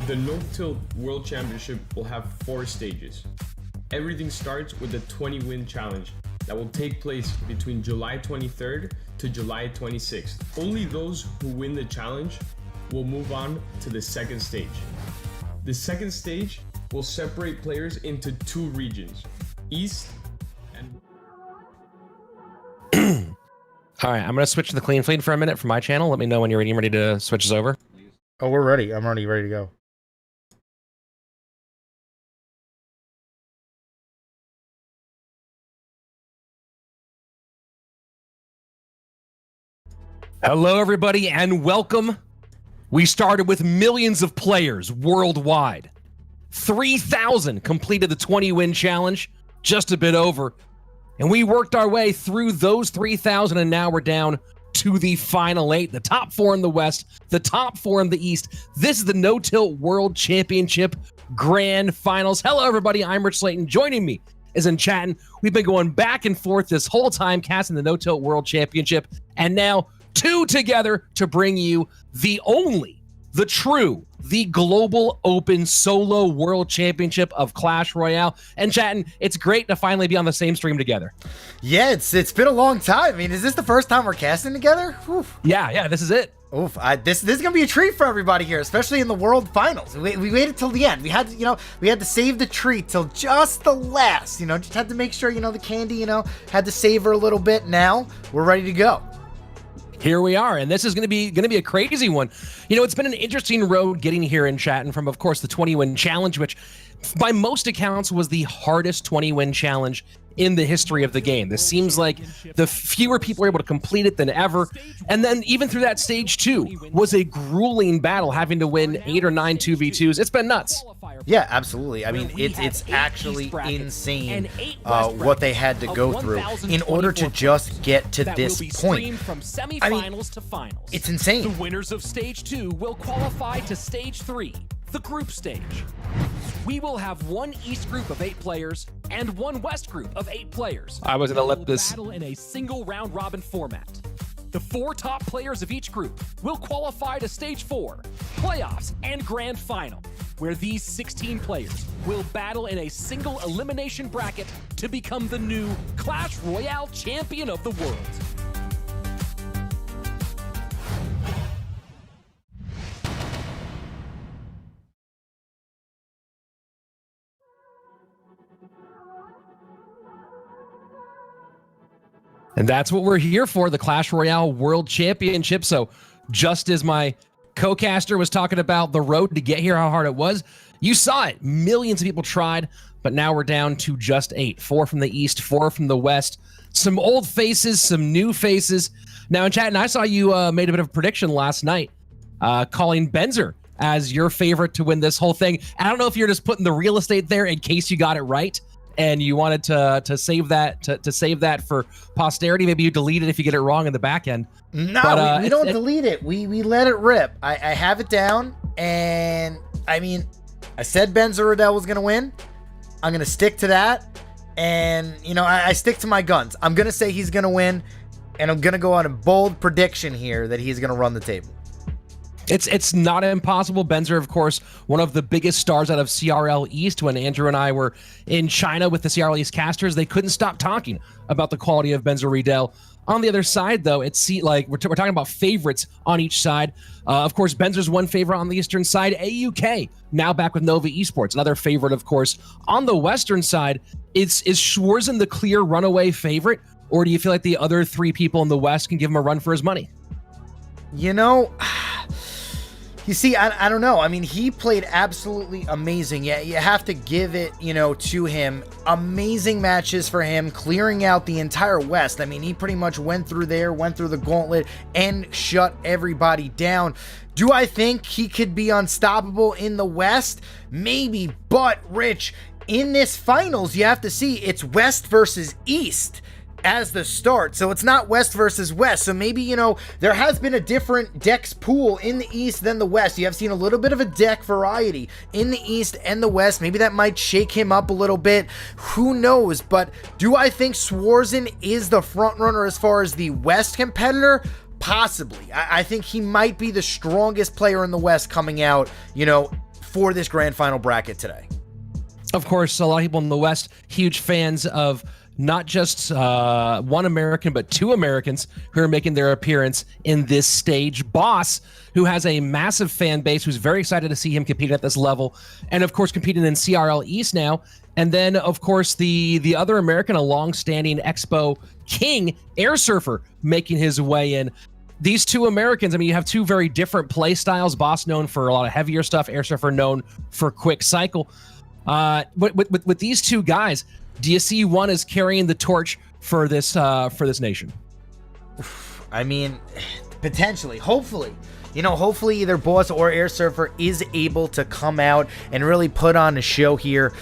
The No-Tilt World Championship will have 4 stages. Everything starts with the 20-win challenge that will take place between July 23rd to July 26th. Only those who win the challenge will move on to the second stage. The second stage will separate players into 2 regions, East and... All right, I'm going to switch to the clean feed for a minute for my channel. Let me know when you're ready to switch us over. Oh, we're ready. I'm already ready to go. Hello, everybody, and welcome. We started with millions of players worldwide. 3,000 completed the 20-win challenge, just a bit over. And we worked our way through those 3,000, and now we're down to the final 8. The top 4 in the West, the top 4 in the East. This is the No-Tilt World Championship Grand Finals. Hello, everybody. I'm RichSlaton. Joining me is Enchatin. We've been going back and forth this whole time, casting the No-Tilt World Championship, and now 2 together to bring you the only, the true, the global open solo world championship of Clash Royale. And Enchatin, it's great to finally be on the same stream together. Yeah, it's been a long time. I mean, is this the first time we're casting together? Oof. Yeah, this is it. Oof, this is gonna be a treat for everybody here, especially in the World Finals. We waited till the end. We had to save the treat till just the last. Just had to make sure the candy had to savor a little bit. Now we're ready to go. Here we are, and this is going to be a crazy one. It's been an interesting road getting here in Enchatin from, of course, the 20-win challenge, which by most accounts was the hardest 20-win challenge in the history of the game. This seems like the fewer people are able to complete it than ever. And then even through that stage 2 was a grueling battle, having to win 8 or 9 2v2s. It's been nuts. Yeah, absolutely. I mean, it's actually insane what they had to go through in order to just get to this point. I mean, it's insane. The winners of stage 2 will qualify to stage 3, the group stage. We will have 1 East group of 8 players and 1 West group of 8 players. I was going to let this battle in a single round-robin format. The 4 top players of each group will qualify to stage 4, playoffs, and grand final, where these 16 players will battle in a single elimination bracket to become the new Clash Royale champion of the world. And that's what we're here for, the Clash Royale World Championship. So just as my co-caster was talking about the road to get here, how hard it was, you saw it. Millions of people tried, but now we're down to just 8. 4 from the East, 4 from the West. Some old faces, some new faces. Now, in chat, and I saw you made a bit of a prediction last night, calling Benzel as your favorite to win this whole thing. I don't know if you're just putting the real estate there in case you got it right, and you wanted to save that to save that for posterity. Maybe you delete it if you get it wrong in the back end. No, but, we don't delete it. We let it rip. I have it down, and I mean, I said Benzel Ridel was gonna win. I'm gonna stick to that, and I stick to my guns. I'm gonna say he's gonna win, and I'm gonna go on a bold prediction here that he's gonna run the table. It's not impossible. Benzel, of course, one of the biggest stars out of CRL East. When Andrew and I were in China with the CRL East casters, they couldn't stop talking about the quality of Benzel Ridel. On the other side, though, it's like we're talking about favorites on each side. Of course, Benzel's one favorite on the Eastern side. AUK now back with Nova Esports, another favorite, of course. On the Western side, is Schwarzen the clear runaway favorite, or do you feel like the other 3 people in the West can give him a run for his money? You see, I don't know. I mean, he played absolutely amazing. Yeah, you have to give it, to him. Amazing matches for him, clearing out the entire West. I mean, he pretty much went through the gauntlet, and shut everybody down. Do I think he could be unstoppable in the West? Maybe, but Rich, in this finals, you have to see it's West versus East as the start. So it's not West versus West. So maybe, there has been a different decks pool in the East than the West. You have seen a little bit of a deck variety in the East and the West. Maybe that might shake him up a little bit. Who knows? But do I think Schwarzen is the front runner as far as the West competitor? Possibly. I think he might be the strongest player in the West coming out, for this grand final bracket today? Of course, a lot of people in the West, huge fans of not just one American, but two Americans who are making their appearance in this stage. Boss, who has a massive fan base, who's very excited to see him compete at this level, and of course competing in CRL East now. And then, of course, the other American, a long-standing Expo king, airsurfer, making his way in. These two Americans, I mean, you have two very different play styles. Boss known for a lot of heavier stuff, airsurfer known for quick cycle. With these two guys, do you see one as carrying the torch for this nation? I mean, potentially, hopefully. You know, hopefully either Boss or Airsurfer is able to come out and really put on a show here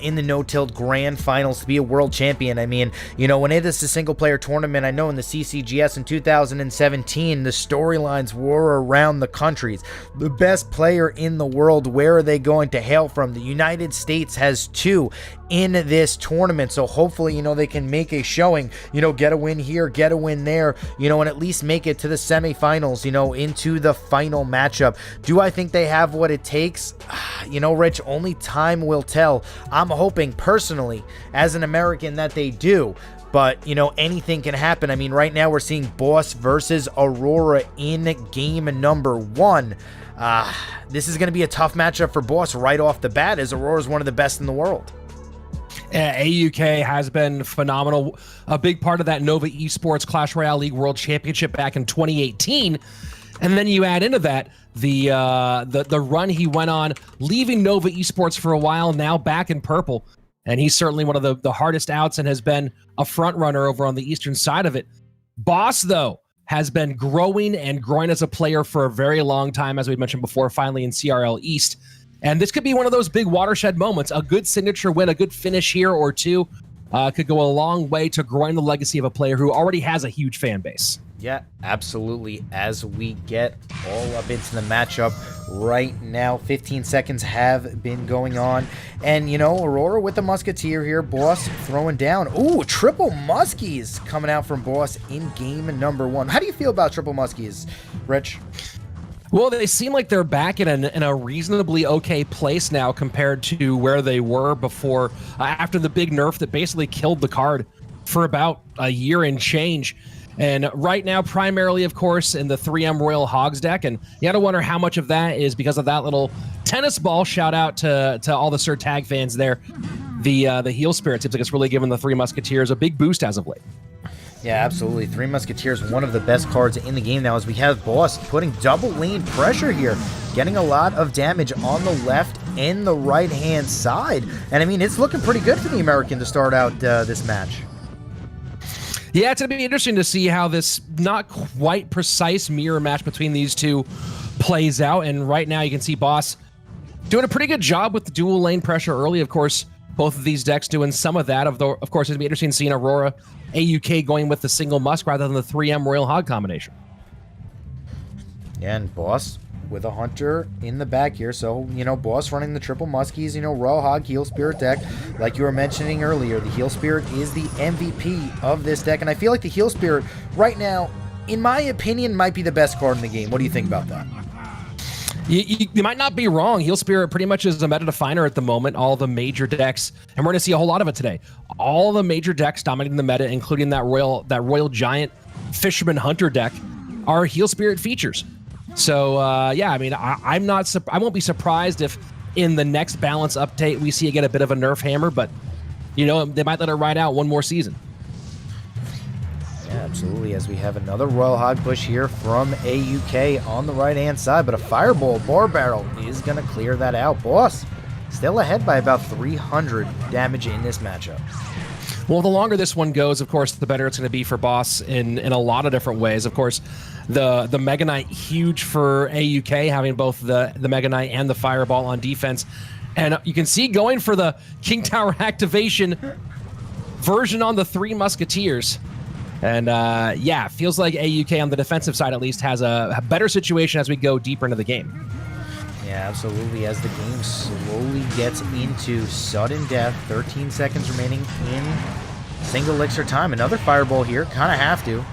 in the No-Tilt Grand Finals to be a world champion. I mean, you know, when it is a single-player tournament, I know in the CCGS in 2017, the storylines were around the countries. The best player in the world, where are they going to hail from? The United States has two in this tournament, so hopefully, you know, they can make a showing, you know, get a win here, get a win there, you know, and at least make it to the semifinals, you know, into the final matchup. Do I think they have what it takes? You know, Rich, only time will tell. I'm hoping personally, as an American, that they do. But, you know, anything can happen. I mean, right now we're seeing Boss versus Aurora in game number 1. This is going to be a tough matchup for Boss right off the bat, as Aurora is one of the best in the world. AUK has been phenomenal. A big part of that Nova Esports Clash Royale League World Championship back in 2018. And then you add into that the run he went on, leaving Nova Esports for a while, now back in purple. And he's certainly one of the hardest outs and has been a front runner over on the eastern side of it. Boss, though, has been growing and growing as a player for a very long time, as we mentioned before, finally in CRL East. And this could be one of those big watershed moments. A good signature win, a good finish here or two could go a long way to growing the legacy of a player who already has a huge fan base. Yeah, absolutely. As we get all up into the matchup right now, 15 seconds have been going on. And, you know, Aurora with the Musketeer here. Boss throwing down. Ooh, triple Muskies coming out from Boss in game number 1. How do you feel about triple Muskies, Rich? Well, they seem like they're back in a reasonably okay place now compared to where they were before, after the big nerf that basically killed the card for about a year and change. And right now, primarily, of course, in the 3M Royal Hogs deck. And you got to wonder how much of that is because of that little tennis ball. Shout out to all the Sir Tag fans there. The Heel Spirit seems like it's really given the Three Musketeers a big boost as of late. Yeah, absolutely. Three Musketeers, one of the best cards in the game now, as we have Boss putting double lane pressure here, getting a lot of damage on the left and the right-hand side. And, I mean, it's looking pretty good for the American to start out this match. Yeah, it's going to be interesting to see how this not quite precise mirror match between these two plays out. And right now you can see Boss doing a pretty good job with the dual lane pressure early. Of course, both of these decks doing some of that. Of course, it's going to be interesting seeing Aurora, AUK going with the single Musk rather than the 3M Royal Hog combination. Yeah, and Boss with a Hunter in the back here. So, you know, Boss running the triple Muskies, you know, Royal Hog, Heel Spirit deck. Like you were mentioning earlier, the Heel Spirit is the MVP of this deck. And I feel like the Heel Spirit right now, in my opinion, might be the best card in the game. What do you think about that? You might not be wrong. Heel Spirit pretty much is a meta definer at the moment. All the major decks, and we're going to see a whole lot of it today. All the major decks dominating the meta, including that Royal Giant Fisherman Hunter deck, are Heel Spirit features. So yeah, I mean, I won't be surprised if in the next balance update we see it get a bit of a nerf hammer, but you know, they might let it ride out one more season. Yeah, absolutely, as we have another Royal Hog push here from AUK on the right-hand side, but a Fireball Bar Barrel is going to clear that out. Boss still ahead by about 300 damage in this matchup. Well, the longer this one goes, of course, the better it's going to be for Boss in a lot of different ways. Of course, the Mega Knight, huge for AUK, having both the Mega Knight and the Fireball on defense. And you can see going for the King Tower activation version on the Three Musketeers. And yeah, feels like AUK on the defensive side at least has a better situation as we go deeper into the game. Yeah, absolutely. As the game slowly gets into sudden death, 13 seconds remaining in single elixir time. Another Fireball here, kind of have to.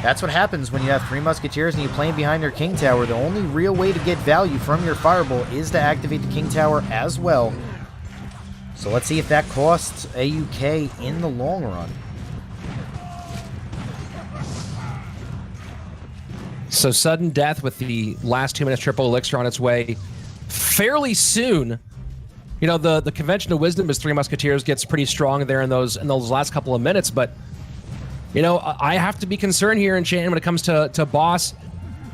That's what happens when you have 3 Musketeers and you're playing behind your King Tower. The only real way to get value from your Fireball is to activate the King Tower as well. So let's see if that costs AUK in the long run. So sudden death with the last 2 minutes triple elixir on its way fairly soon. You know, the convention of wisdom is 3 Musketeers gets pretty strong there in those last couple of minutes, but you know, I have to be concerned here, Enchanted, when it comes to Boss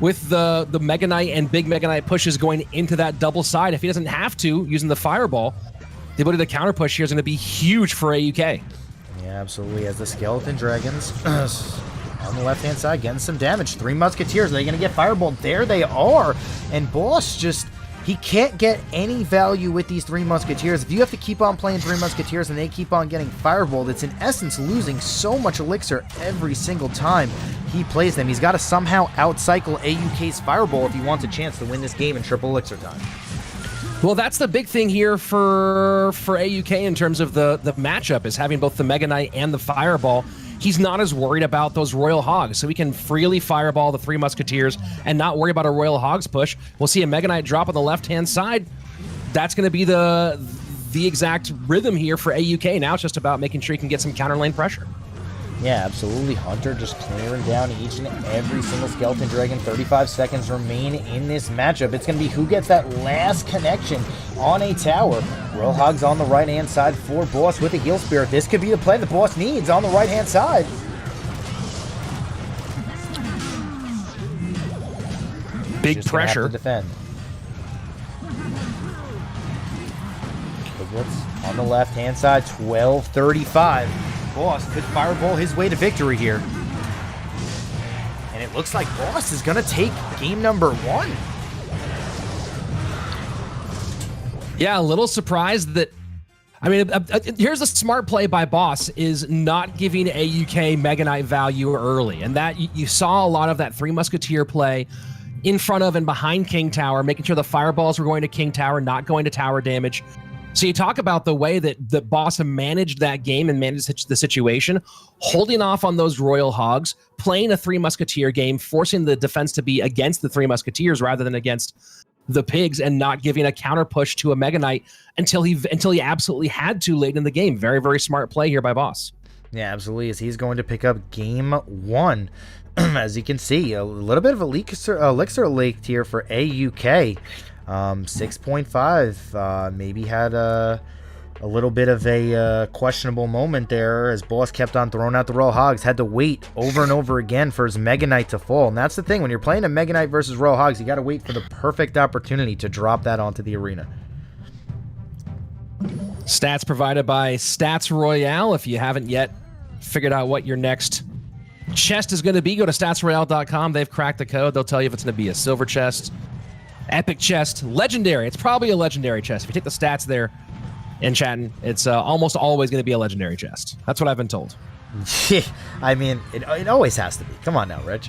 with the Mega Knight and big Mega Knight pushes going into that double side. If he doesn't have to, using the Fireball, the ability to counter push here is going to be huge for AUK. Yeah, absolutely. As the Skeleton Dragons on the left-hand side getting some damage. 3 Musketeers, are they going to get Fireballed? There they are. And Boss just... he can't get any value with these 3 Musketeers. If you have to keep on playing 3 Musketeers and they keep on getting Fireballed, it's in essence losing so much elixir every single time he plays them. He's got to somehow outcycle AUK's Fireball if he wants a chance to win this game in triple elixir time. Well, that's the big thing here for AUK in terms of the matchup, is having both the Mega Knight and the Fireball. He's not as worried about those Royal Hogs, so he can freely Fireball the 3 Musketeers and not worry about a Royal Hogs push. We'll see a Mega Knight drop on the left-hand side. That's going to be the exact rhythm here for AUK. Now it's just about making sure he can get some counter lane pressure. Yeah, absolutely. Hunter just clearing down each and every single Skeleton Dragon. 35 seconds remain in this matchup. It's going to be who gets that last connection on a tower. Royal Hogs on the right-hand side for Boss with a Heal Spirit. This could be the play the Boss needs on the right-hand side. Big Just pressure. Have to defend. Piglets on the left-hand side. 12:35. Boss could Fireball his way to victory here. And it looks like Boss is going to take game number 1. Yeah, a little surprised that... I mean, here's a smart play by Boss, is not giving AUK Mega Knight value early. And that you saw a lot of that 3 Musketeer play in front of and behind King Tower, making sure the Fireballs were going to King Tower, not going to tower damage. So you talk about the way that Boss managed that game and managed the situation, holding off on those Royal Hogs, playing a 3 Musketeer game, forcing the defense to be against the 3 Musketeers rather than against the Pigs, and not giving a counter push to a Mega Knight until he absolutely had to late in the game. Very, very smart play here by Boss. Yeah, absolutely, as he's going to pick up game 1. As you can see, a little bit of elixir leaked here for AUK. 6.5 maybe had a little bit of a questionable moment there as Boss kept on throwing out the Royal Hogs, had to wait over and over again for his Mega Knight to fall. And that's the thing, when you're playing a Mega Knight versus Royal Hogs, you got to wait for the perfect opportunity to drop that onto the arena. Stats provided by Stats Royale. If you haven't yet figured out what your next chest is going to be, go to statsroyale.com. They've cracked the code. They'll tell you if it's going to be a silver chest, epic chest, legendary. It's probably a legendary chest. If you take the stats there, Enchantin, it's almost always going to be a legendary chest. That's what I've been told. I mean, it always has to be. Come on now, Rich.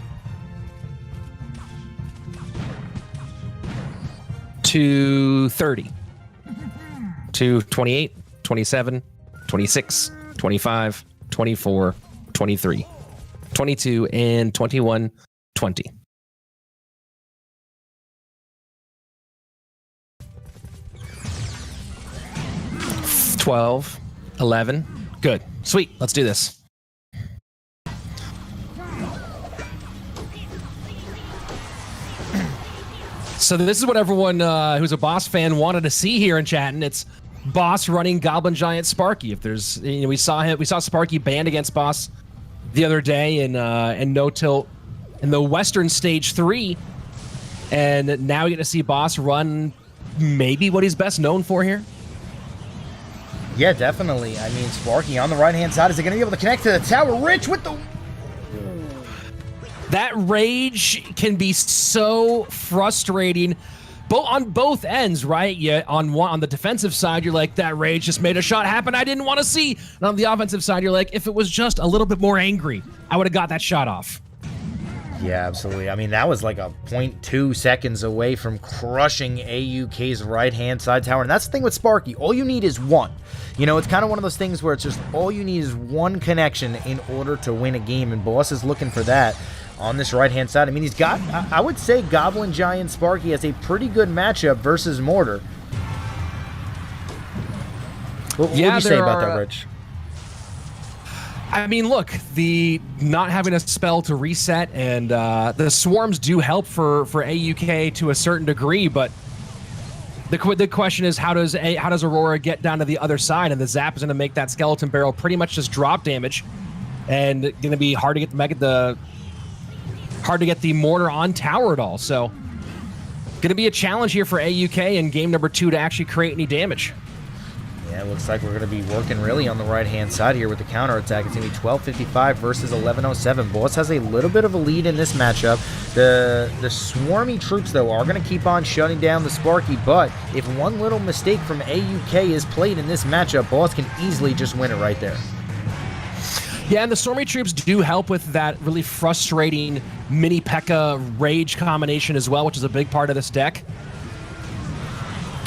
230, 228, 27, 26, 25, 24, 23, 22, and 21, 20. 12, 11. Good. Sweet. Let's do this. So this is what everyone who's a Boss fan wanted to see here in Chatin. It's Boss running Goblin Giant Sparky. If there's, you know, we saw Sparky banned against Boss the other day in No Tilt in the Western Stage 3, and now you get to see Boss run maybe what he's best known for here. Yeah, definitely. I mean, Sparky on the right-hand side. Is he going to be able to connect to the tower? Rich with the... That rage can be so frustrating, on both ends, right? Yeah, on the defensive side, you're like, that rage just made a shot happen I didn't want to see. And on the offensive side, you're like, if it was just a little bit more angry, I would have got that shot off. Yeah, absolutely. I mean, that was like a 0.2 seconds away from crushing AUK's right-hand side tower. And that's the thing with Sparky. All you need is one. You know, it's kind of one of those things where it's just all you need is one connection in order to win a game. And Boss is looking for that on this right-hand side. I mean, he's got, I would say Goblin Giant Sparky has a pretty good matchup versus Mortar. What do you say about that, Rich? I mean, look, the not having a spell to reset and the swarms do help for AUK to a certain degree, but the question is how does Aurora get down to the other side? And the zap is going to make that skeleton barrel pretty much just drop damage, and going to be hard to get the mortar on tower at all. So, going to be a challenge here for AUK in game number 2 to actually create any damage. Yeah, it looks like we're going to be working really on the right-hand side here with the counterattack. It's going to be 12:55 versus 11:07. Boss has a little bit of a lead in this matchup. The swarmy troops, though, are going to keep on shutting down the Sparky, but if one little mistake from AUK is played in this matchup, Boss can easily just win it right there. Yeah, and the Stormy Troops do help with that really frustrating mini P.E.K.K.A. Rage combination as well, which is a big part of this deck.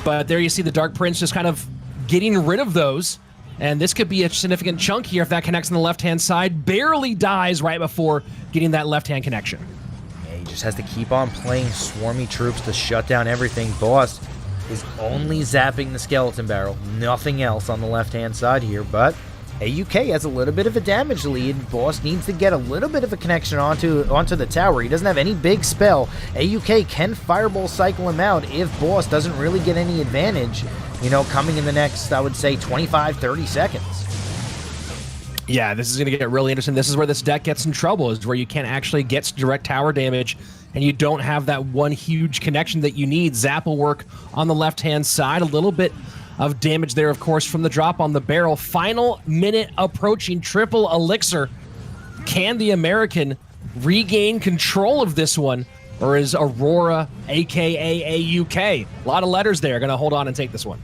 But there you see the Dark Prince just kind of getting rid of those, and this could be a significant chunk here if that connects on the left-hand side. Barely dies right before getting that left-hand connection. Yeah, he just has to keep on playing Swarmy Troops to shut down everything. Boss is only zapping the Skeleton Barrel, nothing else on the left-hand side here, but AUK has a little bit of a damage lead. Boss needs to get a little bit of a connection onto the tower. He doesn't have any big spell. AUK can Fireball cycle him out if Boss doesn't really get any advantage, you know, coming in the next, I would say, 25, 30 seconds. Yeah, this is going to get really interesting. This is where this deck gets in trouble, is where you can't actually get direct tower damage, and you don't have that one huge connection that you need. Zap will work on the left-hand side. A little bit of damage there, of course, from the drop on the barrel. Final minute approaching. Triple elixir. Can the American regain control of this one, or is Aurora, aka AUK? A lot of letters there. Going to hold on and take this one.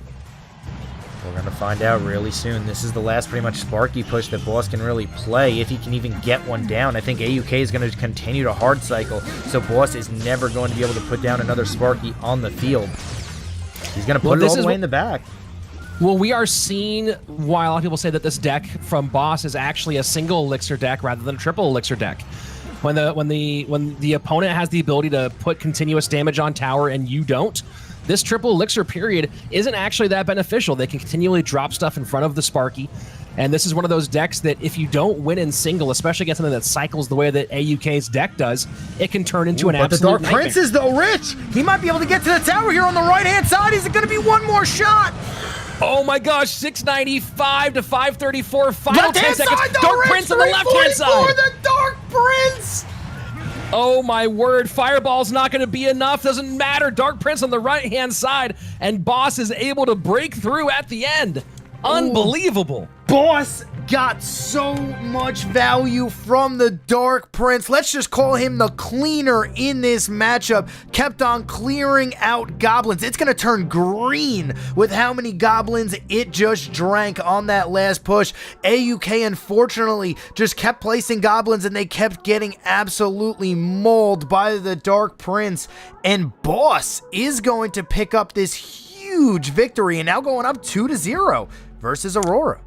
We're going to find out really soon. This is the last pretty much Sparky push that Boss can really play, if he can even get one down. I think AUK is going to continue to hard cycle, so Boss is never going to be able to put down another Sparky on the field. He's going to put it all the way in the back. Well, we are seeing why a lot of people say that this deck from Boss is actually a single elixir deck rather than a triple elixir deck. When the opponent has the ability to put continuous damage on tower and you don't, this triple elixir period isn't actually that beneficial. They can continually drop stuff in front of the Sparky, and this is one of those decks that if you don't win in single, especially against something that cycles the way that AUK's deck does, it can turn into an absolute But the Dark Prince is, though, Rich! He might be able to get to the tower here on the right-hand side. Is it going to be one more shot? Oh my gosh, 695 to 534, final 10 seconds. Side, Dark Prince on the left-hand side. The Dark Prince! Oh my word, Fireball's not going to be enough. Doesn't matter. Dark Prince on the right-hand side, and Boss is able to break through at the end. Unbelievable. Boss got so much value from the Dark Prince. Let's just call him the cleaner in this matchup. Kept on clearing out goblins. It's going to turn green with how many goblins it just drank on that last push. AUK, unfortunately, just kept placing goblins, and they kept getting absolutely mauled by the Dark Prince. And Boss is going to pick up this huge victory, and now going up 2-0 versus Aurora.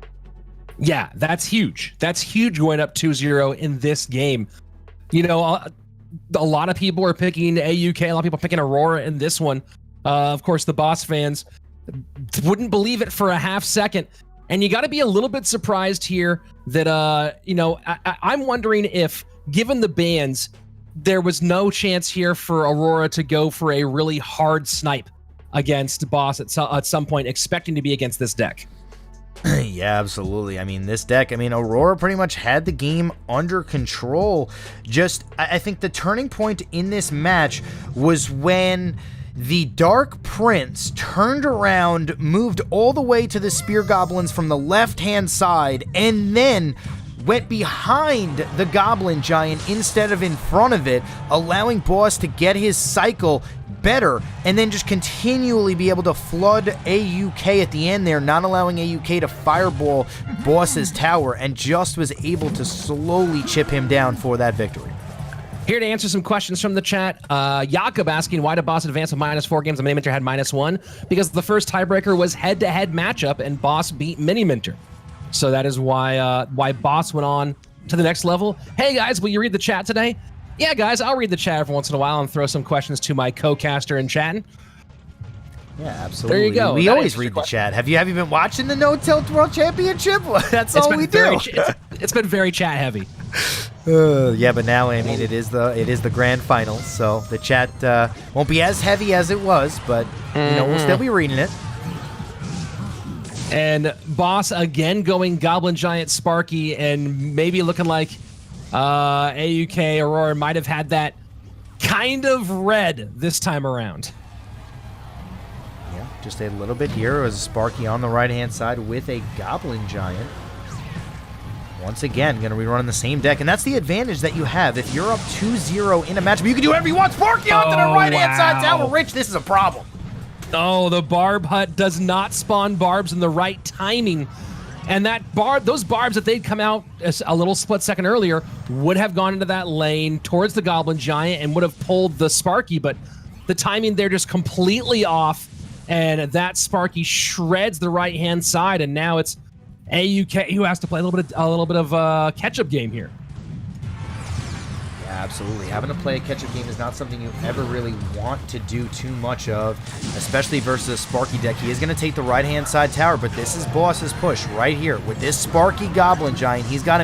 Yeah, that's huge. That's huge going up 2-0 in this game. You know, a lot of people are picking AUK, a lot of people are picking Aurora in this one. Of course, the Boss fans wouldn't believe it for a half second. And you got to be a little bit surprised here that, you know, I'm wondering if, given the bans, there was no chance here for Aurora to go for a really hard snipe against Boss at some point, expecting to be against this deck. Yeah, absolutely. I mean, this deck, Aurora pretty much had the game under control. Just, I think the turning point in this match was when the Dark Prince turned around, moved all the way to the Spear Goblins from the left-hand side, and then went behind the Goblin Giant instead of in front of it, allowing Boss to get his cycle better, and then just continually be able to flood AUK at the end there, not allowing AUK to fireball Boss's tower, and just was able to slowly chip him down for that victory. Here to answer some questions from the chat, Jakob asking, why did Boss advance with -4 games and Miniminter had -1? Because the first tiebreaker was head-to-head matchup, and Boss beat Miniminter. So that is why Boss went on to the next level. Hey guys, will you read the chat today? Yeah, guys, I'll read the chat every once in a while and throw some questions to my co-caster Enchatin. Yeah, absolutely. There you go. We That always answers read your the question. chat. Have you been watching the No Tilt World Championship? That's all we do. It's been very chat heavy. Yeah, but now I mean it is the grand finals, so the chat won't be as heavy as it was, but you know we'll still be reading it. And Boss again going Goblin Giant Sparky and maybe looking like AUK Aurora might have had that kind of red this time around. Yeah, just a little bit here. It was Sparky on the right-hand side with a Goblin Giant. Once again, going to be running the same deck, and that's the advantage that you have. If you're up 2-0 in a matchup, you can do whatever you want. Sparky onto the right-hand side tower. Rich, this is a problem. Oh, the Barb Hut does not spawn barbs in the right timing. And those barbs, if they'd come out a little split second earlier, would have gone into that lane towards the Goblin Giant and would have pulled the Sparky, but the timing there just completely off, and that Sparky shreds the right-hand side, and now it's AUK who has to play a little bit of a catch-up game here. Yeah, absolutely. Having to play a catch-up game is not something you ever really want to do too much of, especially versus a Sparky deck. He is going to take the right-hand side tower, but this is Boss's push right here. With this Sparky Goblin Giant, he's got to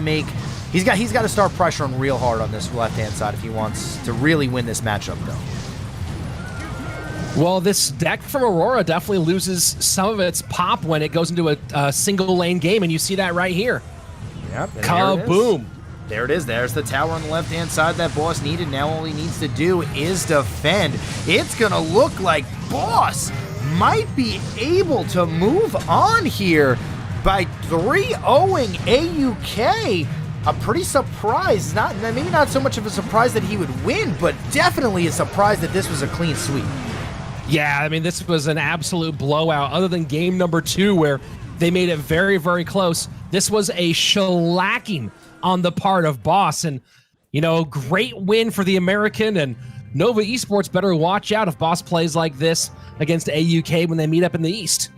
start pressuring real hard on this left-hand side if he wants to really win this matchup, though. Well, this deck from Aurora definitely loses some of its pop when it goes into a single lane game, and you see that right here. Yep. Kaboom. There it is. There's the tower on the left-hand side that Boss needed. Now all he needs to do is defend. It's going to look like Boss might be able to move on here by 3-0ing AUK. I'm pretty surprised. Maybe not so much of a surprise that he would win, but definitely a surprise that this was a clean sweep. Yeah, I mean, this was an absolute blowout. Other than game number 2, where they made it very, very close, this was a shellacking on the part of Boss. And, you know, great win for the American. And Nova Esports better watch out if Boss plays like this against AUK when they meet up in the East.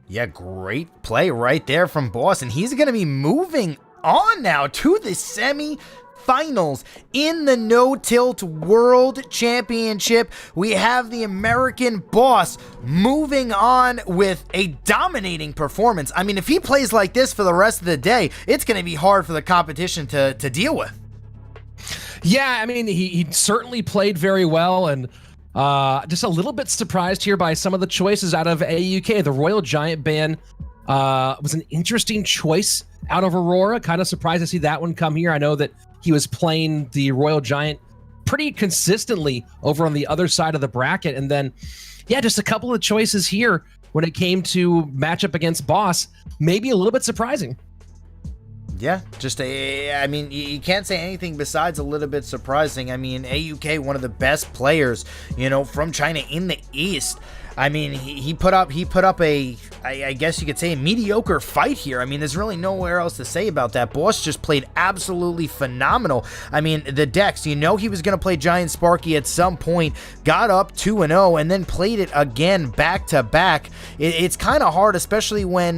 Yeah, great play right there from Boss. And he's going to be moving on now to the semi-finals in the No Tilt World Championship. We have the American Boss moving on with a dominating performance. I mean, if he plays like this for the rest of the day, it's going to be hard for the competition to deal with. Yeah, I mean, he certainly played very well, and just a little bit surprised here by some of the choices out of AUK. The Royal Giant ban was an interesting choice out of Aurora. Kind of surprised to see that one come here. I know that he was playing the Royal Giant pretty consistently over on the other side of the bracket. And then, yeah, just a couple of choices here when it came to matchup against Boss. Maybe a little bit surprising. Yeah, I mean, you can't say anything besides a little bit surprising. I mean, AUK, one of the best players, you know, from China in the East. I mean, he put up a, I guess you could say, a mediocre fight here. I mean, there's really nowhere else to say about that. Boss just played absolutely phenomenal. I mean, the decks, you know he was going to play Giant Sparky at some point, got up 2-0, and then played it again back-to-back. It's kind of hard, especially when,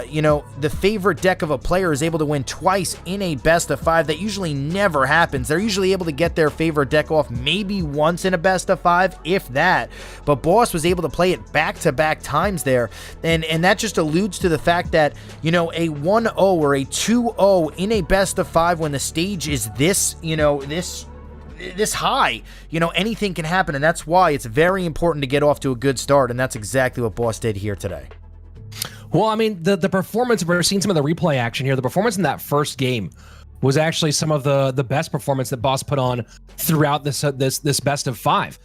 you know, the favorite deck of a player is able to win twice in a best-of-5. That usually never happens. They're usually able to get their favorite deck off maybe once in a best-of-5, if that. But Boss was able to play it back-to-back times there, and that just alludes to the fact that, you know, a 1-0 or a 2-0 in a best-of-5 when the stage is this, you know, this high, you know, anything can happen, and that's why it's very important to get off to a good start, and that's exactly what Boss did here today. Well, I mean, the performance, we're seeing some of the replay action here. The performance in that first game was actually some of the best performance that Boss put on throughout this best-of-5.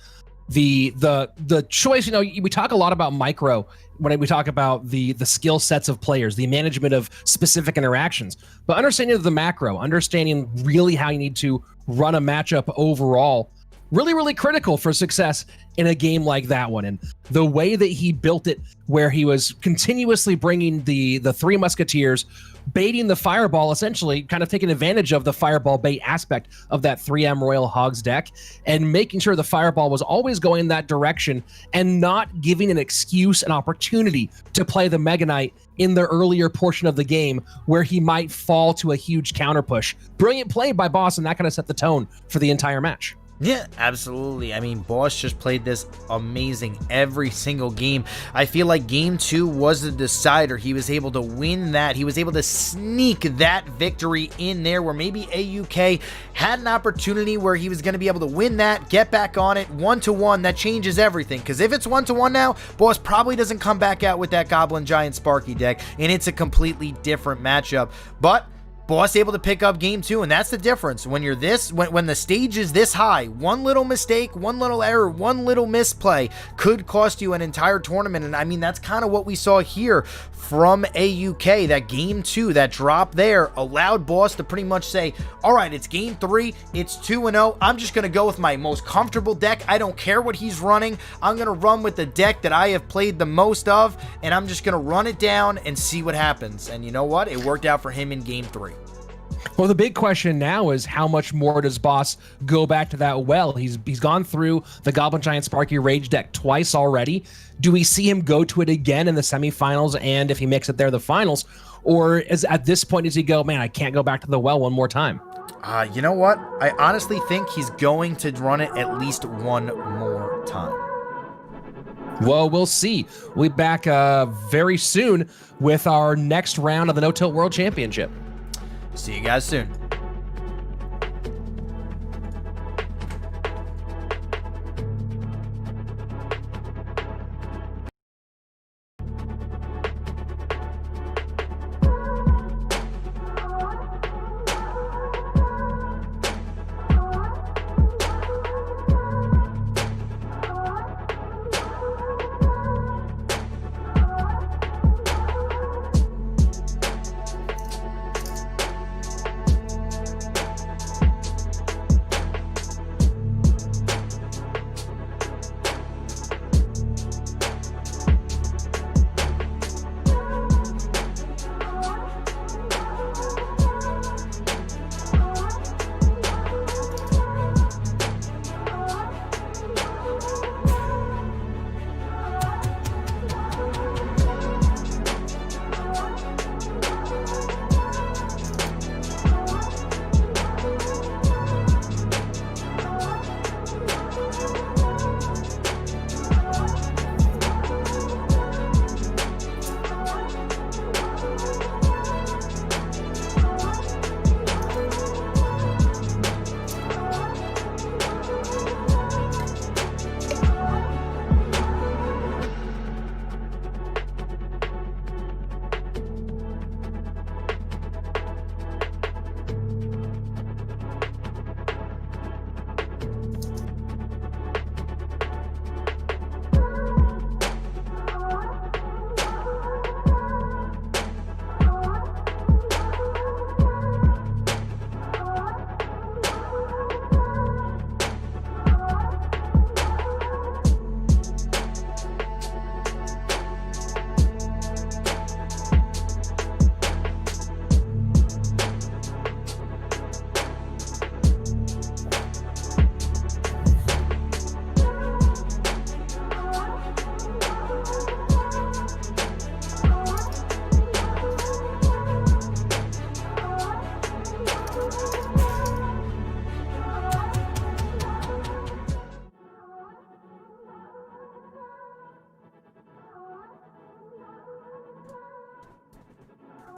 The choice, you know, we talk a lot about micro when we talk about the skill sets of players, the management of specific interactions, but understanding of the macro, understanding really how you need to run a matchup overall really, really critical for success in a game like that one. And the way that he built it, where he was continuously bringing the three musketeers, baiting the fireball, essentially kind of taking advantage of the fireball bait aspect of that 3M Royal Hogs deck, and making sure the fireball was always going in that direction and not giving an excuse, an opportunity to play the Mega Knight in the earlier portion of the game where he might fall to a huge counter push. Brilliant play by Boss, and that kind of set the tone for the entire match. Yeah, absolutely. I mean, Boss just played this amazing every single game. I feel like game 2 was the decider. He was able to win that. He was able to sneak that victory in there where maybe AUK had an opportunity where he was going to be able to win that, get back on it 1-1. That changes everything, because if it's 1-1 now, Boss probably doesn't come back out with that Goblin Giant Sparky deck, and it's a completely different matchup. But Boss able to pick up game 2, and that's the difference. When you're when the stage is this high, one little mistake, one little error, one little misplay could cost you an entire tournament. And I mean, that's kind of what we saw here from AUK. That game 2, that drop there, allowed Boss to pretty much say, all right, it's game 3, it's 2-0. I'm just going to go with my most comfortable deck. I don't care what he's running. I'm going to run with the deck that I have played the most of, and I'm just going to run it down and see what happens. And you know what? It worked out for him in game 3. Well, the big question now is how much more does Boss go back to that well? He's gone through the Goblin Giant Sparky Rage deck twice already. Do we see him go to it again in the semifinals, and if he makes it there, the finals? Or is at this point, does he go, man, I can't go back to the well one more time? You know what? I honestly think he's going to run it at least one more time. Well, we'll see. We'll be back very soon with our next round of the No Tilt World Championship. See you guys soon.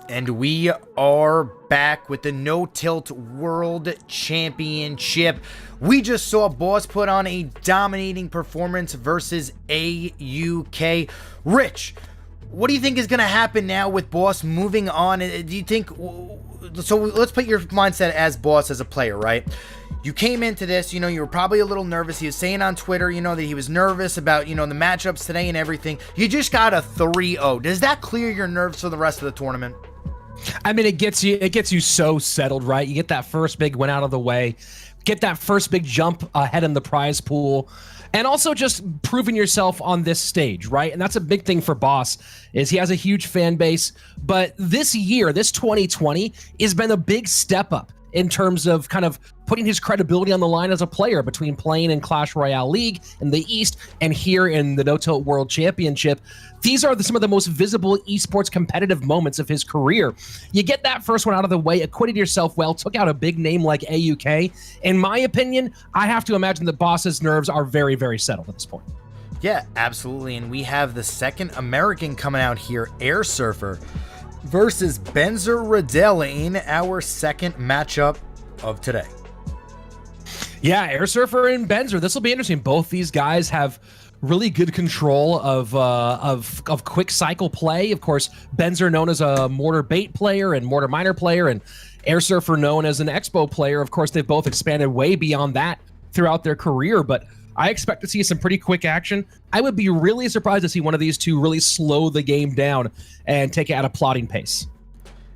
And we are back with the No Tilt World Championship. We just saw Boss put on a dominating performance versus AUK. Rich, what do you think is going to happen now with Boss moving on? Do you think... So let's put your mindset as Boss as a player, right? You came into this, you were probably a little nervous. He was saying on Twitter, that he was nervous about, the matchups today and everything. You just got a 3-0. Does that clear your nerves for the rest of the tournament? I mean, it gets you so settled, right? You get that first big win out of the way. get that first big jump ahead in the prize pool, and also just proving yourself on this stage, right? And that's a big thing for Boss, is he has a huge fan base, but this year, this 2020, has been a big step up in terms of kind of putting his credibility on the line as a player between playing in Clash Royale League in the East and here in the No-Tilt World Championship. These are some of the most visible esports competitive moments of his career. You get that first one out of the way, acquitted yourself well, took out a big name like AUK. In my opinion, I have to imagine that Boss's nerves are very, very settled at this point. Yeah, absolutely. And we have the second American coming out here, Airsurfer versus Benzel Ridel in our second matchup of today. Yeah, Airsurfer and Benzer. This will be interesting. Both these guys have really good control of quick cycle play. Of course, Benzer known as a mortar bait player and mortar miner player, and Airsurfer known as an expo player. Of course, they've both expanded way beyond that throughout their career, but I expect to see some pretty quick action. I would be really surprised to see one of these two really slow the game down and take it at a plodding pace.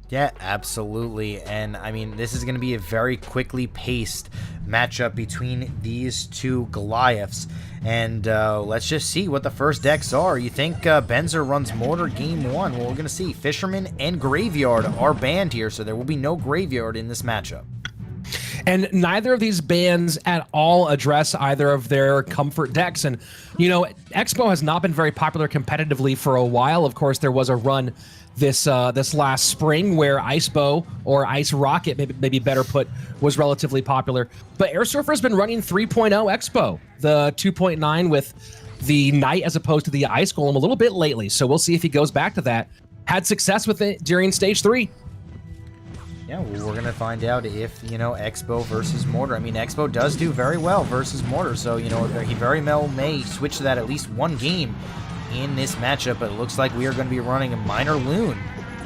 Yeah, absolutely. And I mean, this is going to be a very quickly paced matchup between these two Goliaths. And let's just see what the first decks are. You think Benzer runs Mortar game one? Well, we're going to see Fisherman and Graveyard are banned here, so there will be no Graveyard in this matchup. And neither of these bans at all address either of their comfort decks. And, you know, Expo has not been very popular competitively for a while. Of course, there was a run this last spring where Ice Bow, or Ice Rocket, maybe better put, was relatively popular. But Airsurfer has been running 3.0 Expo, the 2.9 with the Knight as opposed to the Ice Golem a little bit lately. So we'll see if he goes back to that. Had success with it during Stage 3. Yeah, well, we're going to find out if, you know, Expo versus Mortar. I mean, Expo does do very well versus Mortar, so, you know, he very well may switch to that at least one game in this matchup, but it looks like we are going to be running a Miner Loon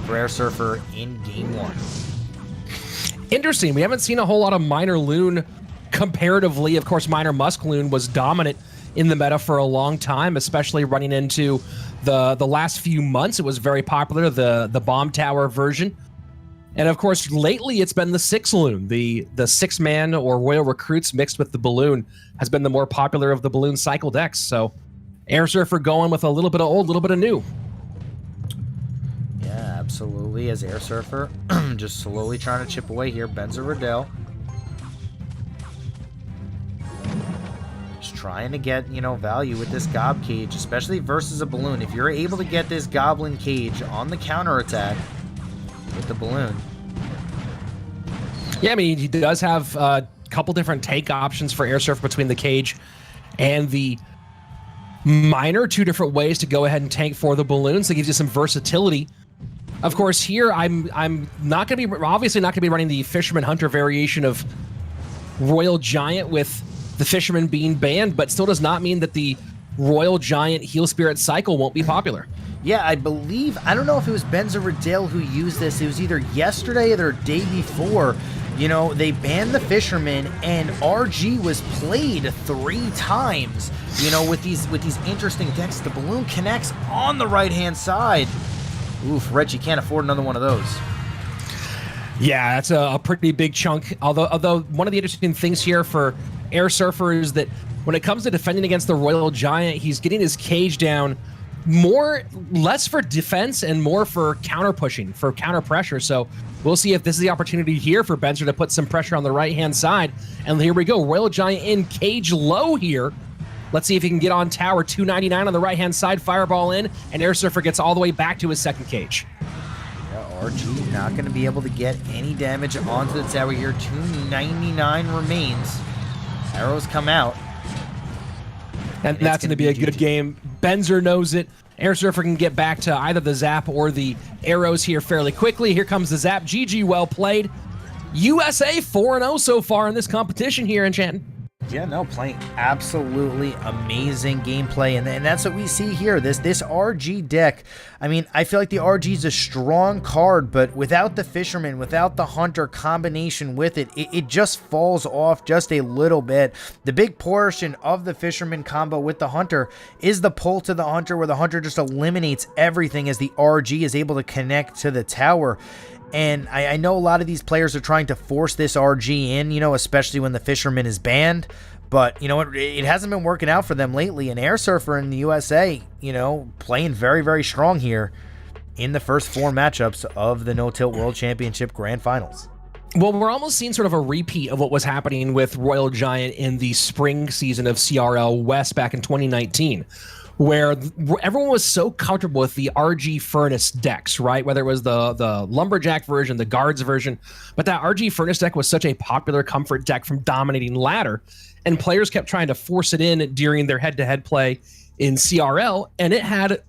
for Airsurfer in Game 1. Interesting. We haven't seen a whole lot of Miner Loon comparatively. Of course, Miner Musk Loon was dominant in the meta for a long time, especially running into the last few months. It was very popular, the Bomb Tower version. And of course, lately it's been the Six Loon. The six-man or Royal Recruits mixed with the Balloon has been the more popular of the Balloon cycle decks. So Airsurfer going with a little bit of old, little bit of new. Yeah, absolutely. As Airsurfer just slowly trying to chip away here. Benzel Ridel just trying to get, you know, value with this Gob Cage, especially versus a Balloon. If you're able to get this Goblin Cage on the counterattack with the Balloon. Yeah, I mean, he does have a couple different take options for Airsurfer between the Cage and the Miner. Two different ways to go ahead and tank for the Balloons. That gives you some versatility. Of course, here I'm not going to be, obviously not going to be running the Fisherman Hunter variation of Royal Giant with the Fisherman being banned, but still does not mean that the Royal Giant Heal Spirit cycle won't be popular. Yeah, I believe, I don't know if it was Benzel Ridel who used this. It was either yesterday or the day before. You know, they banned the Fisherman, and RG was played 3 times. You know, with these interesting decks. The Balloon connects on the right-hand side. Oof, Reggie can't afford another one of those. Yeah, that's a pretty big chunk. Although one of the interesting things here for Airsurfer is that when it comes to defending against the Royal Giant, he's getting his cage down less for defense and more for counter pushing, for counter pressure. So we'll see if this is the opportunity here for Benzer to put some pressure on the right-hand side. And here we go. Royal Giant in, cage low here. Let's see if he can get on tower. 299 on the right-hand side, fireball in, and Airsurfer gets all the way back to his second cage. Yeah, RG not going to be able to get any damage onto the tower here. 299 remains. Arrows come out. And that's going to be a good game. Benzer knows it. Airsurfer can get back to either the zap or the arrows here fairly quickly. Here comes the zap. GG, well played. USA 4-0 so far in this competition here, Enchantin. Yeah, no, playing absolutely amazing gameplay, and that's what we see here. This RG deck, I mean, I feel like the RG is a strong card, but without the Fisherman, without the Hunter combination with it, it just falls off just a little bit. The big portion of the Fisherman combo with the Hunter is the pull to the Hunter, where the Hunter just eliminates everything as the RG is able to connect to the tower. And I know a lot of these players are trying to force this RG in, you know, especially when the Fisherman is banned. But, you know, it hasn't been working out for them lately. And airsurfer in the USA, you know, playing very, very strong here in the first 4 matchups of the No Tilt World Championship Grand Finals. Well, we're almost seeing sort of a repeat of what was happening with Royal Giant in the spring season of CRL West back in 2019, where everyone was so comfortable with the RG Furnace decks, right? Whether it was the Lumberjack version, the Guards version, but that RG Furnace deck was such a popular comfort deck from dominating ladder, and players kept trying to force it in during their head-to-head play in CRL, and it had,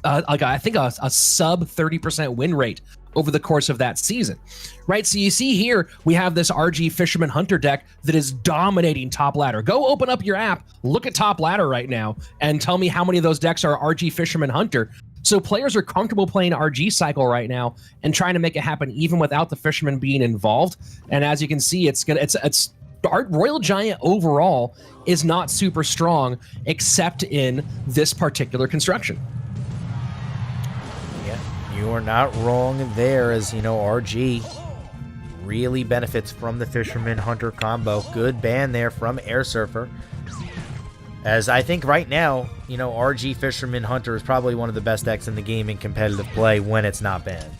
I think, a sub 30% win rate over the course of that season, right? So you see here, we have this RG Fisherman Hunter deck that is dominating top ladder. Go open up your app, look at top ladder right now, and tell me how many of those decks are RG Fisherman Hunter. So players are comfortable playing RG Cycle right now and trying to make it happen even without the Fisherman being involved. And as you can see, Royal Giant overall is not super strong except in this particular construction. You are not wrong there, as you know, RG really benefits from the Fisherman Hunter combo. Good ban there from airsurfer. As I think right now, you know, RG Fisherman Hunter is probably one of the best decks in the game in competitive play when it's not banned.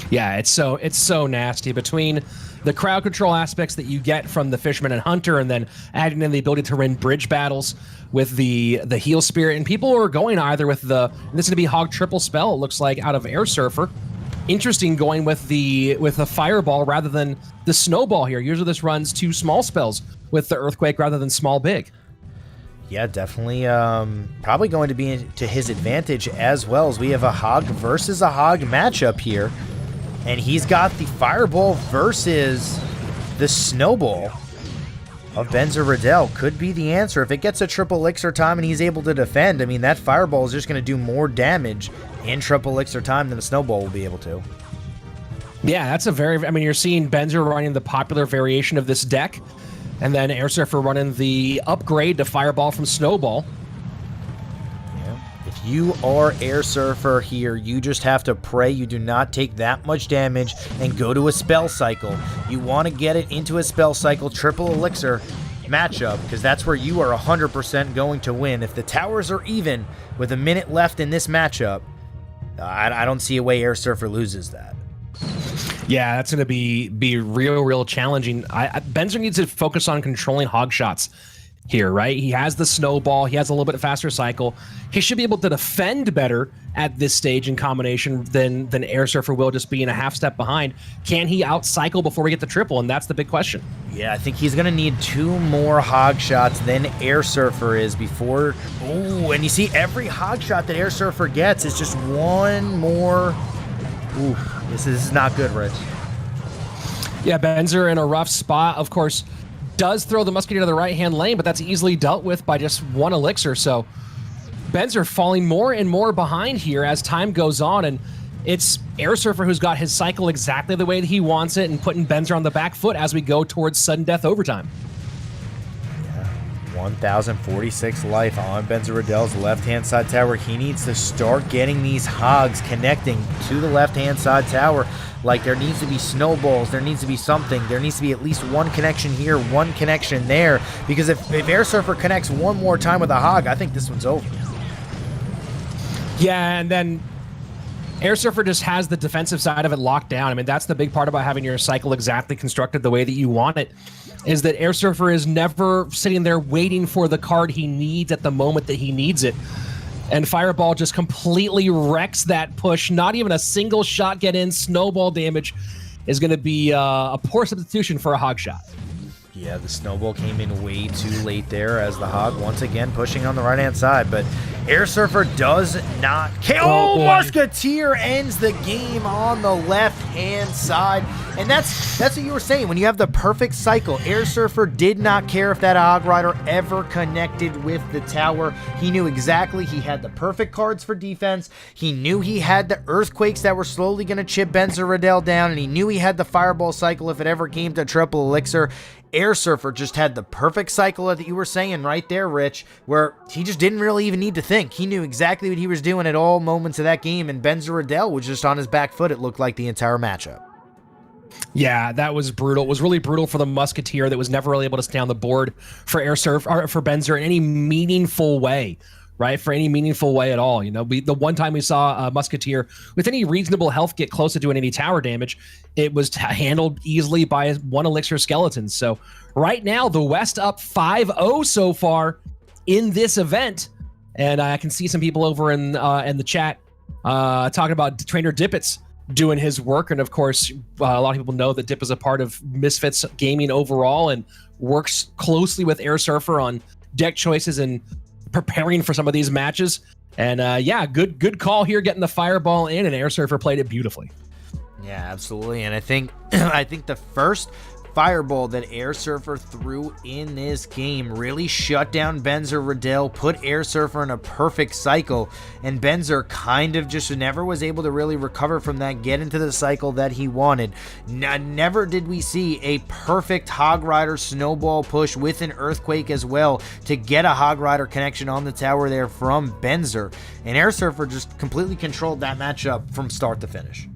Yeah, it's so nasty between the crowd control aspects that you get from the Fisherman and Hunter, and then adding in the ability to win bridge battles with the Heal Spirit, and people are going either with this is going to be Hog triple spell, it looks like, out of airsurfer. Interesting going with the Fireball rather than the Snowball here. Usually this runs 2 small spells with the Earthquake rather than small big. Yeah, definitely probably going to be to his advantage, as well as we have a Hog versus a Hog matchup here. And he's got the Fireball versus the Snowball of Benzel Ridel. Could be the answer. If it gets a triple elixir time and he's able to defend, I mean, that Fireball is just going to do more damage in triple elixir time than the Snowball will be able to. Yeah, that's you're seeing Benzel running the popular variation of this deck, and then airsurfer running the upgrade to Fireball from Snowball. If you are airsurfer here, you just have to pray you do not take that much damage and go to a spell cycle. You want to get it into a spell cycle triple elixir matchup, because that's where you are 100% going to win. If the towers are even with a minute left in this matchup, I don't see a way airsurfer loses that. Yeah, that's going to be real challenging. Benzel needs to focus on controlling hog shots here, right? He has the Snowball. He has a little bit faster cycle. He should be able to defend better at this stage in combination than airsurfer will, just being a half step behind. Can he out-cycle before we get the triple? And that's the big question. Yeah, I think he's going to need 2 more hog shots than airsurfer is before... Oh, and you see every hog shot that airsurfer gets is just 1 more... Ooh, this is not good, Rich. Yeah, Benzel in a rough spot. Of course, does throw the Musketeer to the right-hand lane, but that's easily dealt with by just 1 elixir. So Benzel falling more and more behind here as time goes on, and it's airsurfer who's got his cycle exactly the way that he wants it and putting Benzel on the back foot as we go towards sudden death overtime. 1,046 life on Benzel Ridel's left-hand side tower. He needs to start getting these hogs connecting to the left-hand side tower. Like, there needs to be snowballs. There needs to be something. There needs to be at least 1 connection here, 1 connection there. Because if airsurfer connects 1 more time with a hog, I think this one's over. Yeah, and then airsurfer just has the defensive side of it locked down. I mean, that's the big part about having your cycle exactly constructed the way that you want it, is that airsurfer is never sitting there waiting for the card he needs at the moment that he needs it. And Fireball just completely wrecks that push. Not even a single shot get in. Snowball damage is going to be a poor substitution for a hog shot. Yeah, the Snowball came in way too late there as the hog once again pushing on the right-hand side. But airsurfer does not... Musketeer ends the game on the left-hand side. And that's what you were saying. When you have the perfect cycle, airsurfer did not care if that Hog Rider ever connected with the tower. He knew exactly he had the perfect cards for defense. He knew he had the earthquakes that were slowly going to chip Benzel Ridel down, and he knew he had the fireball cycle if it ever came to triple elixir. Airsurfer just had the perfect cycle that you were saying right there, Rich, where he just didn't really even need to think. He knew exactly what he was doing at all moments of that game, and Benzel Ridel was just on his back foot, it looked like, the entire matchup. Yeah, that was brutal. It was really brutal for the Musketeer that was never really able to stay on the board for for Benzer in any meaningful way, right? For any meaningful way at all. You know, the one time we saw a Musketeer with any reasonable health get close to doing any tower damage, it was handled easily by one Elixir Skeleton. So right now, the West up 5-0 so far in this event. And I can see some people over in the chat talking about Trainer Dippets doing his work. And of course, a lot of people know that Dip is a part of Misfits Gaming overall and works closely with airsurfer on deck choices and preparing for some of these matches. And yeah, good call here, getting the fireball in, and airsurfer played it beautifully. Yeah, absolutely. And I think the first fireball that airsurfer threw in this game really shut down Benzel Ridel, put airsurfer in a perfect cycle, and Benzer kind of just never was able to really recover from that, get into the cycle that he wanted. Never did we see a perfect Hog Rider snowball push with an earthquake as well to get a Hog Rider connection on the tower there from Benzer, and airsurfer just completely controlled that matchup from start to finish.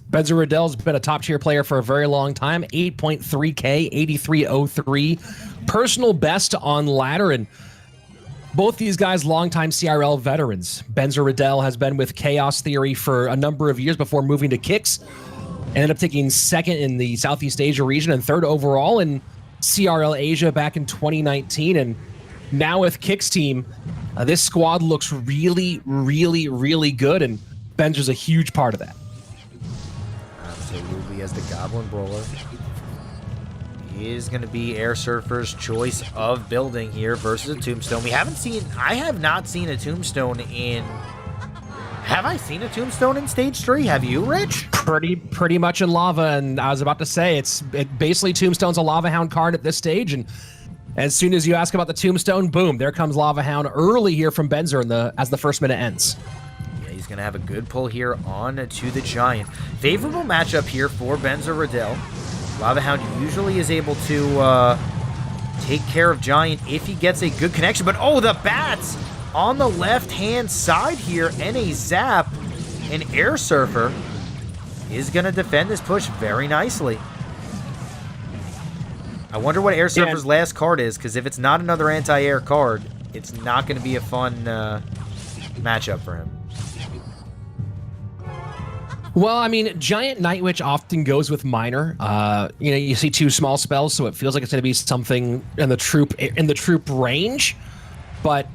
Benzel Ridel's been a top-tier player for a very long time. 8.3K, 8303. Personal best on ladder, and both these guys longtime CRL veterans. Benzel Ridel has been with Chaos Theory for a number of years before moving to Kicks. Ended up taking second in the Southeast Asia region and third overall in CRL Asia back in 2019. And now with Kicks team, this squad looks really, really, really good, and Benzer's a huge part of that. Absolutely, as the Goblin Brawler is going to be airsurfer's choice of building here versus a Tombstone. I have not seen a Tombstone in... Have I seen a Tombstone in Stage 3? Have you, Rich? Pretty much in Lava, and I was about to say, basically Tombstone's a Lava Hound card at this stage, and as soon as you ask about the Tombstone, boom, there comes Lava Hound early here from Benzer as the first minute ends. He's going to have a good pull here on to the Giant. Favorable matchup here for Benzel Ridel. Lava Hound usually is able to take care of Giant if he gets a good connection. But, oh, the bats on the left-hand side here, and a zap. And airsurfer is going to defend this push very nicely. I wonder what airsurfer's last card is, because if it's not another anti-air card, it's not going to be a fun matchup for him. Well, I mean, Giant Night Witch often goes with Minor. You know, you see two small spells, so it feels like it's going to be something in the troop range. But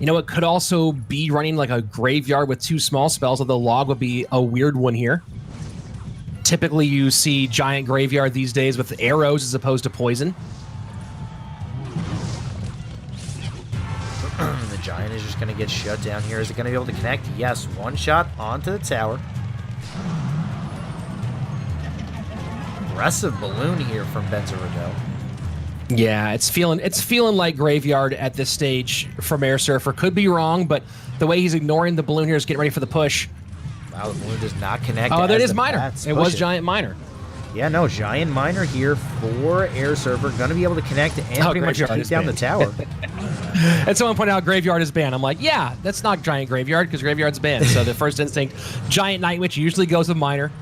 you know, it could also be running like a graveyard with two small spells. Although log would be a weird one here. Typically, you see Giant Graveyard these days with arrows as opposed to poison. The Giant is just going to get shut down here. Is it going to be able to connect? Yes, one shot onto the tower. Aggressive balloon here from Benzel Ridel. Yeah, it's feeling like graveyard at this stage from airsurfer. Could be wrong, but the way he's ignoring the balloon here is getting ready for the push. Wow, the balloon does not connect. Oh, that is Minor. It was Giant Minor. Yeah, no, Giant Minor here for airsurfer. Going to be able to connect and pretty much keep down the tower. And someone pointed out Graveyard is banned. I'm like, yeah, that's not Giant Graveyard because Graveyard's banned. So the first instinct, Giant Night Witch usually goes with Minor.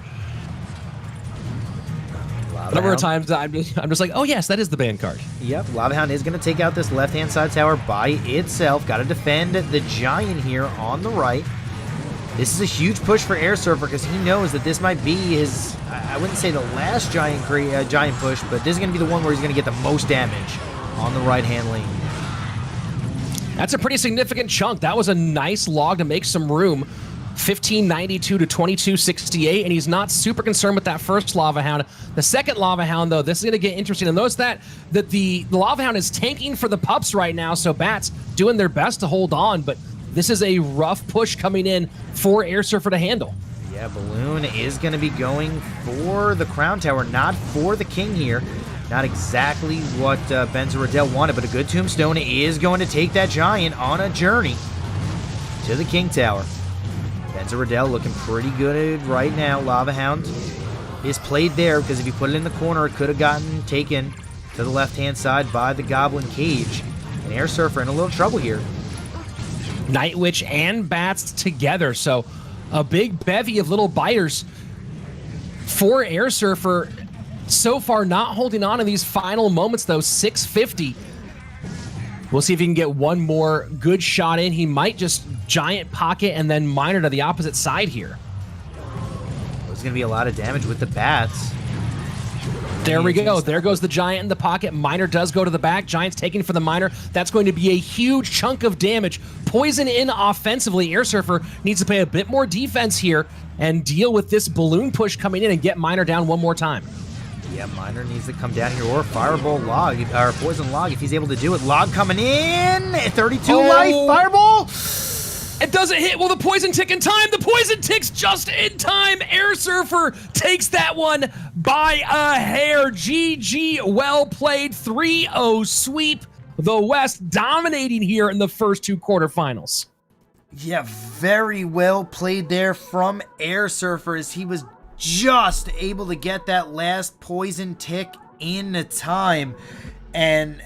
A number of times I'm just like, oh yes, that is the ban card. Yep, Lava Hound is going to take out this left-hand side tower by itself. Got to defend the Giant here on the right. This is a huge push for airsurfer because he knows that this might be his, I wouldn't say the last Giant push, but this is going to be the one where he's going to get the most damage on the right-hand lane. That's a pretty significant chunk. That was a nice log to make some room. 1592 to 2268, and he's not super concerned with that first Lava Hound. The second Lava Hound, though, this is going to get interesting. And notice that the Lava Hound is tanking for the pups right now, so Bats doing their best to hold on, but this is a rough push coming in for airsurfer to handle. Yeah, Balloon is going to be going for the Crown Tower, not for the King here. Not exactly what Benzel Ridel wanted, but a good tombstone is going to take that Giant on a journey to the King Tower. Benzel Ridel looking pretty good right now. Lava Hound is played there because if you put it in the corner, it could have gotten taken to the left-hand side by the Goblin Cage. And airsurfer in a little trouble here. Night Witch and Bats together, so a big bevy of little biters for airsurfer. So far, not holding on in these final moments, though. 650. We'll see if he can get one more good shot in. He might just Giant pocket and then Miner to the opposite side here. There's going to be a lot of damage with the Bats. There we go. There goes the Giant in the pocket. Miner does go to the back. Giant's taking for the Miner. That's going to be a huge chunk of damage. Poison in offensively. airsurfer needs to play a bit more defense here and deal with this balloon push coming in and get Miner down one more time. Yeah, Miner needs to come down here, or Fireball Log, or Poison Log if he's able to do it. Log coming in, 32 life, Fireball! It doesn't hit. Will the poison tick in time? The poison ticks just in time. airsurfer takes that one by a hair. GG, well played. 3-0 sweep. The West dominating here in the first two quarterfinals. Yeah, very well played there from airsurfer as he was just able to get that last poison tick in the time. And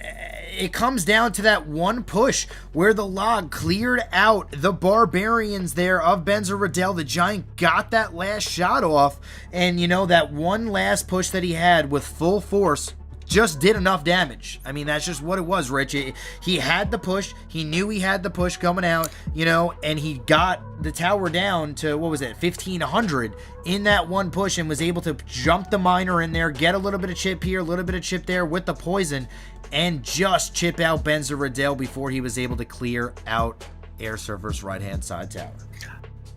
it comes down to that one push where the Log cleared out the Barbarians there of Benzel Ridel. The Giant got that last shot off, and you know, that one last push that he had with full force just did enough damage. I mean, that's just what it was, Rich. He had the push. He knew he had the push coming out, you know, and he got the tower down to, what was it, 1,500 in that one push and was able to jump the Miner in there, get a little bit of chip here, a little bit of chip there with the poison, and just chip out Benzel Ridel before he was able to clear out airsurfer's right-hand side tower.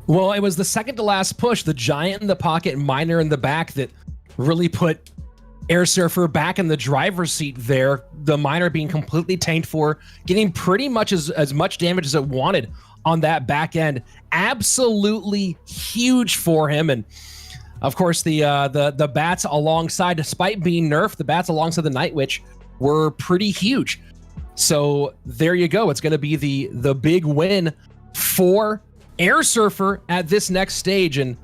Well, it was the second to last push, the Giant in the pocket, Miner in the back, that really put airsurfer back in the driver's seat there. The Miner being completely tanked for, getting pretty much as much damage as it wanted on that back end. Absolutely huge for him. And of course, the Bats alongside, despite being nerfed, the Bats alongside the Night Witch were pretty huge. So there you go. It's going to be the big win for airsurfer at this next stage. And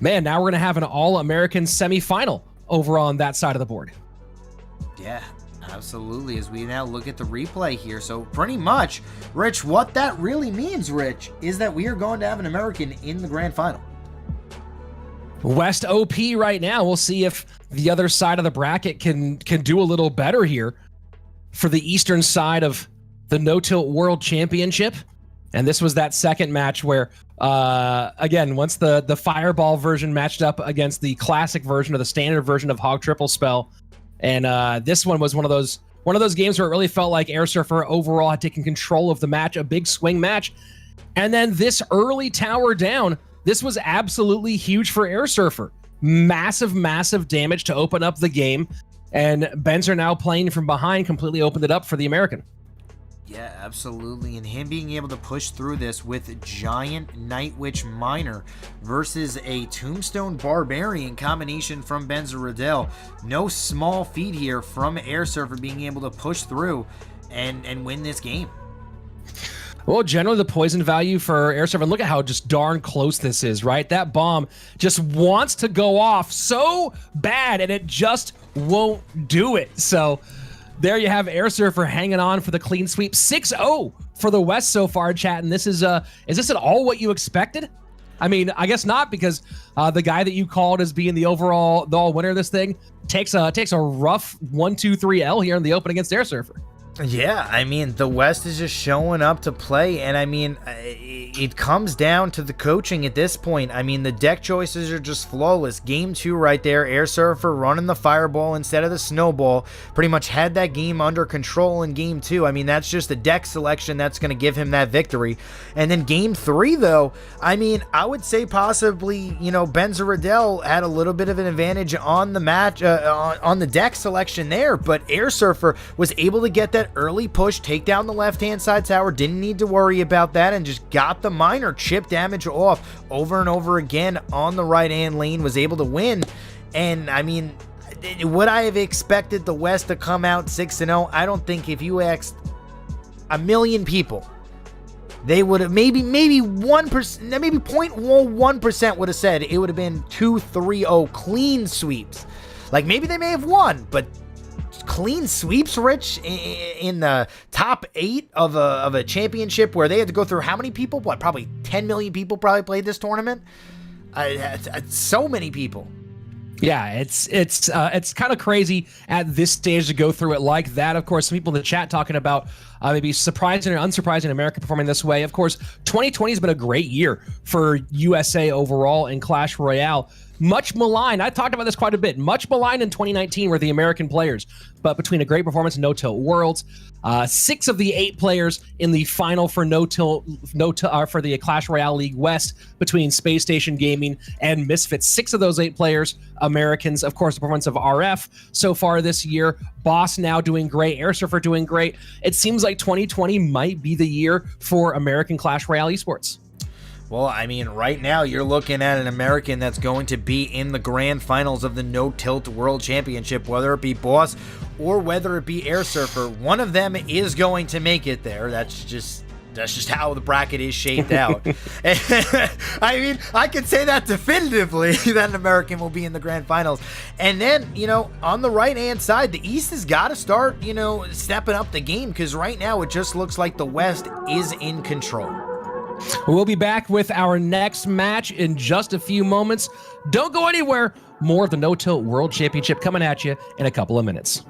man, now we're going to have an all-American semifinal over on that side of the board. Yeah, absolutely. As we now look at the replay here. So pretty much, Rich, what that really means, Rich, is that we are going to have an American in the grand final. West OP right now. We'll see if the other side of the bracket can do a little better here for the eastern side of the No Tilt World Championship. And this was that second match where, again, once the Fireball version matched up against the classic version or the standard version of Hog Triple Spell, and this one was one of those games where it really felt like airsurfer overall had taken control of the match, a big swing match. And then this early tower down, this was absolutely huge for airsurfer. Massive damage to open up the game, and Benzer now playing from behind completely opened it up for the American. Yeah, absolutely. And him being able to push through this with Giant Night Witch Miner versus a Tombstone Barbarian combination from Benzel Ridel. No small feat here from airsurfer being able to push through and win this game. Well, generally the poison value for airsurfer, and look at how just darn close this is, right? That bomb just wants to go off so bad, and it just won't do it. So there you have airsurfer hanging on for the clean sweep. 6-0 for the West so far, chat. And this is this at all what you expected? I mean, I guess not, because the guy that you called as being the all winner of this thing takes a rough 1-2-3 L here in the open against airsurfer. Yeah, I mean, the West is just showing up to play, and I mean, it comes down to the coaching at this point. I mean, the deck choices are just flawless. Game 2 right there, airsurfer running the Fireball instead of the Snowball. Pretty much had that game under control in Game 2. I mean, that's just the deck selection that's going to give him that victory. And then Game 3, though, I mean, I would say possibly, you know, Benzel Ridel had a little bit of an advantage on the match, on the deck selection there, but airsurfer was able to get that that early push, take down the left-hand side tower, didn't need to worry about that, and just got the miner chip damage off over and over again on the right-hand lane, was able to win. And, I mean, would I have expected the West to come out 6-0? I don't think. If you asked a million people, they would have maybe 1%, maybe 0.1% would have said it would have been 2-3-0 clean sweeps. Like, maybe they may have won, but clean sweeps, Rich, in the top 8 of a championship where they had to go through how many people? What, probably 10 million people probably played this tournament? So many people. Yeah, it's kind of crazy at this stage to go through it like that. Of course, some people in the chat talking about maybe surprising or unsurprising America performing this way. Of course, 2020 has been a great year for USA overall in Clash Royale. Much maligned. I talked about this quite a bit. Much maligned in 2019 were the American players, but between a great performance in No Tilt Worlds, 6 of the 8 players in the final for No Tilt for the Clash Royale League West between Space Station Gaming and Misfits. 6 of those 8 players, Americans. Of course, the performance of RF so far this year. Boss now doing great. Airsurfer doing great. It seems like 2020 might be the year for American Clash Royale esports. Well, I mean, right now you're looking at an American that's going to be in the grand finals of the No Tilt World Championship, whether it be Boss or whether it be Airsurfer. One of them is going to make it there. That's just how the bracket is shaped out. I mean, I can say that definitively that an American will be in the grand finals. And then, on the right-hand side, the East has got to start, stepping up the game, because right now it just looks like the West is in control. We'll be back with our next match in just a few moments. Don't go anywhere. More of the No Tilt World Championship coming at you in a couple of minutes.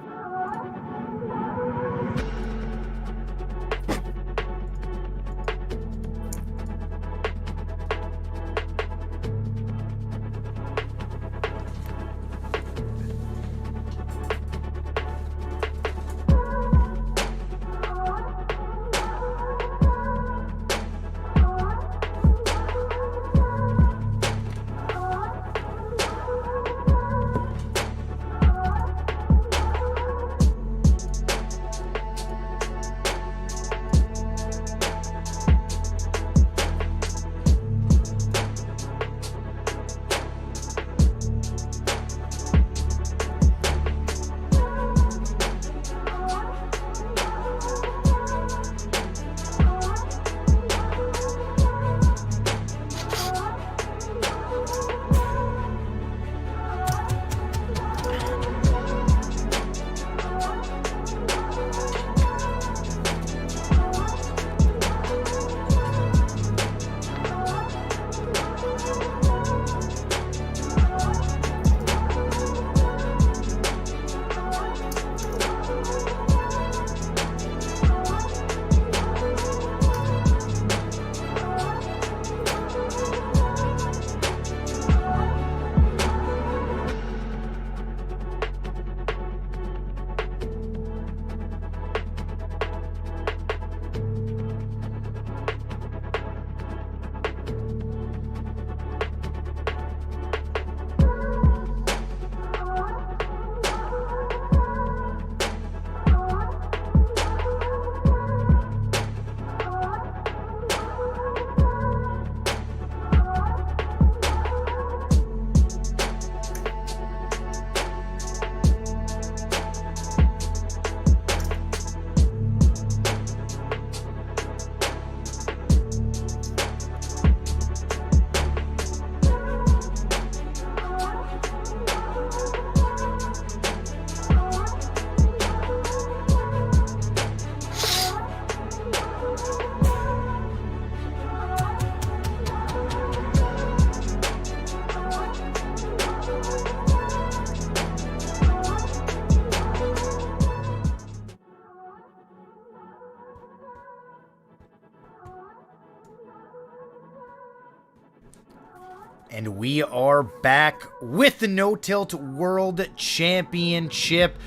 And we are back with the No Tilt World Championship.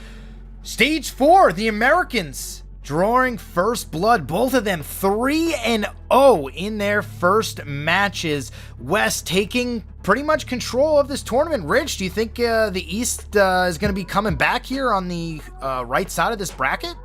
Stage 4, the Americans drawing first blood. Both of them 3-0 in their first matches. West taking pretty much control of this tournament. Rich, do you think the East is going to be coming back here on the right side of this bracket?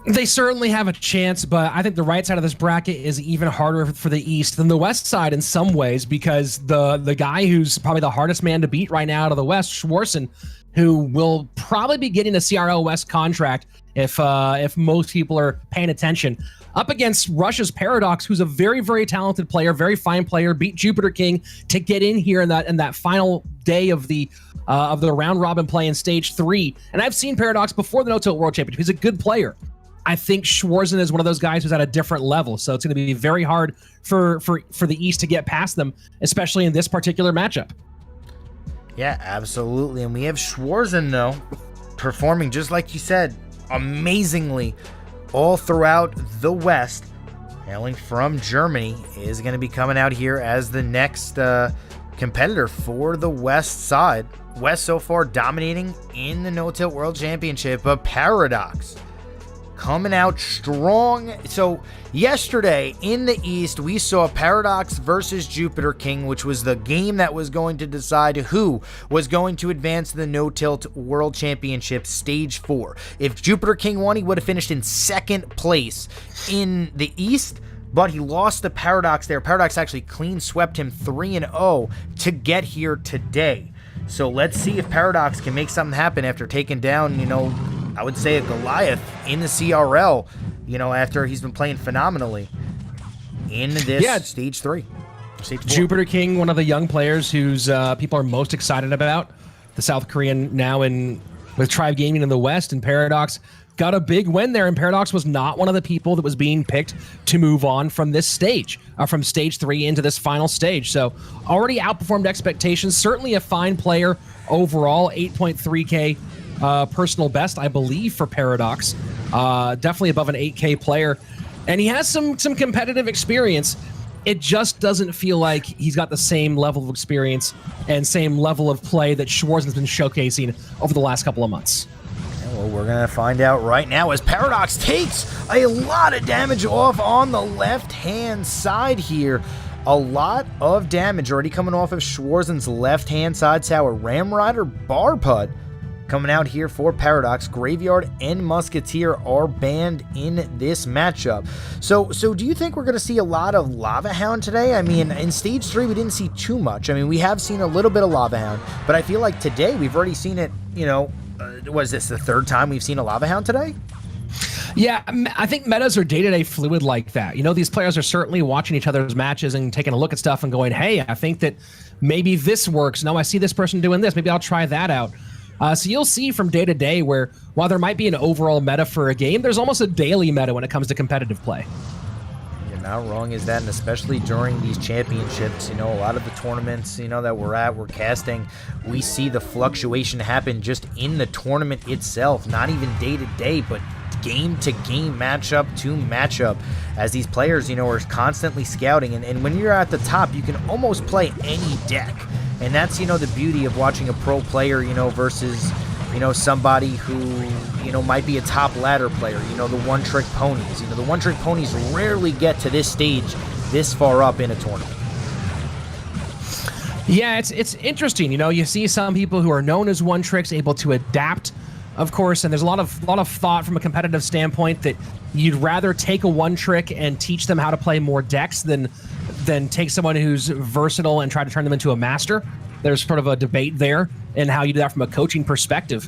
They certainly have a chance, but I think the right side of this bracket is even harder for the East than the West side in some ways, because the guy who's probably the hardest man to beat right now out of the West, Schwarzen, who will probably be getting a CRL West contract if most people are paying attention, up against Russia's Paradox, who's a very, very talented player, very fine player, beat Jupiter King to get in here in that final day of the round robin play in stage 3. And I've seen Paradox before the No-Tilt World Championship. He's a good player. I think Schwarzen is one of those guys who's at a different level, so it's going to be very hard for the East to get past them, especially in this particular matchup. Yeah, absolutely. And we have Schwarzen, though, performing, just like you said, amazingly all throughout the West. Hailing from Germany, is going to be coming out here as the next competitor for the West side. West so far dominating in the No-Tilt World Championship, but Paradox coming out strong. So yesterday in the East, we saw Paradox versus Jupiter King, which was the game that was going to decide who was going to advance to the No-Tilt World Championship Stage 4. If Jupiter King won, he would have finished in second place in the East, but he lost to Paradox there. Paradox actually clean swept him 3-0 to get here today. So let's see if Paradox can make something happen after taking down, I would say a Goliath in the CRL, after he's been playing phenomenally in this stage 3. Stage 4. Jupiter King, one of the young players who's people are most excited about. The South Korean now with Tribe Gaming in the West, and Paradox got a big win there, and Paradox was not one of the people that was being picked to move on from this stage, from stage 3 into this final stage. So already outperformed expectations. Certainly a fine player overall, 8.3K personal best, I believe, for Paradox. Definitely above an 8K player. And he has some competitive experience. It just doesn't feel like he's got the same level of experience and same level of play that Schwarzen's been showcasing over the last couple of months. Well, we're going to find out right now as Paradox takes a lot of damage off on the left-hand side here. A lot of damage already coming off of Schwarzen's left-hand side tower. Ram Rider Barpud coming out here for Paradox. Graveyard and Musketeer are banned in this matchup. So do you think we're going to see a lot of Lava Hound today? I mean, in Stage 3, we didn't see too much. I mean, we have seen a little bit of Lava Hound, but I feel like today we've already seen it, was this the third time we've seen a Lava Hound today? Yeah, I think metas are day-to-day fluid like that. These players are certainly watching each other's matches and taking a look at stuff and going, hey, I think that maybe this works. No, I see this person doing this. Maybe I'll try that out. So you'll see from day to day where, while there might be an overall meta for a game, there's almost a daily meta when it comes to competitive play. You're not wrong is that, and especially during these championships, a lot of the tournaments, that we're casting, we see the fluctuation happen just in the tournament itself, not even day to day, but game to game, matchup to matchup, as these players, are constantly scouting. And when you're at the top, you can almost play any deck. And that's, the beauty of watching a pro player, versus, somebody who, might be a top ladder player, the one-trick ponies. The one-trick ponies rarely get to this stage this far up in a tournament. Yeah, it's interesting. You see some people who are known as one-tricks able to adapt, of course, and there's a lot of thought from a competitive standpoint that you'd rather take a one-trick and teach them how to play more decks than take someone who's versatile and try to turn them into a master. There's sort of a debate there in how you do that from a coaching perspective.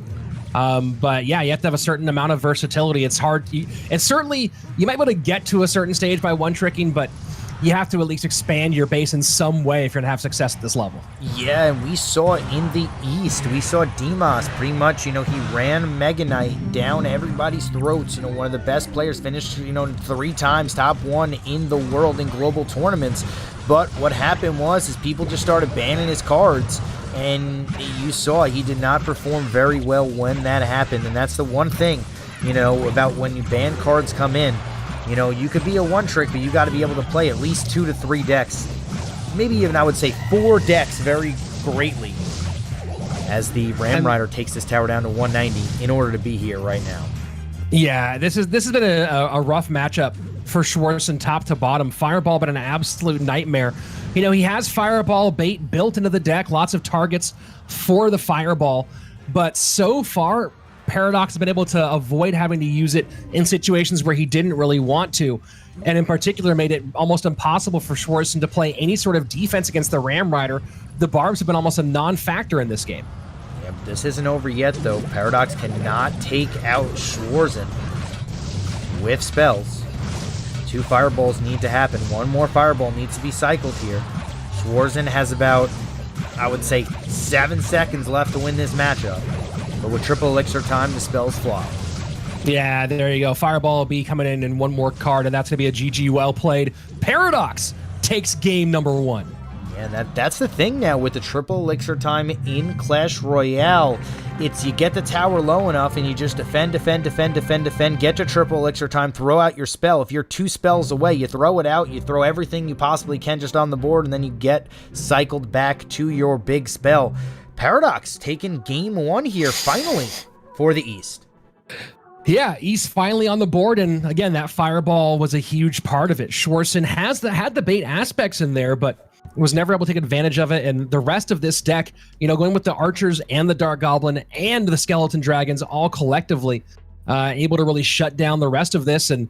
But yeah, you have to have a certain amount of versatility. It's hard. It's certainly, you might be able to get to a certain stage by one-tricking, but you have to at least expand your base in some way if you're going to have success at this level. Yeah, and we saw in the East, we saw Demas pretty much, he ran Mega Knight down everybody's throats. One of the best players, finished, 3 times top 1 in the world in global tournaments. But what happened is people just started banning his cards, and you saw he did not perform very well when that happened. And that's the one thing, about when you ban cards come in. You could be a one-trick, but you got to be able to play at least 2 to 3 decks. Maybe even, I would say, 4 decks very greatly. As the Ram Rider takes this tower down to 190 in order to be here right now. Yeah, this has been a rough matchup for Schwarzen top to bottom. Fireball, but an absolute nightmare. He has Fireball bait built into the deck, lots of targets for the Fireball. But so far, Paradox has been able to avoid having to use it in situations where he didn't really want to. And in particular, made it almost impossible for Schwarzen to play any sort of defense against the Ram Rider. The barbs have been almost a non-factor in this game. Yeah, this isn't over yet, though. Paradox cannot take out Schwarzen with spells. 2 fireballs need to happen. 1 more fireball needs to be cycled here. Schwarzen has about, I would say, 7 seconds left to win this matchup. But with triple elixir time, the spells fly. Yeah, there you go. Fireball will be coming in 1 more card, and that's going to be a GG well played. Paradox takes game number 1. Yeah, that's the thing now with the triple elixir time in Clash Royale. It's you get the tower low enough and you just defend, get to triple elixir time, throw out your spell. If you're 2 spells away, you throw it out, you throw everything you possibly can just on the board, and then you get cycled back to your big spell. Paradox taking game 1 here, finally, for the East. Yeah, East finally on the board, and again, that fireball was a huge part of it. Schwarzen had the bait aspects in there, but was never able to take advantage of it, and the rest of this deck, going with the Archers and the Dark Goblin and the Skeleton Dragons all collectively, able to really shut down the rest of this and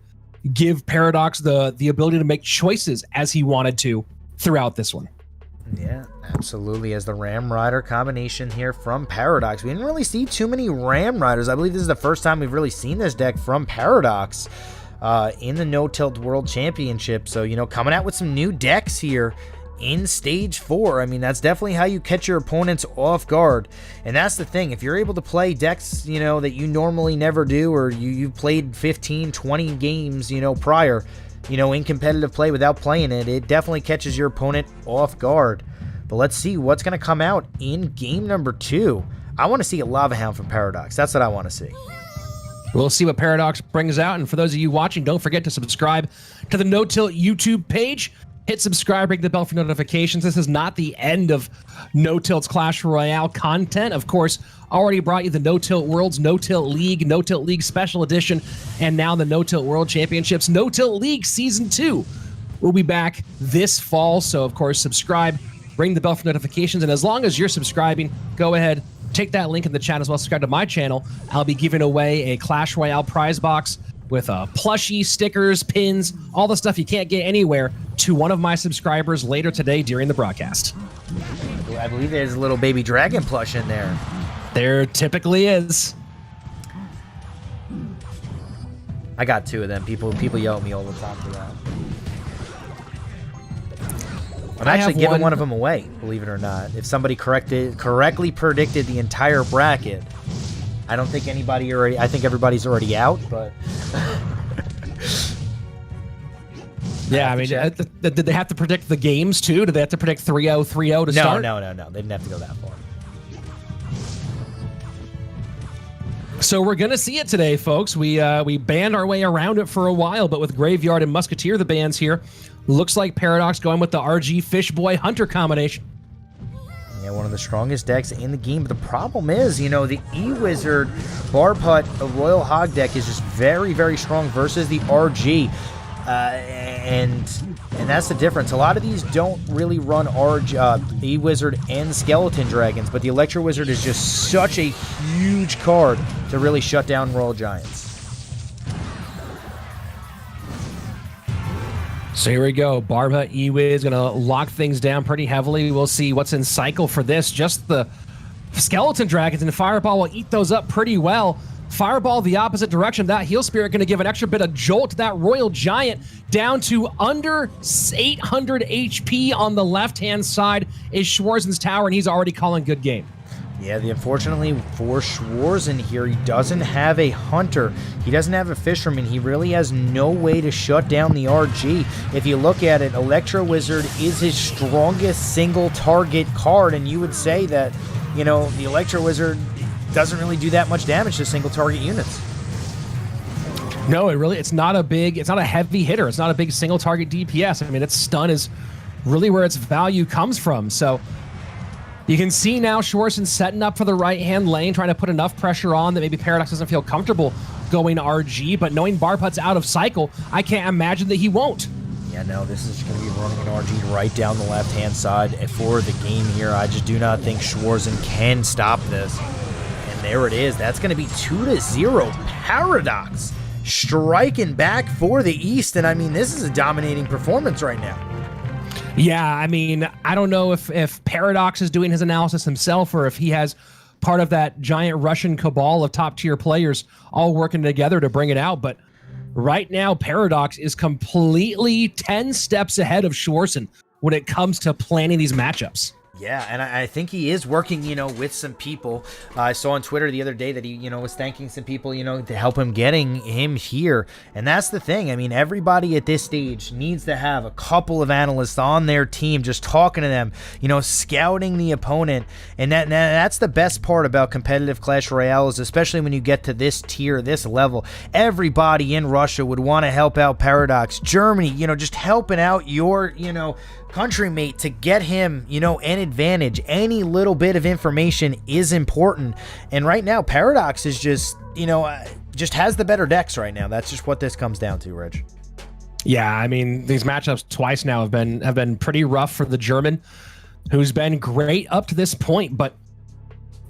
give Paradox the ability to make choices as he wanted to throughout this one. Yeah, absolutely. As the Ram Rider combination here from Paradox. We didn't really see too many Ram Riders. I believe this is the first time we've really seen this deck from Paradox in the No Tilt World Championship. So, coming out with some new decks here in Stage 4. I mean, that's definitely how you catch your opponents off guard. And that's the thing. If you're able to play decks, that you normally never do, or you've played 15, 20 games, prior, in competitive play without playing it, it definitely catches your opponent off guard. But let's see what's going to come out in game number 2. I want to see a Lava Hound from Paradox. That's what I want to see. We'll see what Paradox brings out. And for those of you watching, don't forget to subscribe to the No Tilt YouTube page. Hit subscribe, ring the bell for notifications. This is not the end of No Tilt's Clash Royale content. Of course, already brought you the No Tilt Worlds, No Tilt League Special Edition, and now the No Tilt World Championships. No Tilt League Season 2 will be back this fall. So, of course, subscribe, ring the bell for notifications, and as long as you're subscribing, go ahead, take that link in the chat as well. Subscribe to my channel. I'll be giving away a Clash Royale prize box with plushie, stickers, pins, all the stuff you can't get anywhere to one of my subscribers later today during the broadcast. I believe there's a little baby dragon plush in there. There typically is. I got 2 of them. People yell at me all the time for that. I'm actually giving one of them away, believe it or not. If somebody correctly predicted the entire bracket, I don't think anybody already. I think everybody's already out, but yeah, I mean, did they have to predict the games too? Did they have to predict 3-0, 3-0 to start? No. They didn't have to go that far. So we're gonna see it today, folks. We banned our way around it for a while, but with Graveyard and Musketeer, the bans here, looks like Paradox going with the RG Fishboy Hunter combination. Yeah, one of the strongest decks in the game. But the problem is, the E-Wizard Barb Hut Royal Hog deck is just very, very strong versus the RG. And that's the difference. A lot of these don't really run E-Wizard and Skeleton Dragons, but the Electro Wizard is just such a huge card to really shut down Royal Giants. So here we go. Barba E-Wiz going to lock things down pretty heavily. We'll see what's in cycle for this. Just the Skeleton Dragons and Fireball will eat those up pretty well. Fireball the opposite direction. That Heal Spirit going to give an extra bit of jolt to that Royal Giant down to under 800 HP on the left-hand side is Schwarzen's tower, and he's already calling good game. Yeah, unfortunately for Schwarzen here, he doesn't have a Hunter. He doesn't have a Fisherman. He really has no way to shut down the RG. If you look at it, Electro Wizard is his strongest single target card, and you would say that, the Electro Wizard doesn't really do that much damage to single target units. No, it's not a heavy hitter. It's not a big single target DPS. I mean, its stun is really where its value comes from. So you can see now Schwarzen setting up for the right-hand lane, trying to put enough pressure on that maybe Paradox doesn't feel comfortable going RG, but knowing Barbhut's out of cycle, I can't imagine that he won't. Yeah, no, this is going to be running an RG right down the left-hand side for the game here. I just do not think Schwarzen can stop this. And there it is. That's going to be 2-0. Paradox striking back for the East. And I mean, this is a dominating performance right now. Yeah, I mean, I don't know if Paradox is doing his analysis himself or if he has part of that giant Russian cabal of top-tier players all working together to bring it out. But right now, Paradox is completely 10 steps ahead of Schwarzen when it comes to planning these matchups. Yeah, and I think he is working, with some people. I saw on Twitter the other day that he, was thanking some people, to help him getting him here. And that's the thing. I mean, everybody at this stage needs to have a couple of analysts on their team just talking to them, scouting the opponent. And that's the best part about competitive Clash Royale is especially when you get to this tier, this level. Everybody in Russia would want to help out Paradox. Germany, just helping out your, country mate to get him, an advantage. Any little bit of information is important. And right now, Paradox is just, just has the better decks right now. That's just what this comes down to, Rich. Yeah, I mean, these matchups twice now have been pretty rough for the German, who's been great up to this point, but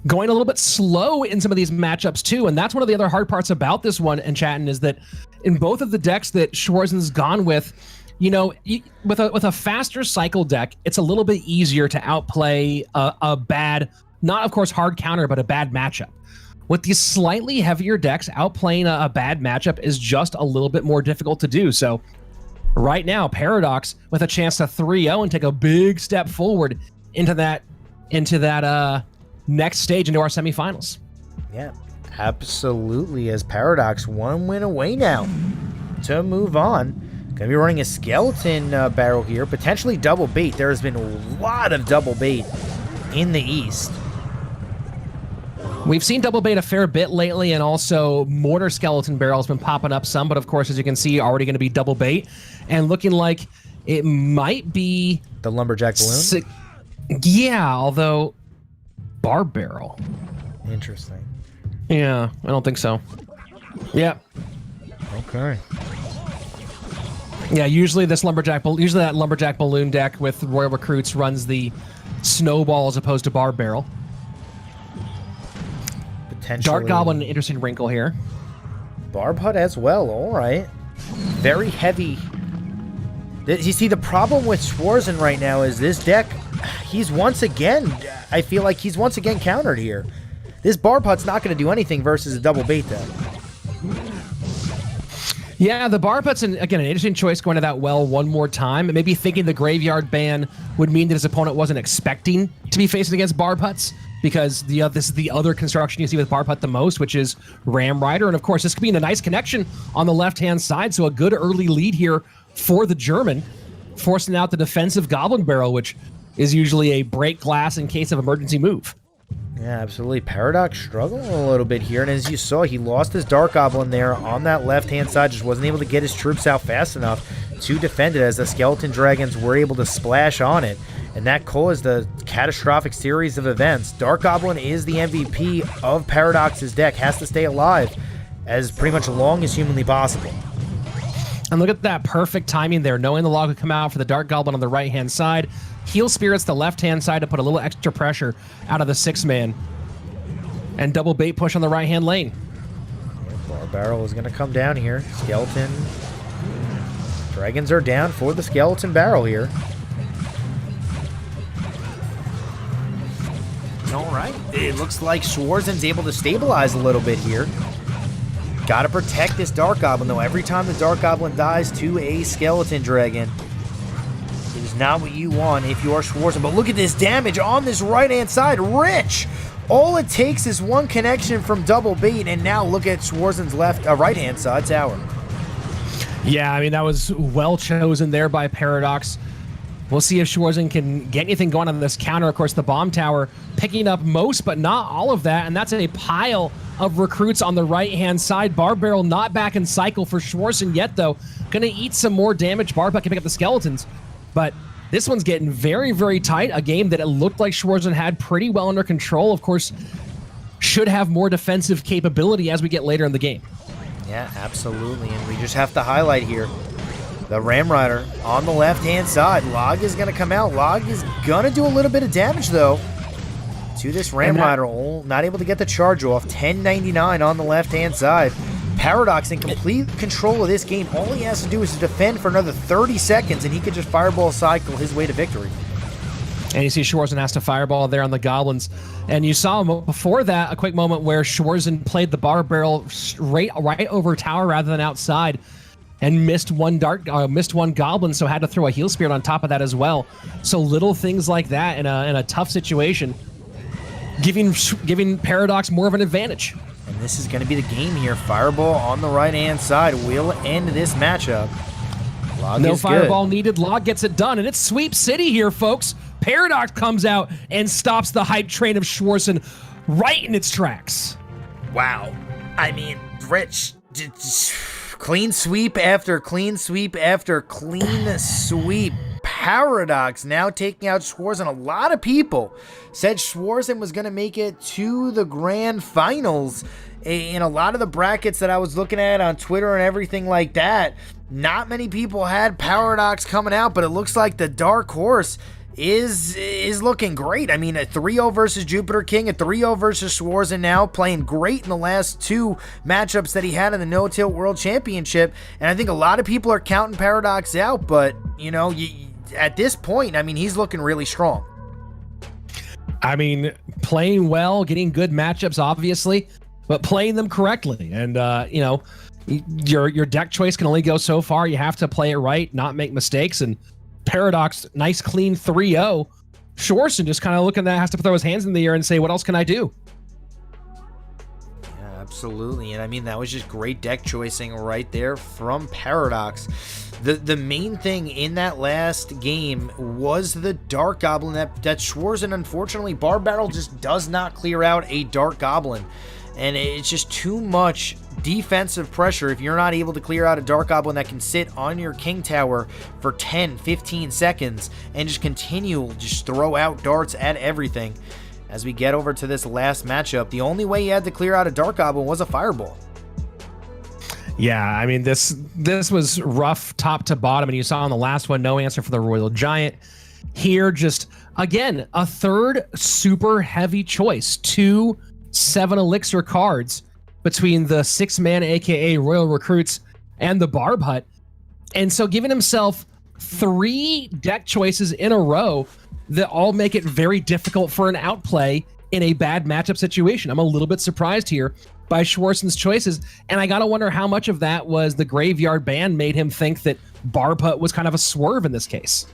going a little bit slow in some of these matchups too. And that's one of the other hard parts about this one, Enchatin, is that in both of the decks that Schwarzen's gone with, with a faster cycle deck, it's a little bit easier to outplay a bad, not of course hard counter, but a bad matchup. With these slightly heavier decks, outplaying a bad matchup is just a little bit more difficult to do. So right now, Paradox with a chance to 3-0 and take a big step forward into that next stage, into our semifinals. Yeah, absolutely. As Paradox 1 win away now to move on. Going to be running a skeleton barrel here, potentially double bait. There has been a lot of double bait in the East. We've seen double bait a fair bit lately, and also mortar skeleton barrel has been popping up some, but of course, as you can see, already going to be double bait, and looking like it might be the lumberjack balloon. Yeah, although barb barrel. Interesting. Yeah, I don't think so. Yeah. Okay. Yeah, usually that lumberjack balloon deck with Royal Recruits runs the snowball as opposed to barb barrel. Potentially. Dark Goblin, an interesting wrinkle here. Barb Hut as well. All right. Very heavy. You see, the problem with Schwarzen right now is this deck, I feel like he's once again countered here. This Barb Hut's not going to do anything versus a double bait deck. Yeah, the Barb Hut's, again, an interesting choice going to that well one more time. Maybe thinking the Graveyard ban would mean that his opponent wasn't expecting to be facing against Barb Huts, because this is the other construction you see with Barb Hut the most, which is Ram Rider. And of course, this could be a nice connection on the left-hand side, so a good early lead here for the German, forcing out the defensive Goblin Barrel, which is usually a break glass in case of emergency move. Yeah, absolutely. Paradox struggling a little bit here, and as you saw, he lost his Dark Goblin there on that left-hand side, just wasn't able to get his troops out fast enough to defend it as the Skeleton Dragons were able to splash on it, and that caused a catastrophic series of events. Dark Goblin is the MVP of Paradox's deck, has to stay alive as pretty much long as humanly possible. And look at that perfect timing there, knowing the log would come out for the Dark Goblin on the right-hand side. Heal Spirits the left-hand side to put a little extra pressure out of the 6-man. And double bait push on the right-hand lane. Bar Barrel is going to come down here. Skeleton. Dragons are down for the Skeleton Barrel here. All right. It looks like Schwarzen's able to stabilize a little bit here. Got to protect this Dark Goblin, though. Every time the Dark Goblin dies to a Skeleton Dragon, it is not what you want if you are Schwarzen. But look at this damage on this right-hand side. Rich! All it takes is one connection from double bait, and now look at Schwarzen's right-hand side tower. Yeah, I mean, that was well chosen there by Paradox. We'll see if Schwarzen can get anything going on this counter. Of course, the bomb tower picking up most, but not all of that, and that's a pile of recruits on the right-hand side. Barb Barrel not back in cycle for Schwarzen yet, though. Gonna eat some more damage. Barb can pick up the skeletons, but this one's getting very, very tight. A game that it looked like Schwarzen had pretty well under control. Of course, should have more defensive capability as we get later in the game. Yeah, absolutely, and we just have to highlight here the Ram Rider on the left-hand side. Log is going to come out. Log is going to do a little bit of damage, though. to this Ram Rider. Not able to get the charge off. 1099 on the left-hand side. Paradox in complete control of this game. All he has to do is to defend for another 30 seconds, and he could just fireball cycle his way to victory. And you see Schwarzen has to fireball there on the goblins. And you saw before that a quick moment where Schwarzen played the bar barrel right over tower rather than outside, and missed one goblin, so had to throw a heal spirit on top of that as well. So little things like that in a tough situation, giving Paradox more of an advantage. And this is going to be the game here. Fireball on the right-hand side will end this matchup. Log no is fireball good. needed. Log gets it done, and it's Sweep City here, folks. Paradox comes out and stops the hype train of Schwarzen right in its tracks. Wow. I mean, Rich, clean sweep after clean sweep after clean sweep. Paradox now taking out Schwarzen. A lot of people said Schwarzen was going to make it to the grand finals. In a lot of the brackets that I was looking at on Twitter and everything like that, not many people had Paradox coming out, but it looks like the dark horse is looking great. I mean, a 3-0 versus Jupiter King, a 3-0 versus Schwarzen now, playing great in the last two matchups that he had in the No Tilt World Championship. And I think a lot of people are counting Paradox out, but, you know, at this point, I mean, he's looking really strong. I mean, playing well, getting good matchups, obviously, but playing them correctly. And, you know, your deck choice can only go so far. You have to play it right, not make mistakes. And Paradox, nice clean 3-0. Schwarzen just kind of looking at that, has to throw his hands in the air and say, what else can I do? Yeah, absolutely. And I mean, that was just great deck choicing right there from Paradox. The main thing in that last game was the Dark Goblin that Schwarzen, unfortunately, Bar Barrel just does not clear out a Dark Goblin. And it's just too much defensive pressure if you're not able to clear out a Dark Goblin that can sit on your King Tower for 10, 15 seconds and just just throw out darts at everything. As we get over to this last matchup, the only way you had to clear out a Dark Goblin was a Fireball. Yeah, I mean, this was rough top to bottom, and you saw on the last one, no answer for the Royal Giant. Here, just, again, a third super heavy choice. 2 7 elixir cards between the 6-man, aka Royal Recruits, and the Barb Hut. And so giving himself 3 deck choices in a row that all make it very difficult for an outplay in a bad matchup situation. I'm a little bit surprised here by Schwarzen's choices, and I gotta wonder how much of that was the Graveyard Ban made him think that Barb Hut was kind of a swerve in this case.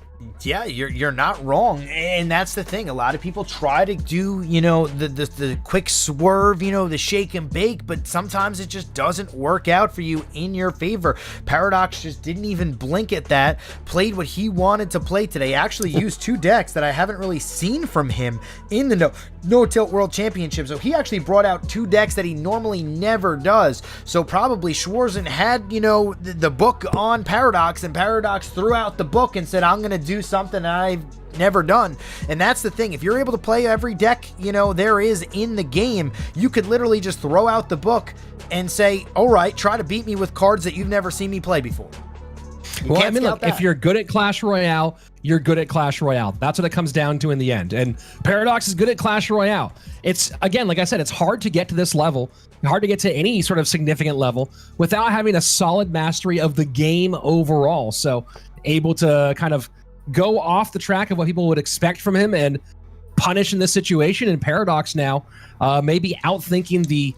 Yeah, you're not wrong, and that's the thing. A lot of people try to do, you know, the quick swerve, you know, the shake and bake, but sometimes it just doesn't work out for you in your favor. Paradox just didn't even blink at that, played what he wanted to play today, actually used 2 decks that I haven't really seen from him in the No Tilt World Championship. So he actually brought out 2 decks that he normally never does. So probably Schwarzen had, you know, the book on Paradox, and Paradox threw out the book and said, I'm going to do something I've never done. And that's the thing. If you're able to play every deck, you know, there is in the game, you could literally just throw out the book and say, all right, try to beat me with cards that you've never seen me play before. Well, I mean, look, if you're good at Clash Royale, you're good at Clash Royale. That's what it comes down to in the end. And Paradox is good at Clash Royale. It's, again, like I said, it's hard to get to this level, hard to get to any sort of significant level without having a solid mastery of the game overall. So able to kind of go off the track of what people would expect from him and punish in this situation. And Paradox now maybe outthinking the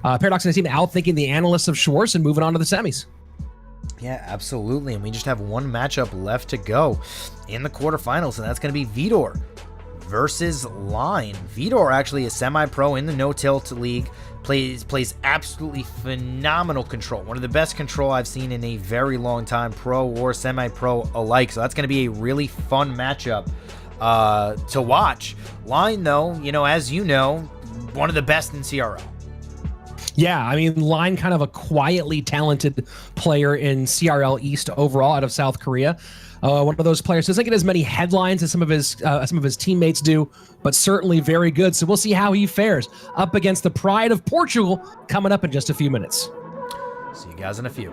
Paradox and his team outthinking the analysts of Schwarzen, moving on to the semis. Yeah, absolutely. And we just have one matchup left to go in the quarterfinals, and that's going to be Vitor versus Line. Vitor actually is semi-pro in the No Tilt League, plays absolutely phenomenal control. One of the best control I've seen in a very long time, pro or semi-pro alike. So that's going to be a really fun matchup to watch. Line, though, you know, as you know, one of the best in CRL. Yeah, I mean, Line, kind of a quietly talented player in CRL East overall out of South Korea. One of those players doesn't get as many headlines as some of his teammates do, but certainly very good. So we'll see how he fares up against the Pride of Portugal coming up in just a few minutes. See you guys in a few.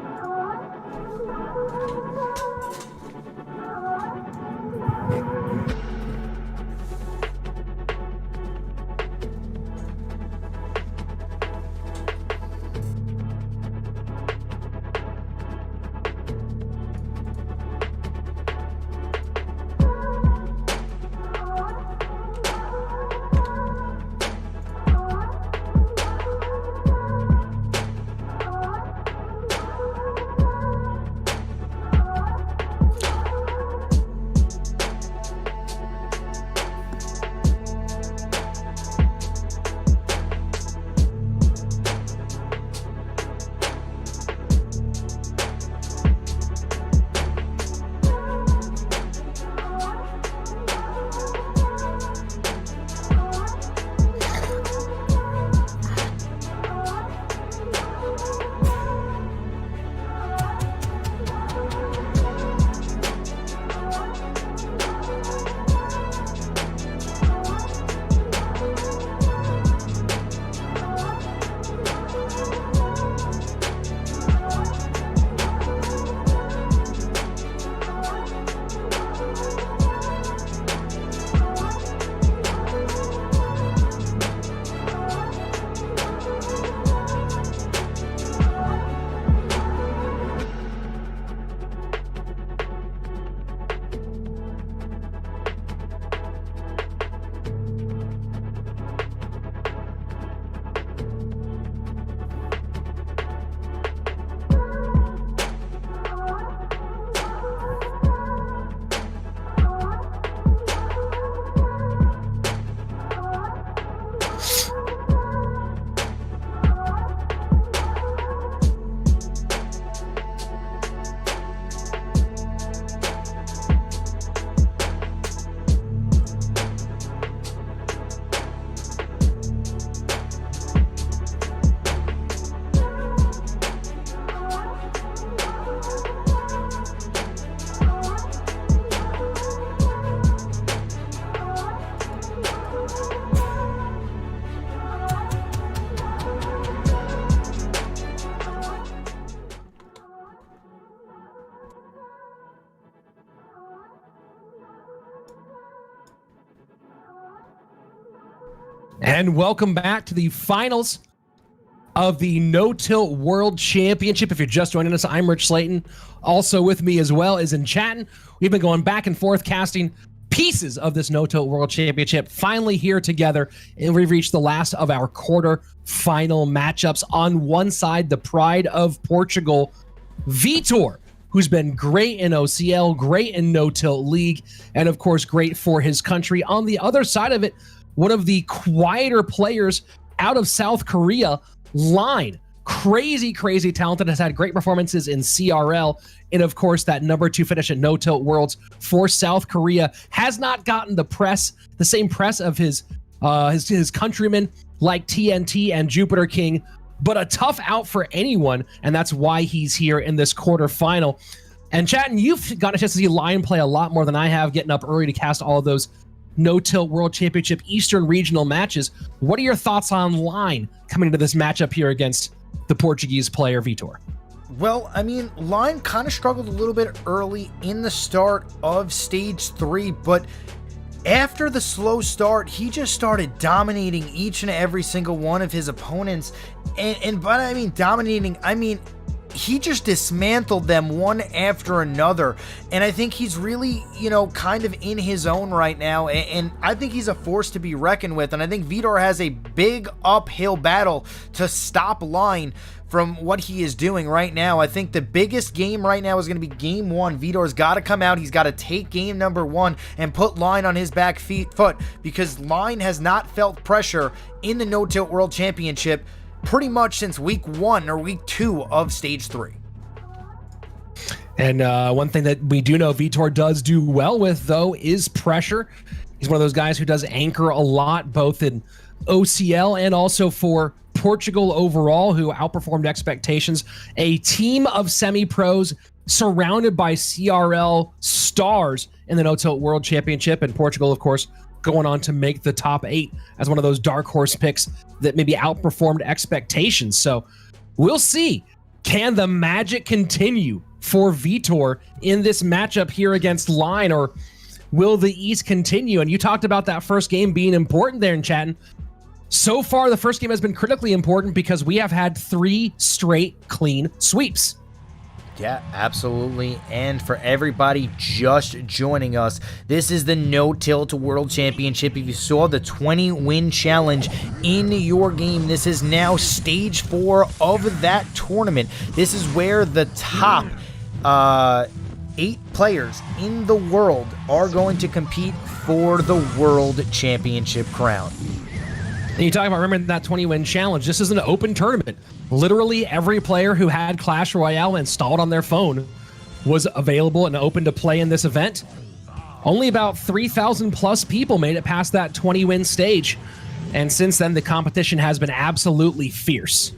And welcome back to the finals of the No Tilt World Championship. If you're just joining us, I'm RichSlaton. Also with me as well is Enchatin. We've been going back and forth casting pieces of this No Tilt World Championship. Finally here together, and we've reached the last of our quarter final matchups. On one side, the pride of Portugal, Vitor, who's been great in OCL, great in No Tilt League, and of course great for his country. On the other side of it, one of the quieter players out of South Korea, Line. Crazy talented, has had great performances in CRL, and of course that #2 finish at No Tilt Worlds for South Korea. Has not gotten the same press of his countrymen like TNT and Jupiter King, but a tough out for anyone, and that's why he's here in this quarterfinal. And Chatin, you've got a chance to see Line play a lot more than I have, getting up early to cast all of those No Tilt World Championship Eastern Regional matches. What are your thoughts on Line coming into this matchup here against the Portuguese player Vitor? Well, I mean, Line kind of struggled a little bit early in the start of Stage 3, but after the slow start, he just started dominating each and every single one of his opponents. And by I mean dominating, I mean he just dismantled them one after another. And I think he's really, kind of in his own right now. And I think he's a force to be reckoned with. And I think Vitor has a big uphill battle to stop Line from what he is doing right now. I think the biggest game right now is going to be game 1. Vitor's got to come out. He's got to take game number 1 and put Line on his back foot, because Line has not felt pressure in the No Tilt World Championship pretty much since week 1 or week 2 of Stage 3. And one thing that we do know Vitor does do well with, though, is pressure. He's one of those guys who does anchor a lot, both in OCL and also for Portugal overall, who outperformed expectations. A team of semi-pros surrounded by CRL stars in the No Tilt World Championship, and Portugal, of course, going on to make the top 8 as one of those dark horse picks that maybe outperformed expectations. So we'll see. Can the magic continue for Vitor in this matchup here against Line, or will the East continue? And you talked about that first game being important there in Chatin. So far, the first game has been critically important because we have had 3 straight clean sweeps. Yeah, absolutely. And for everybody just joining us, this is the No Tilt World Championship. If you saw the 20-win challenge in your game, this is now Stage 4 of that tournament. This is where the top 8 players in the world are going to compete for the World Championship crown. And you talk about remembering that 20-win challenge. This is an open tournament. Literally every player who had Clash Royale installed on their phone was available and open to play in this event. Only about 3,000 plus people made it past that 20-win stage. And since then, the competition has been absolutely fierce.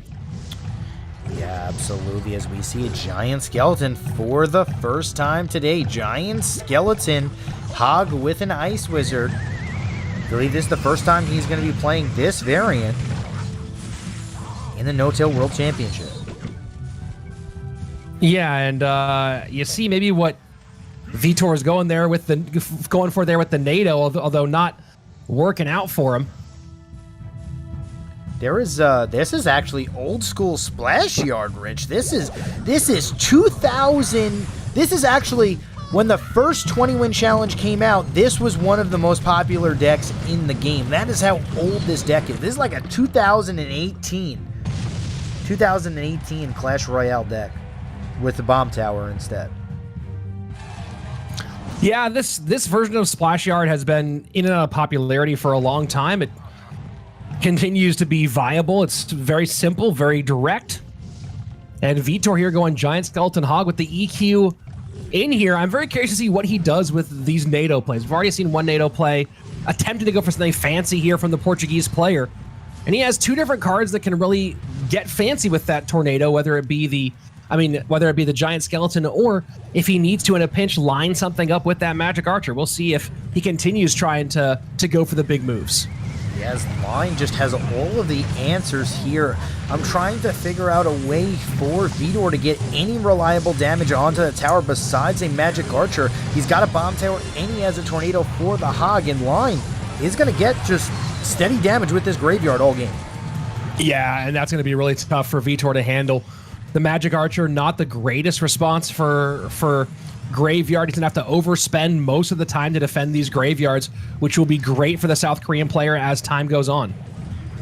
Yeah, absolutely. As we see a Giant Skeleton for the first time today. Giant Skeleton, Hog with an Ice Wizard. I believe this is the first time he's going to be playing this variant in the No Tilt World Championship. Yeah, and you see maybe what Vitor is going for there with the NATO, although not working out for him. This is actually old school Splash Yard, Rich. This is 2000. This is actually when the first 20-win challenge came out. This was one of the most popular decks in the game. That is how old this deck is. This is like a 2018 Clash Royale deck with the bomb tower instead. Yeah, this version of Splash Yard has been in and out of popularity for a long time. It continues to be viable. It's very simple, very direct. And Vitor here going Giant Skeleton Hog with the EQ in here. I'm very curious to see what he does with these NATO plays. We've already seen one NATO play attempting to go for something fancy here from the Portuguese player. And he has 2 different cards that can really get fancy with that tornado, whether it be the Giant Skeleton, or if he needs to in a pinch line something up with that Magic Archer. We'll see if he continues trying to go for the big moves. Yes, Line just has all of the answers here. I'm trying to figure out a way for Vitor to get any reliable damage onto the tower besides a Magic Archer. He's got a bomb tower and he has a tornado for the Hog, and Line is going to get just steady damage with this graveyard all game. Yeah, and that's going to be really tough for Vitor to handle. The Magic Archer, not the greatest response for Graveyard. He's going to have to overspend most of the time to defend these graveyards, which will be great for the South Korean player as time goes on.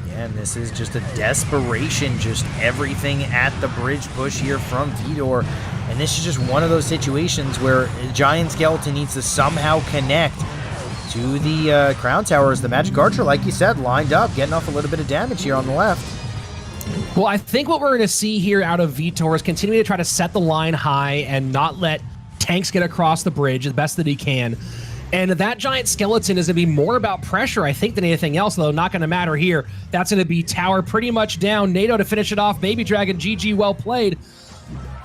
Yeah, and this is just a desperation, just everything at the bridge push here from Vitor. And this is just one of those situations where a Giant Skeleton needs to somehow connect to the Crown Towers. The Magic Archer, like you said, lined up, getting off a little bit of damage here on the left. Well, I think what we're going to see here out of Vitor is continuing to try to set the line high and not let tanks get across the bridge the best that he can. And that Giant Skeleton is going to be more about pressure, I think, than anything else, though not going to matter here. That's going to be tower pretty much down. NATO to finish it off. Baby Dragon, GG, well played.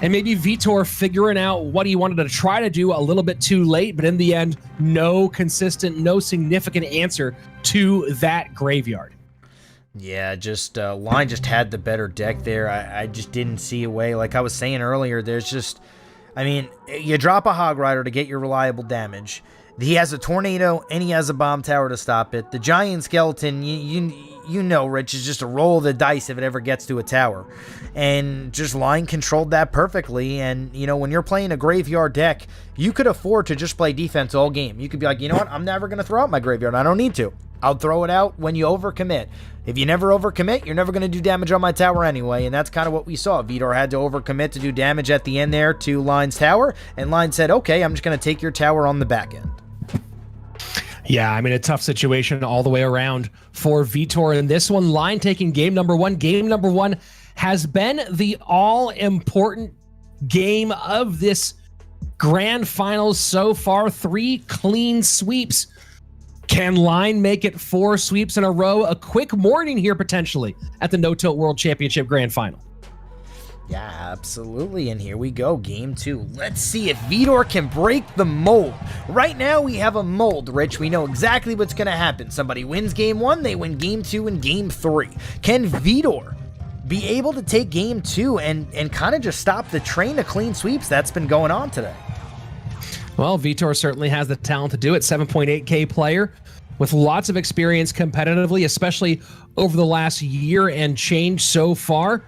And maybe Vitor figuring out what he wanted to try to do a little bit too late, but in the end, no consistent, no significant answer to that graveyard. Yeah, just Line just had the better deck there. I just didn't see a way. Like I was saying earlier, there's just, I mean, you drop a Hog Rider to get your reliable damage. He has a Tornado, and he has a Bomb Tower to stop it. The Giant Skeleton, you know, Rich, is just a roll of the dice if it ever gets to a tower. And just Line controlled that perfectly. And, you know, when you're playing a graveyard deck, you could afford to just play defense all game. You could be like, you know what, I'm never going to throw out my graveyard. I don't need to. I'll throw it out when you overcommit. If you never overcommit, you're never going to do damage on my tower anyway, and that's kind of what we saw. Vitor had to overcommit to do damage at the end there to Line's tower, and Line said, okay, I'm just going to take your tower on the back end. Yeah, I mean, a tough situation all the way around for Vitor in this one. Line taking game number one. Game number one has been the all-important game of this grand finals so far. 3 clean sweeps. Can Line make it 4 sweeps in a row? A quick morning here potentially at the No Tilt World Championship Grand Final. Yeah, absolutely. And here we go, game 2. Let's see if Vitor can break the mold. Right now we have a mold, Rich. We know exactly what's going to happen. Somebody wins game 1, they win game 2 and game 3. Can Vitor be able to take game 2 and kind of just stop the train of clean sweeps that's been going on today? Well, Vitor certainly has the talent to do it. 7.8K player with lots of experience competitively, especially over the last year and change so far.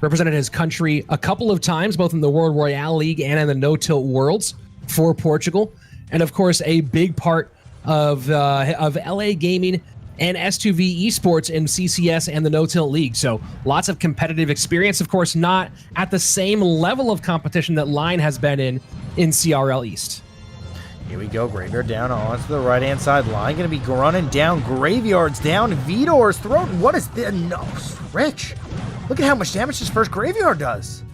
Represented his country a couple of times, both in the World Royale League and in the No Tilt Worlds for Portugal. And of course, a big part of LA Gaming and S2V Esports in CCS and the No Tilt League. So lots of competitive experience. Of course, not at the same level of competition that Line has been in CRL East. Here we go, Graveyard down onto the right-hand side line. Going to be running down, Graveyards down, Vitor's throat. What is this? No, Rich. Look at how much damage this first Graveyard does.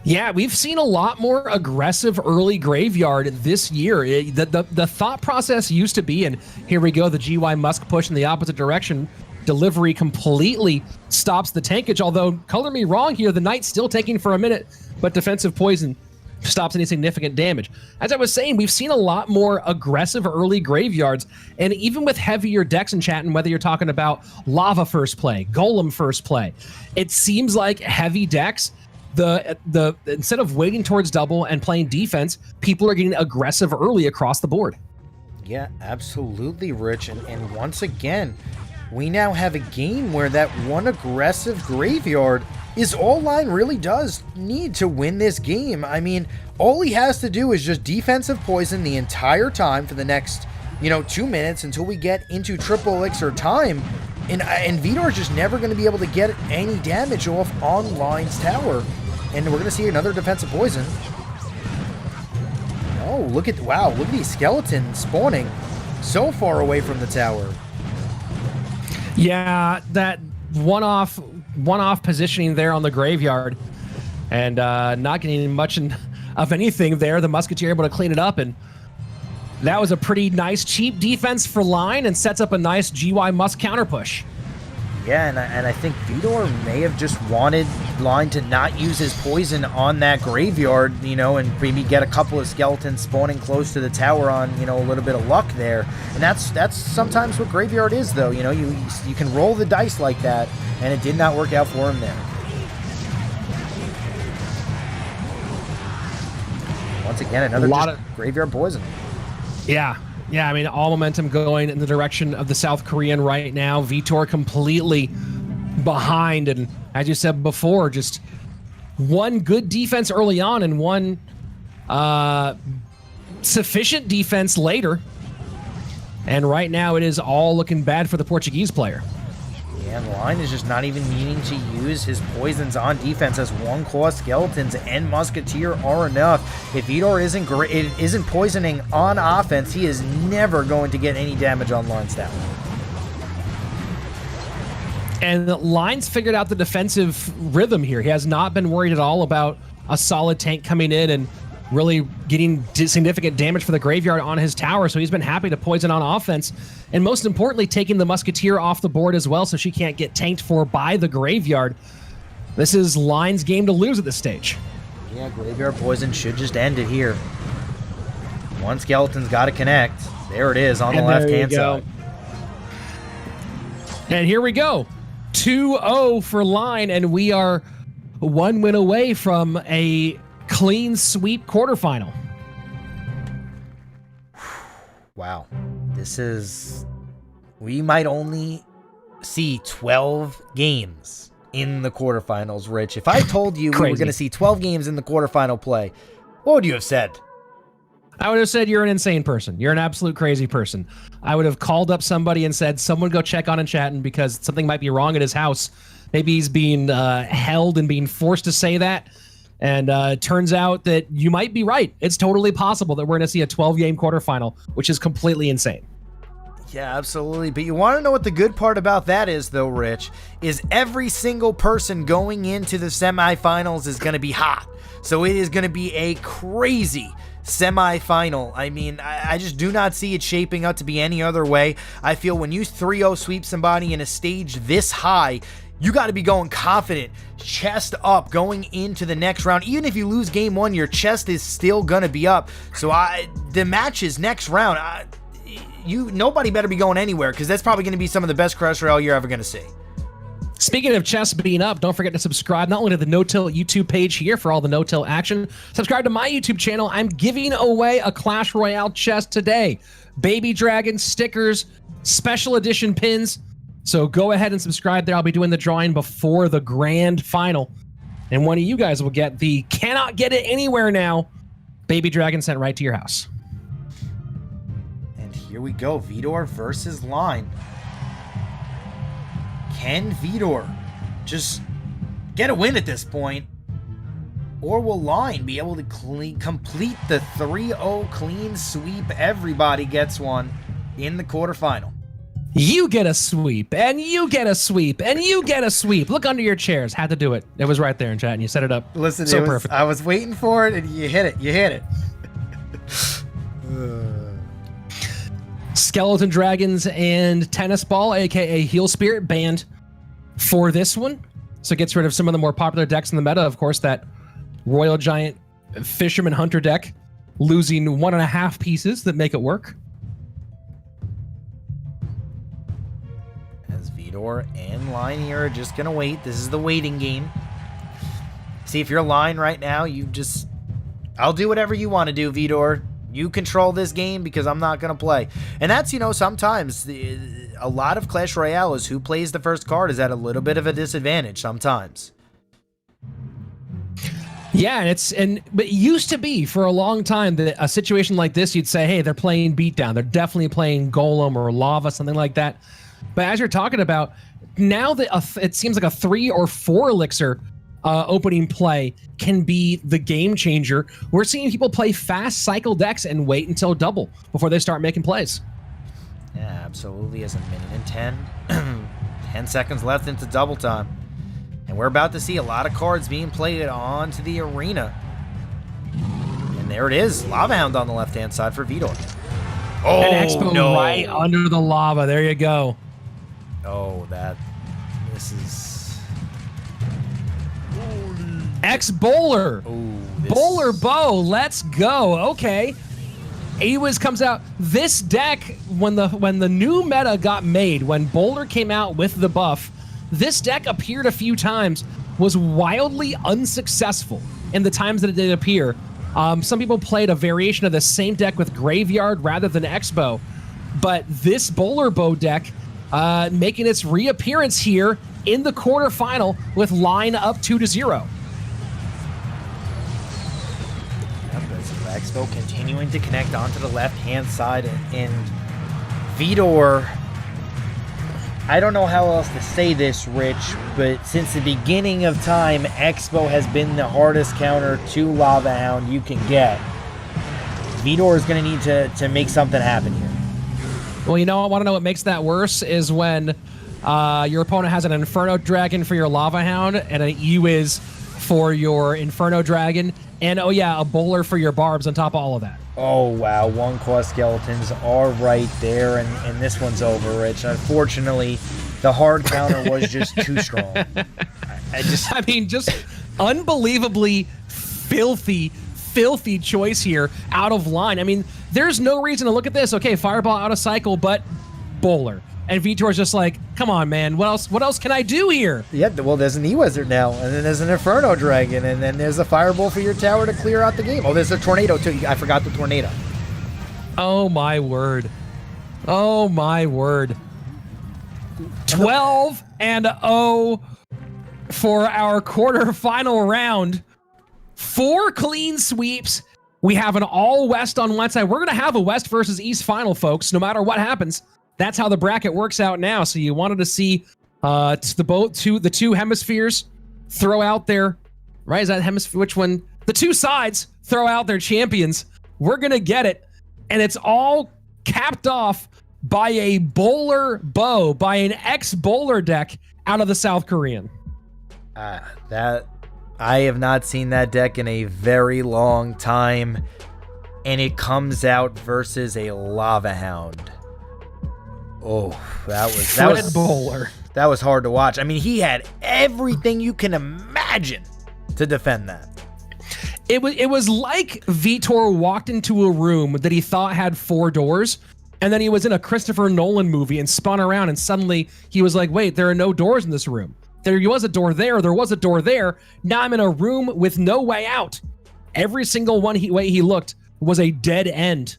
Yeah, we've seen a lot more aggressive early Graveyard this year. The thought process used to be, and here we go, the GY Musk push in the opposite direction. Delivery completely stops the tankage, although, color me wrong here, the Knight's still taking for a minute, but defensive poison stops any significant damage. As I was saying, we've seen a lot more aggressive early graveyards, and even with heavier decks in chat, and whether you're talking about Lava first play, Golem first play, it seems like heavy decks, the instead of waiting towards double and playing defense, people are getting aggressive early across the board. Yeah, absolutely, Rich. And once again, we now have a game where that one aggressive graveyard is all Line really does need to win this game. I mean, all he has to do is just defensive poison the entire time for the next, 2 minutes until we get into triple elixir time. And Vitor's just never going to be able to get any damage off on Line's tower. And we're going to see another defensive poison. Oh, look at these skeletons spawning so far away from the tower. Yeah, that one-off positioning there on the graveyard, and not getting much of anything there. The Musketeer able to clean it up, and that was a pretty nice, cheap defense for Line, and sets up a nice GY Musk counter push. Yeah, and I think Vitor may have just wanted Line to not use his poison on that graveyard, and maybe get a couple of skeletons spawning close to the tower on, a little bit of luck there. And that's sometimes what graveyard is, though. You can roll the dice like that, and it did not work out for him there. Once again, another graveyard poison. Yeah, Yeah, I mean, all momentum going in the direction of the South Korean right now. Vitor completely behind, and as you said before, just one good defense early on and one sufficient defense later. And right now it is all looking bad for the Portuguese player. Yeah, and Line is just not even needing to use his poisons on defense, as one claw skeletons and musketeer are enough. If Vitor isn't poisoning on offense, he is never going to get any damage on Line's stat. And Line's figured out the defensive rhythm here. He has not been worried at all about a solid tank coming in and really getting significant damage for the graveyard on his tower, so he's been happy to poison on offense, and most importantly, taking the musketeer off the board as well, so she can't get tanked for by the graveyard. This is Line's game to lose at this stage. Yeah, graveyard poison should just end it here. One skeleton's got to connect. There it is on the left-hand side. And here we go. 2-0 for Line, and we are one win away from a clean sweep quarterfinal. Wow. We might only see 12 games in the quarterfinals, Rich. If I told you we were going to see 12 games in the quarterfinal play, what would you have said? I would have said you're an insane person. You're an absolute crazy person. I would have called up somebody and said, someone go check on Enchatin because something might be wrong at his house. Maybe he's being held and being forced to say that. And it turns out that you might be right. It's totally possible that we're going to see a 12-game quarterfinal, which is completely insane. Yeah, absolutely. But you want to know what the good part about that is, though, Rich, is every single person going into the semifinals is going to be hot. So it is going to be a crazy semifinal. I mean, I just do not see it shaping up to be any other way. I feel when you 3-0 sweep somebody in a stage this high, you got to be going confident, chest up, going into the next round. Even if you lose game one, your chest is still going to be up. So the matches next round, nobody better be going anywhere, because that's probably going to be some of the best Clash Royale you're ever going to see. Speaking of chest being up, don't forget to subscribe not only to the No-Till YouTube page here for all the No-Till action, subscribe to my YouTube channel. I'm giving away a Clash Royale chest today. Baby Dragon, stickers, special edition pins. So go ahead and subscribe there. I'll be doing the drawing before the grand final. And one of you guys will get the cannot get it anywhere now Baby Dragon sent right to your house. And here we go. Vitor versus Line. Can Vitor just get a win at this point? Or will Line be able to complete the 3-0 clean sweep? Everybody gets one in the quarterfinal. You get a sweep, and you get a sweep, and you get a sweep. Look under your chairs. Had to do it. It was right there in chat, and you set it up. Listen, so perfect. I was waiting for it, and you hit it. You hit it. Skeleton Dragons and Tennis Ball, aka Heal Spirit, banned for this one. So it gets rid of some of the more popular decks in the meta. Of course, that Royal Giant Fisherman Hunter deck, losing 1.5 pieces that make it work. Vitor and Line here are just gonna wait. This is the waiting game. See, if you're Line right now, I'll do whatever you want to do, Vitor. You control this game because I'm not gonna play. And that's, sometimes a lot of Clash Royale is who plays the first card is at a little bit of a disadvantage sometimes. Yeah, but it used to be for a long time that a situation like this, you'd say, hey, they're playing Beatdown. They're definitely playing Golem or Lava, something like that. But as you're talking about, now that it seems like a 3 or 4 elixir opening play can be the game changer. We're seeing people play fast cycle decks and wait until double before they start making plays. Yeah, absolutely. As a minute and 10 seconds left into double time. And we're about to see a lot of cards being played onto the arena. And there it is. Lava Hound on the left-hand side for Vitor. Oh, and Expo no. right under the lava. There you go. Oh, this is... Bowler. Bowler Bow. Let's go. Okay. Awiz comes out. This deck, when the new meta got made, when Bowler came out with the buff, this deck appeared a few times, was wildly unsuccessful in the times that it did appear. Some people played a variation of the same deck with Graveyard rather than X-Bow, but this Bowler Bow deck making its reappearance here in the quarterfinal with line up 2-0. X-Bow continuing to connect onto the left-hand side, and Vitor, I don't know how else to say this, Rich, but since the beginning of time, X-Bow has been the hardest counter to Lava Hound you can get. Vitor is going to need to make something happen here. Well, I want to know what makes that worse is when your opponent has an Inferno Dragon for your Lava Hound and an Ewiz for your Inferno Dragon, and oh yeah, a Bowler for your Barbs on top of all of that. Oh I wow, 1-cost skeletons are right there, and this one's over, Rich. Unfortunately, the hard counter was just too strong. I mean, just unbelievably filthy choice here, out of line. I mean, there's no reason to look at this. Okay, Fireball out of cycle, but Bowler. And Vitor's just like, come on, man. What else can I do here? Yeah, well, there's an E-Wizard now, and then there's an Inferno Dragon, and then there's a Fireball for your tower to clear out the game. Oh, there's a Tornado, too. I forgot the Tornado. Oh, my word. Oh, my word. 12-0 for our quarterfinal round. 4 clean sweeps. We have an all-West on one side. We're going to have a West versus East final, folks, no matter what happens. That's how the bracket works out now. So you wanted to see the two hemispheres throw out their, right? Is that hemisphere? Which one? The two sides throw out their champions. We're going to get it. And it's all capped off by a Bowler Bow, by an ex-Bowler deck out of the South Korean. That I have not seen that deck in a very long time. And it comes out versus a Lava Hound. Oh, that was Bowler. That was hard to watch. I mean, he had everything you can imagine to defend that. It was like Vitor walked into a room that he thought had 4 doors, and then he was in a Christopher Nolan movie and spun around, and suddenly he was like, wait, there are no doors in this room. There was a door there was a door there. Now I'm in a room with no way out. Every single way he looked was a dead end.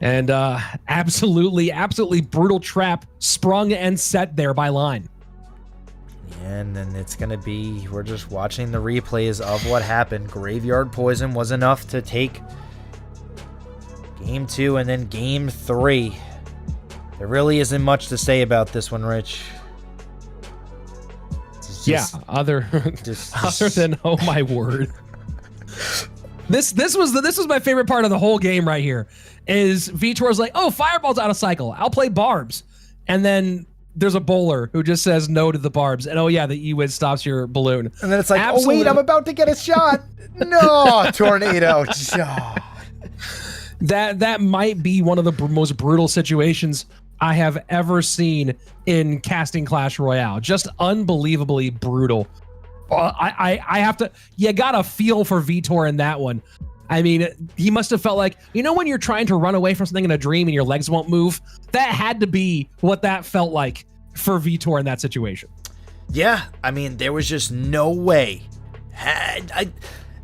And absolutely brutal trap sprung and set there by line. And then it's going to be, we're just watching the replays of what happened. Graveyard Poison was enough to take game 2 and then game 3. There really isn't much to say about this one, Rich. Other than oh my word. This was my favorite part of the whole game right here. Is Vitor's like, oh, Fireball's out of cycle. I'll play Barbs. And then there's a Bowler who just says no to the Barbs. And oh yeah, the E-Wiz stops your balloon. And then it's like, oh wait, I'm about to get a shot. No, Tornado. That might be one of the most brutal situations I have ever seen in casting Clash Royale. Just unbelievably brutal. I have to, you gotta feel for Vitor in that one. I mean, he must have felt like, when you're trying to run away from something in a dream and your legs won't move? That had to be what that felt like for Vitor in that situation. Yeah, I mean, there was just no way.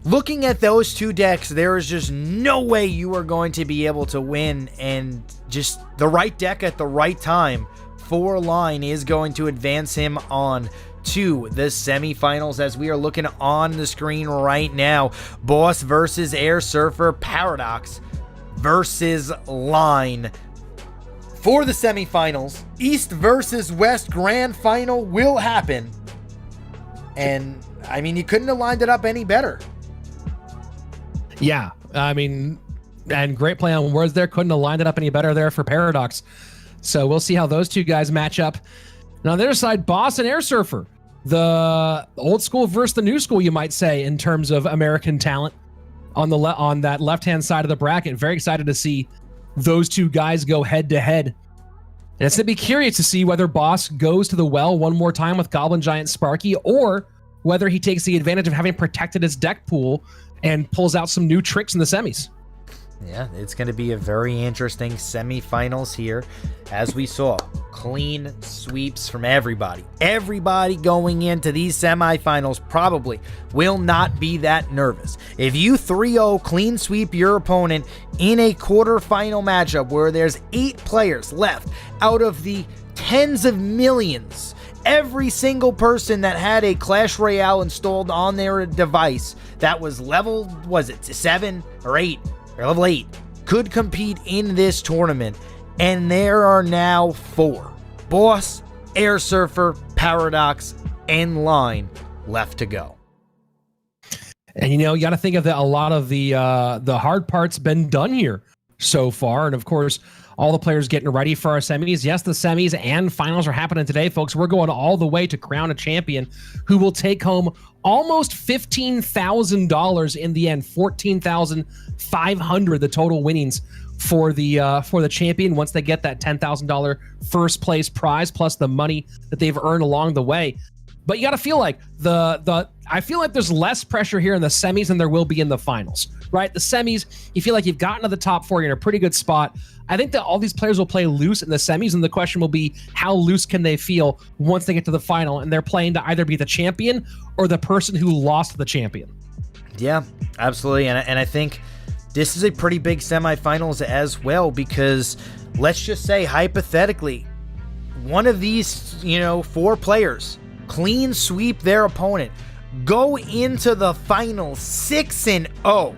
Looking at those two decks, there is just no way you were going to be able to win, and just the right deck at the right time for line is going to advance him on to the semifinals, as we are looking on the screen right now. Boss versus Airsurfer Paradox versus Line for the semifinals. East versus West grand final will happen. And I mean, you couldn't have lined it up any better. Yeah, I mean, and great play on words there. Couldn't have lined it up any better there for Paradox. So we'll see how those two guys match up. And on the other side, Boss and Airsurfer, the old school versus the new school, you might say, in terms of American talent on that left-hand side of the bracket. Very excited to see those two guys go head-to-head. And it's going to be curious to see whether Boss goes to the well one more time with Goblin Giant Sparky, or whether he takes the advantage of having protected his deck pool and pulls out some new tricks in the semis. Yeah, it's going to be a very interesting semifinals here, as we saw clean sweeps from everybody. Everybody going into these semifinals probably will not be that nervous. If you 3-0 clean sweep your opponent in a quarterfinal matchup where there's 8 players left out of the tens of millions, every single person that had a Clash Royale installed on their device that was level, 7 or 8 or level 8 could compete in this tournament. And there are now 4. Boss, Airsurfer, Paradox, and Line left to go. And you got to think of that. A lot of the hard part's been done here so far, and of course, all the players getting ready for our semis. Yes, the semis and finals are happening today, folks. We're going all the way to crown a champion who will take home almost $15,000 in the end. $14,500 the total winnings for the champion once they get that $10,000 first place prize plus the money that they've earned along the way. But you got to feel like I feel like there's less pressure here in the semis than there will be in the finals, right? The semis, you feel like you've gotten to the top 4, you're in a pretty good spot. I think that all these players will play loose in the semis, and the question will be how loose can they feel once they get to the final, and they're playing to either be the champion or the person who lost the champion. Yeah, absolutely. And I think this is a pretty big semifinals as well, because let's just say hypothetically, one of these, 4 players clean sweep their opponent, go into the final 6-0.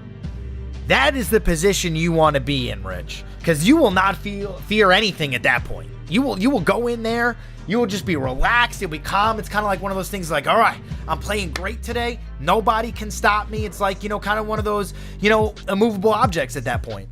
That is the position you want to be in, Rich, because you will not fear anything at that point. You will go in there, you will just be relaxed, you'll be calm. It's kind of like one of those things like, all right, I'm playing great today, nobody can stop me. It's like, kind of one of those, immovable objects at that point.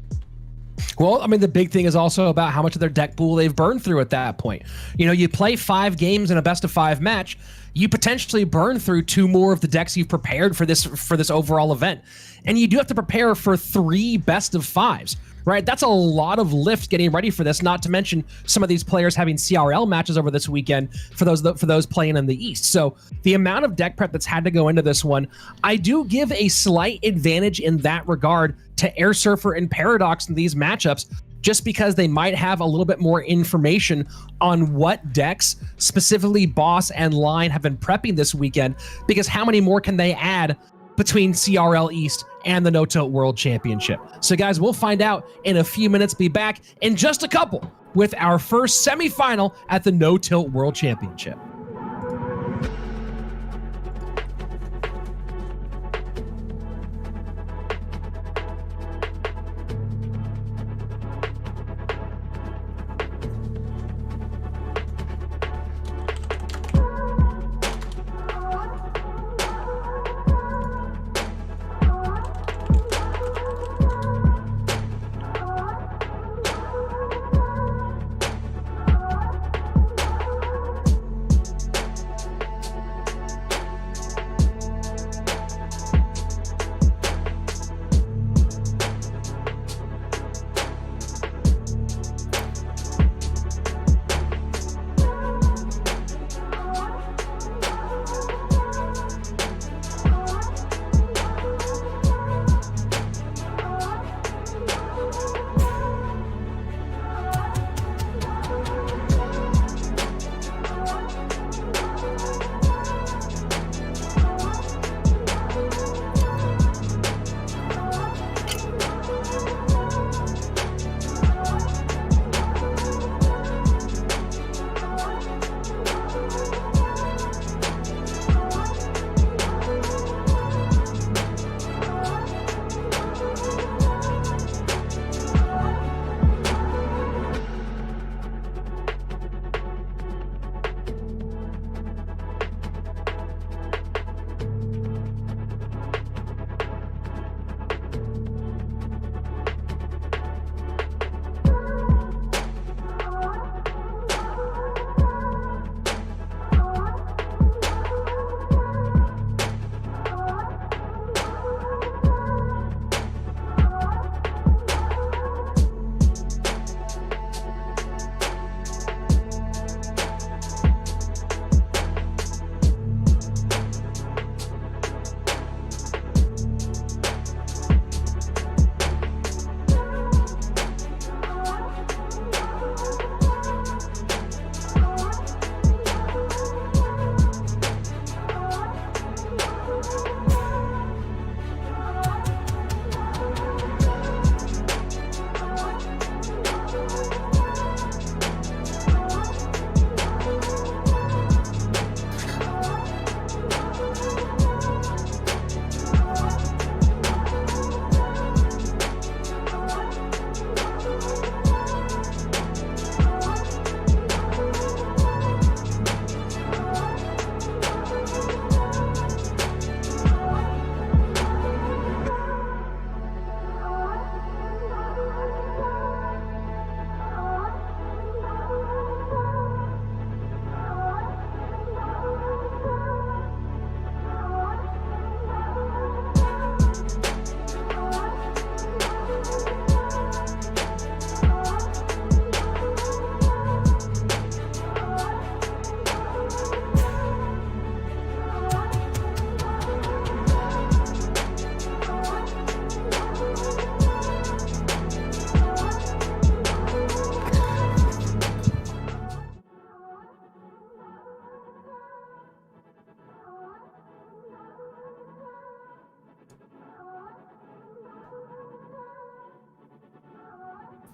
Well, I mean, the big thing is also about how much of their deck pool they've burned through at that point. You play 5 games in a best of 5 match, you potentially burn through 2 more of the decks you've prepared for this overall event. And you do have to prepare for 3 best of 5s, right? That's a lot of lift getting ready for this, not to mention some of these players having CRL matches over this weekend for those playing in the East. So the amount of deck prep that's had to go into this one, I do give a slight advantage in that regard to Airsurfer and Paradox in these matchups, just because they might have a little bit more information on what decks, specifically Boss and Line, have been prepping this weekend, because how many more can they add between CRL East and the No Tilt World Championship? So guys, we'll find out in a few minutes. Be back in just a couple with our first semifinal at the No Tilt World Championship.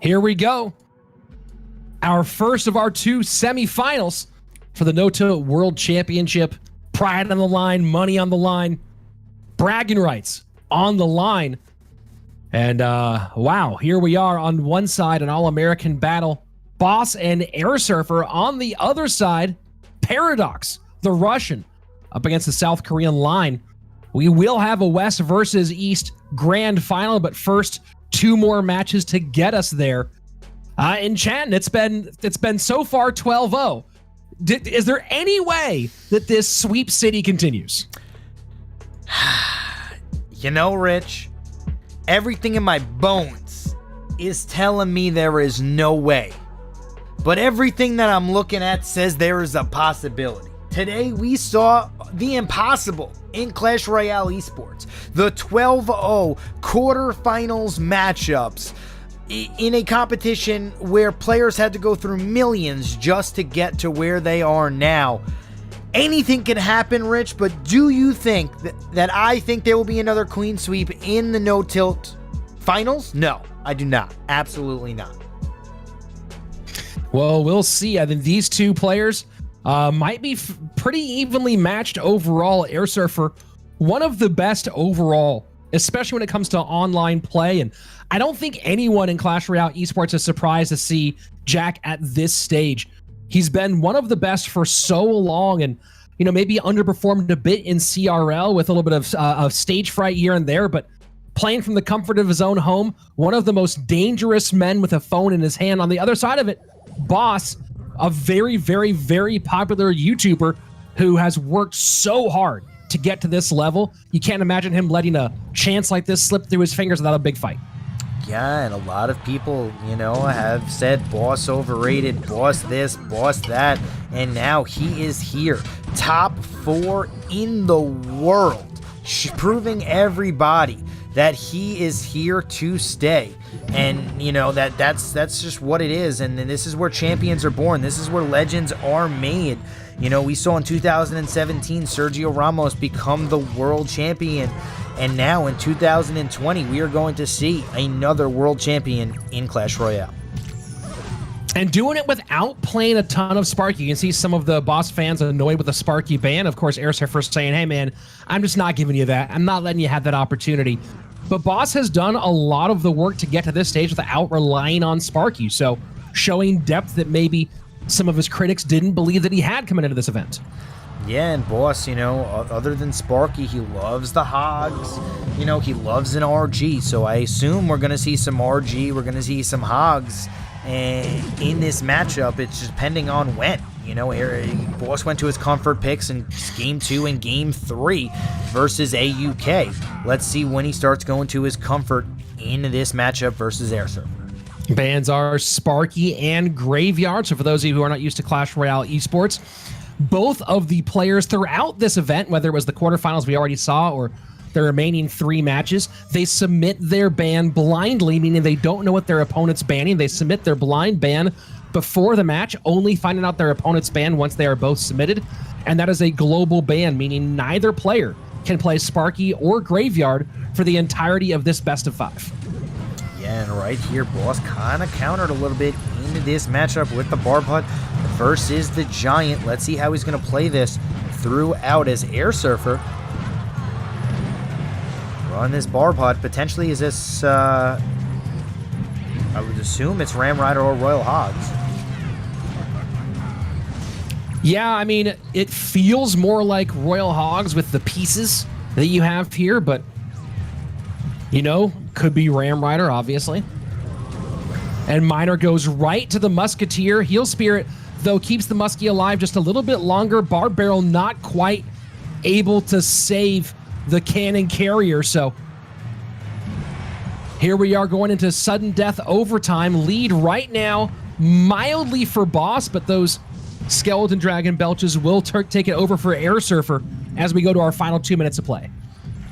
Here we go. Our first of our two semifinals for the No-Tilt World Championship. Pride on the line, money on the line, bragging rights on the line. And wow, here we are on one side, an all-American battle. Boss and airsurfer on the other side. Paradox, the Russian, up against the South Korean line. We will have a West versus East grand final, but first, two more matches to get us there. Enchantin, it's been so far 12-0. Is there any way that this sweep city continues? You know, Rich, everything in my bones is telling me there is no way. But everything that I'm looking at says there is a possibility. Today, we saw the impossible in Clash Royale esports. The 12-0 quarterfinals matchups in a competition where players had to go through millions just to get to where they are now. Anything can happen, Rich, but do you think that I think there will be another clean sweep in the no-tilt finals? No, I do not. Absolutely not. Well, we'll see. I think these two players might be pretty evenly matched overall. Airsurfer, one of the best overall, especially when it comes to online play. And I don't think anyone in Clash Royale esports is surprised to see Jack at this stage. He's been one of the best for so long, and maybe underperformed a bit in CRL with a little bit of stage fright here and there, but playing from the comfort of his own home, one of the most dangerous men with a phone in his hand. On the other side of it, Boss, a very, very, very popular YouTuber who has worked so hard to get to this level. You can't imagine him letting a chance like this slip through his fingers without a big fight. Yeah, and a lot of people, have said Boss overrated, Boss this, Boss that, and now he is here. Top 4 in the world, proving everybody that he is here to stay. And, that's just what it is, and this is where champions are born. This is where legends are made. We saw in 2017 Sergio Ramos become the world champion. And now in 2020, we are going to see another world champion in Clash Royale. And doing it without playing a ton of Sparky. You can see some of the Boss fans annoyed with the Sparky ban. Of course, airsurfer saying, hey man, I'm just not giving you that. I'm not letting you have that opportunity. But Boss has done a lot of the work to get to this stage without relying on Sparky. So showing depth that maybe some of his critics didn't believe that he had coming into this event. Yeah, and Boss, other than Sparky, he loves the Hogs. He loves an RG. So I assume we're going to see some RG. We're going to see some Hogs in this matchup. It's just depending on when. Boss went to his comfort picks in Game 2 and Game 3 versus AUK. Let's see when he starts going to his comfort in this matchup versus airsurfer. Bans are Sparky and Graveyard. So for those of you who are not used to Clash Royale esports, both of the players throughout this event, whether it was the quarterfinals we already saw or the remaining 3 matches, they submit their ban blindly, meaning they don't know what their opponent's banning. They submit their blind ban before the match, only finding out their opponent's ban once they are both submitted. And that is a global ban, meaning neither player can play Sparky or Graveyard for the entirety of this best of 5. Yeah, and right here, Boss kind of countered a little bit into this matchup with the Barb Hut versus the Giant. Let's see how he's going to play this throughout as airsurfer. Run this Barb Hut. Potentially, is this, I would assume it's Ram Rider or Royal Hogs. Yeah, I mean, it feels more like Royal Hogs with the pieces that you have here, but, could be Ram Rider, obviously. And Miner goes right to the Musketeer. Heal Spirit, though, keeps the Muskie alive just a little bit longer. Barb Barrel not quite able to save the cannon carrier, so here we are going into sudden death overtime. Lead right now, mildly for Boss, but those Skeleton Dragon belches will take it over for Airsurfer as we go to our final 2 minutes of play.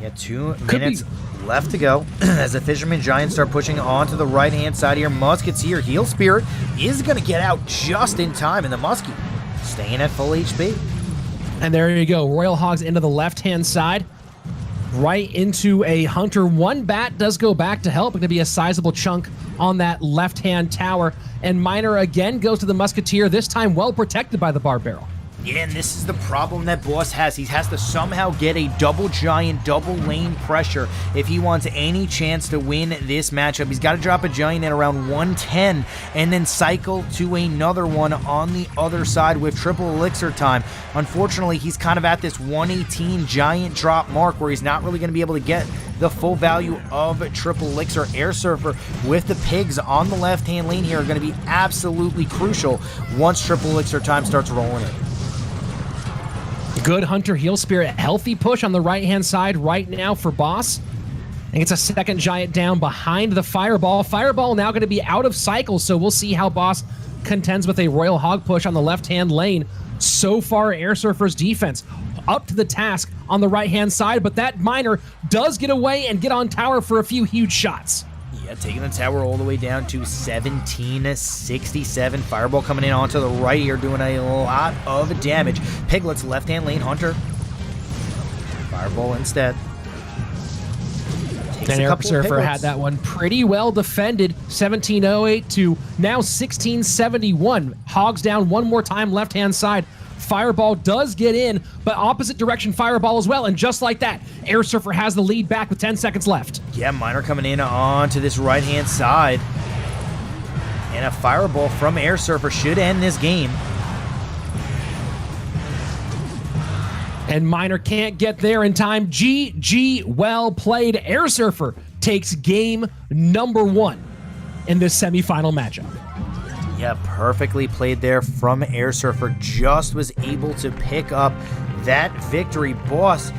Yeah, 2 minutes left to go as the Fisherman Giants start pushing onto the right-hand side here. Musketeer, Heal Spirit is going to get out just in time, and the Muskie staying at full HP. And there you go. Royal Hogs into the left-hand side. right into a Hunter. One bat does go back to help. Going to be a sizable chunk on that left-hand tower. And Miner again goes to the Musketeer, this time well protected by the Bar Barrel. Yeah, and this is the problem that Boss has. He has to somehow get a double giant, double lane pressure if he wants any chance to win this matchup. He's got to drop a giant at around 110 and then cycle to another one on the other side with triple elixir time. Unfortunately, he's kind of at this 118 giant drop mark where he's not really going to be able to get the full value of triple elixir. Airsurfer with the pigs on the left-hand lane here are going to be absolutely crucial once triple elixir time starts rolling in. Good Hunter Heal Spirit, healthy push on the right-hand side right now for Boss. And it's a second giant down behind the Fireball. Fireball now going to be out of cycle, so we'll see how Boss contends with a Royal Hog push on the left-hand lane. So far, Airsurfer's defense up to the task on the right-hand side, but that Miner does get away and get on tower for a few huge shots. Yeah, taking the tower all the way down to 1767. Fireball coming in onto the right here, doing a lot of damage. Piglet's left-hand lane, Hunter. Fireball instead. And Airsurfer had that one pretty well defended. 1708 to now 1671. Hogs down one more time, left-hand side. Fireball does get in, but opposite direction Fireball as well, and just like that, Airsurfer has the lead back with 10 seconds left. Yeah, Miner coming in onto this right-hand side. And a Fireball from Airsurfer should end this game. And Miner can't get there in time. GG, well played. Airsurfer takes game number 1 in this semifinal matchup. Yeah, perfectly played there from Airsurfer. Just was able to pick up that victory. Boss,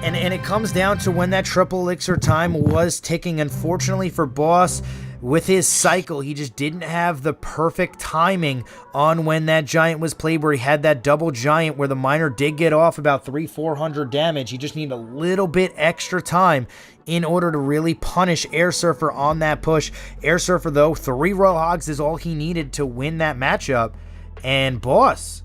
and it comes down to when that triple elixir time was ticking. Unfortunately for Boss, with his cycle, he just didn't have the perfect timing on when that giant was played, where he had that double giant where the Miner did get off about 300-400 damage. He just needed a little bit extra time in order to really punish Airsurfer on that push. Airsurfer, though, 3 Royal Hogs is all he needed to win that matchup. And Boss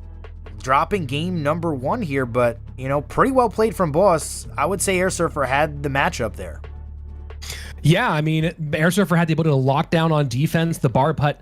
dropping game number 1 here, but, you know, pretty well played from Boss. I would say Airsurfer had the matchup there. Yeah, I mean, Airsurfer had the ability to lock down on defense. The bar putt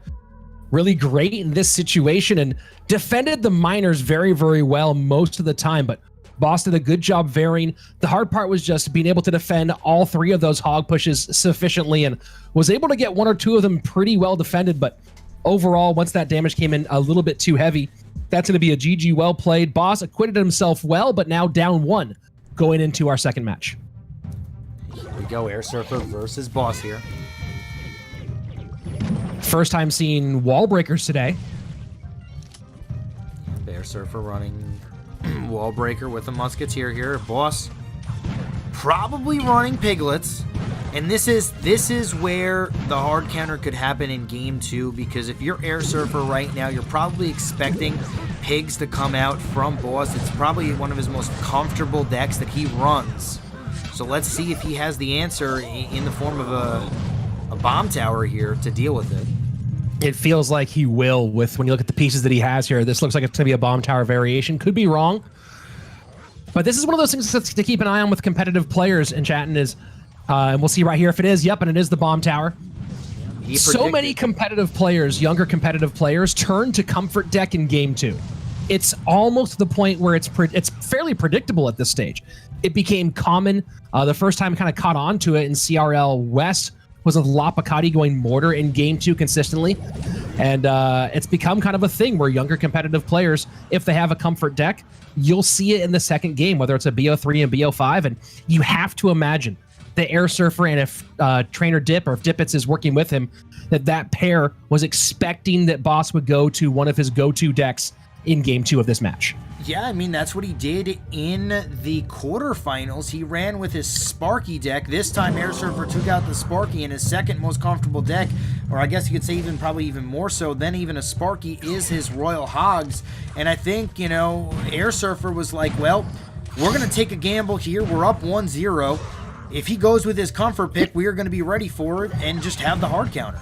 really great in this situation and defended the Miners very, very well most of the time, but Boss did a good job varying. The hard part was just being able to defend all 3 of those hog pushes sufficiently and was able to get 1 or 2 of them pretty well defended, but overall, once that damage came in a little bit too heavy, that's going to be a GG well played. Boss acquitted himself well, but now down 1 going into our second match. Here we go, Airsurfer versus Boss here. First time seeing wall breakers today. Airsurfer running wall breaker with a Musketeer here. Boss probably running piglets. And this is where the hard counter could happen in game 2, because if you're Airsurfer right now, you're probably expecting pigs to come out from Boss. It's probably one of his most comfortable decks that he runs. So let's see if he has the answer in the form of a bomb tower here to deal with it. It feels like he will with when you look at the pieces that he has here. This looks like it's going to be a bomb tower variation. Could be wrong. But this is one of those things to keep an eye on with competitive players in Enchatin is, and we'll see right here if it is. Yep, and it is the bomb tower. So many competitive players, younger competitive players, turn to comfort deck in game 2. It's almost to the point where it's fairly predictable at this stage. It became common. The first time I kind of caught on to it in CRL West was with Lapakati going Mortar in game 2 consistently. And it's become kind of a thing where younger competitive players, if they have a comfort deck, you'll see it in the second game, whether it's a BO3 and BO5. And you have to imagine the Airsurfer, and if Trainer Dip or if Dippets is working with him, that pair was expecting that Boss would go to one of his go-to decks in game 2 of this match. Yeah, I mean, that's what he did in the quarterfinals. He ran with his Sparky deck. This time, Airsurfer took out the Sparky, and his second most comfortable deck, or I guess you could say probably even more so than even a Sparky, is his Royal Hogs. And I think, you know, Airsurfer was like, well, we're going to take a gamble here. We're up 1-0. If he goes with his comfort pick, we are going to be ready for it and just have the hard counter.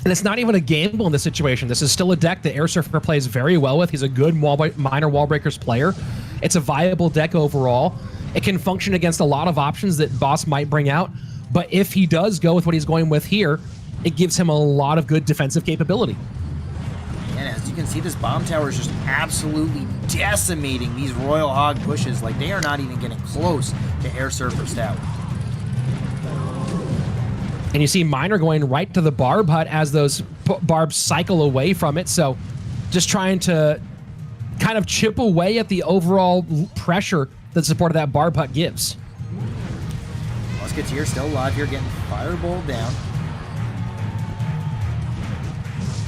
And it's not even a gamble in this situation. This is still a deck that Airsurfer plays very well with. He's a good Minor Wall Breakers player. It's a viable deck overall. it can function against a lot of options that Boss might bring out. But if he does go with what he's going with here, it gives him a lot of good defensive capability. And as you can see, this bomb tower is just absolutely decimating these Royal Hog bushes. Like, they are not even getting close to airsurfer's tower. And you see Miner going right to the barb hut as those barbs cycle away from it. So just trying to kind of chip away at the overall pressure that the support of that barb hut gives. Musketeer still alive here, getting fireball down.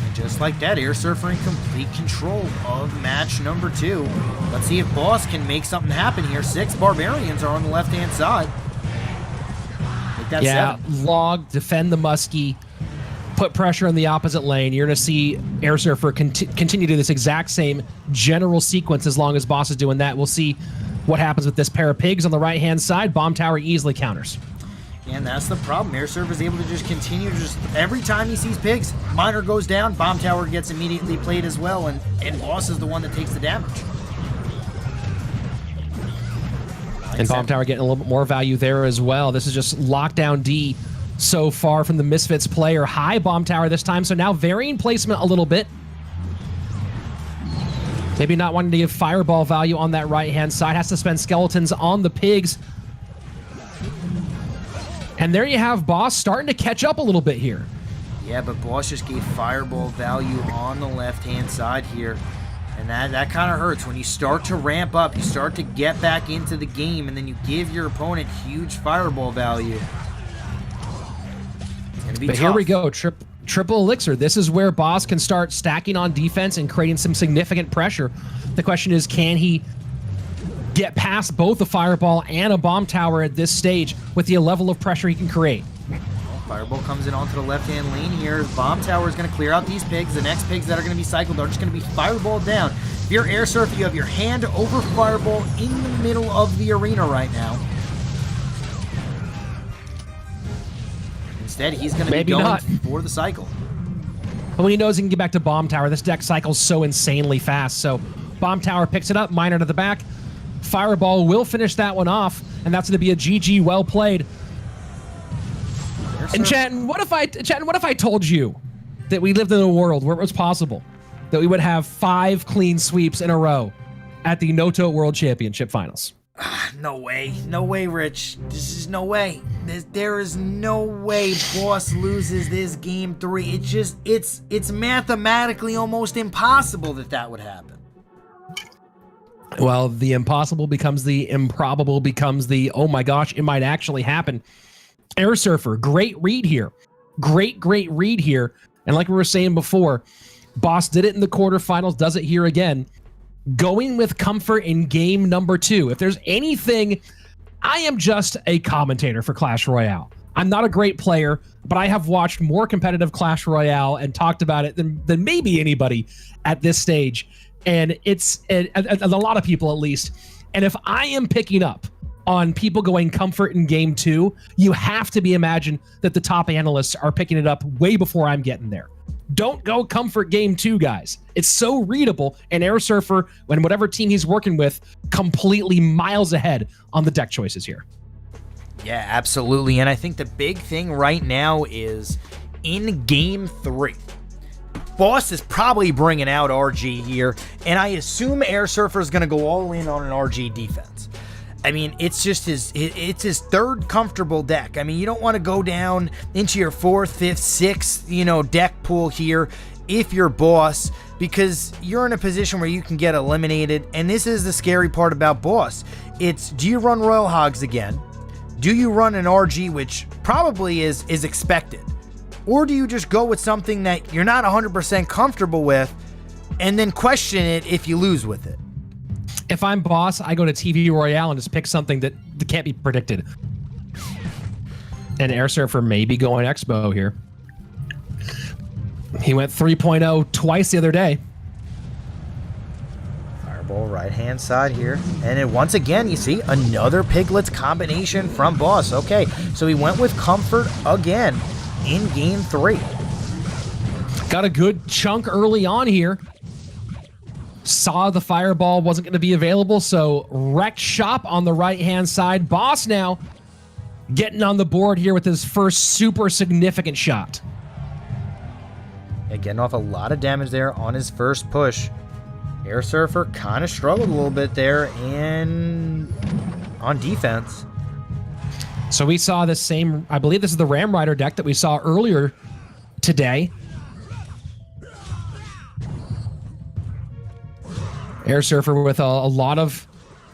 And just like that, airsurfer in complete control of match number 2. Let's see if Boss can make something happen here. 6 barbarians are on the left-hand side. Yeah, 7. Log, defend the muskie, put pressure in the opposite lane. You're going to see airsurfer continue to do this exact same general sequence as long as Boss is doing that. We'll see what happens with this pair of pigs on the right-hand side. Bomb tower easily counters. And that's the problem. airsurfer is able to just continue, just every time he sees pigs, Miner goes down, bomb tower gets immediately played as well, and Boss is the one that takes the damage. And bomb tower getting a little bit more value there as well. This is just lockdown D so far from the Misfits player. High bomb tower this time, so now varying placement a little bit. Maybe not wanting to give fireball value on that right-hand side. Has to spend skeletons on the pigs. And there you have Boss starting to catch up a little bit here. Yeah, but Boss just gave fireball value on the left-hand side here. And that kind of hurts. When you start to ramp up, you start to get back into the game, and then you give your opponent huge fireball value. It's going to be tough. Here we go. Triple elixir. This is where Boss can start stacking on defense and creating some significant pressure. The question is, can he get past both a fireball and a bomb tower at this stage with the level of pressure he can create? Fireball comes in onto the left-hand lane here. Bomb tower is going to clear out these pigs. The next pigs that are going to be cycled are just going to be fireball down. If you're airsurfer, you have your hand over fireball in the middle of the arena right now. Instead, he's going to be going for the cycle. But when he knows he can get back to bomb tower, this deck cycles so insanely fast. So bomb tower picks it up, Miner to the back. Fireball will finish that one off, and that's going to be a GG well played. Enchatin, what if I told you that we lived in a world where it was possible that we would have 5 clean sweeps in a row at the Noto World Championship Finals? No way. No way, Rich. This is no way. There is no way Boss loses this game 3. It's mathematically almost impossible that would happen. Well, the impossible becomes the improbable, becomes the, oh my gosh, it might actually happen. airsurfer, great read here. Great read here. And like we were saying before, Boss did it in the quarterfinals, does it here again. Going with comfort in game number 2. If there's anything, I am just a commentator for Clash Royale. I'm not a great player, but I have watched more competitive Clash Royale and talked about it than maybe anybody at this stage. And it's a lot of people, at least. And if I am picking up on people going comfort in game 2, you have to be imagined that the top analysts are picking it up way before I'm getting there. Don't go comfort game 2, guys. It's so readable, and airsurfer, when whatever team he's working with, completely miles ahead on the deck choices here. Yeah, absolutely. And I think the big thing right now is in game 3. Boss is probably bringing out RG here, and I assume airsurfer is going to go all in on an RG defense. I mean, it's just it's his third comfortable deck. I mean, you don't want to go down into your 4th, 5th, 6th, deck pool here if you're Boss, because you're in a position where you can get eliminated. And this is the scary part about Boss. It's, do you run Royal Hogs again? Do you run an RG, which probably is expected? Or do you just go with something that you're not 100% comfortable with and then question it if you lose with it? If I'm Boss, I go to TV Royale and just pick something that can't be predicted. And airsurfer may be going Expo here. He went 3.0 twice the other day. Fireball right-hand side here. And then once again, you see another Piglets combination from Boss. Okay, so he went with comfort again in game 3. Got a good chunk early on here. saw the fireball wasn't going to be available, so wrecked shop on the right-hand side. Boss now getting on the board here with his first super significant shot. Yeah, getting off a lot of damage there on his first push. Airsurfer kind of struggled a little bit there and on defense. So we saw the same, I believe this is the Ram Rider deck that we saw earlier today. Airsurfer with a lot of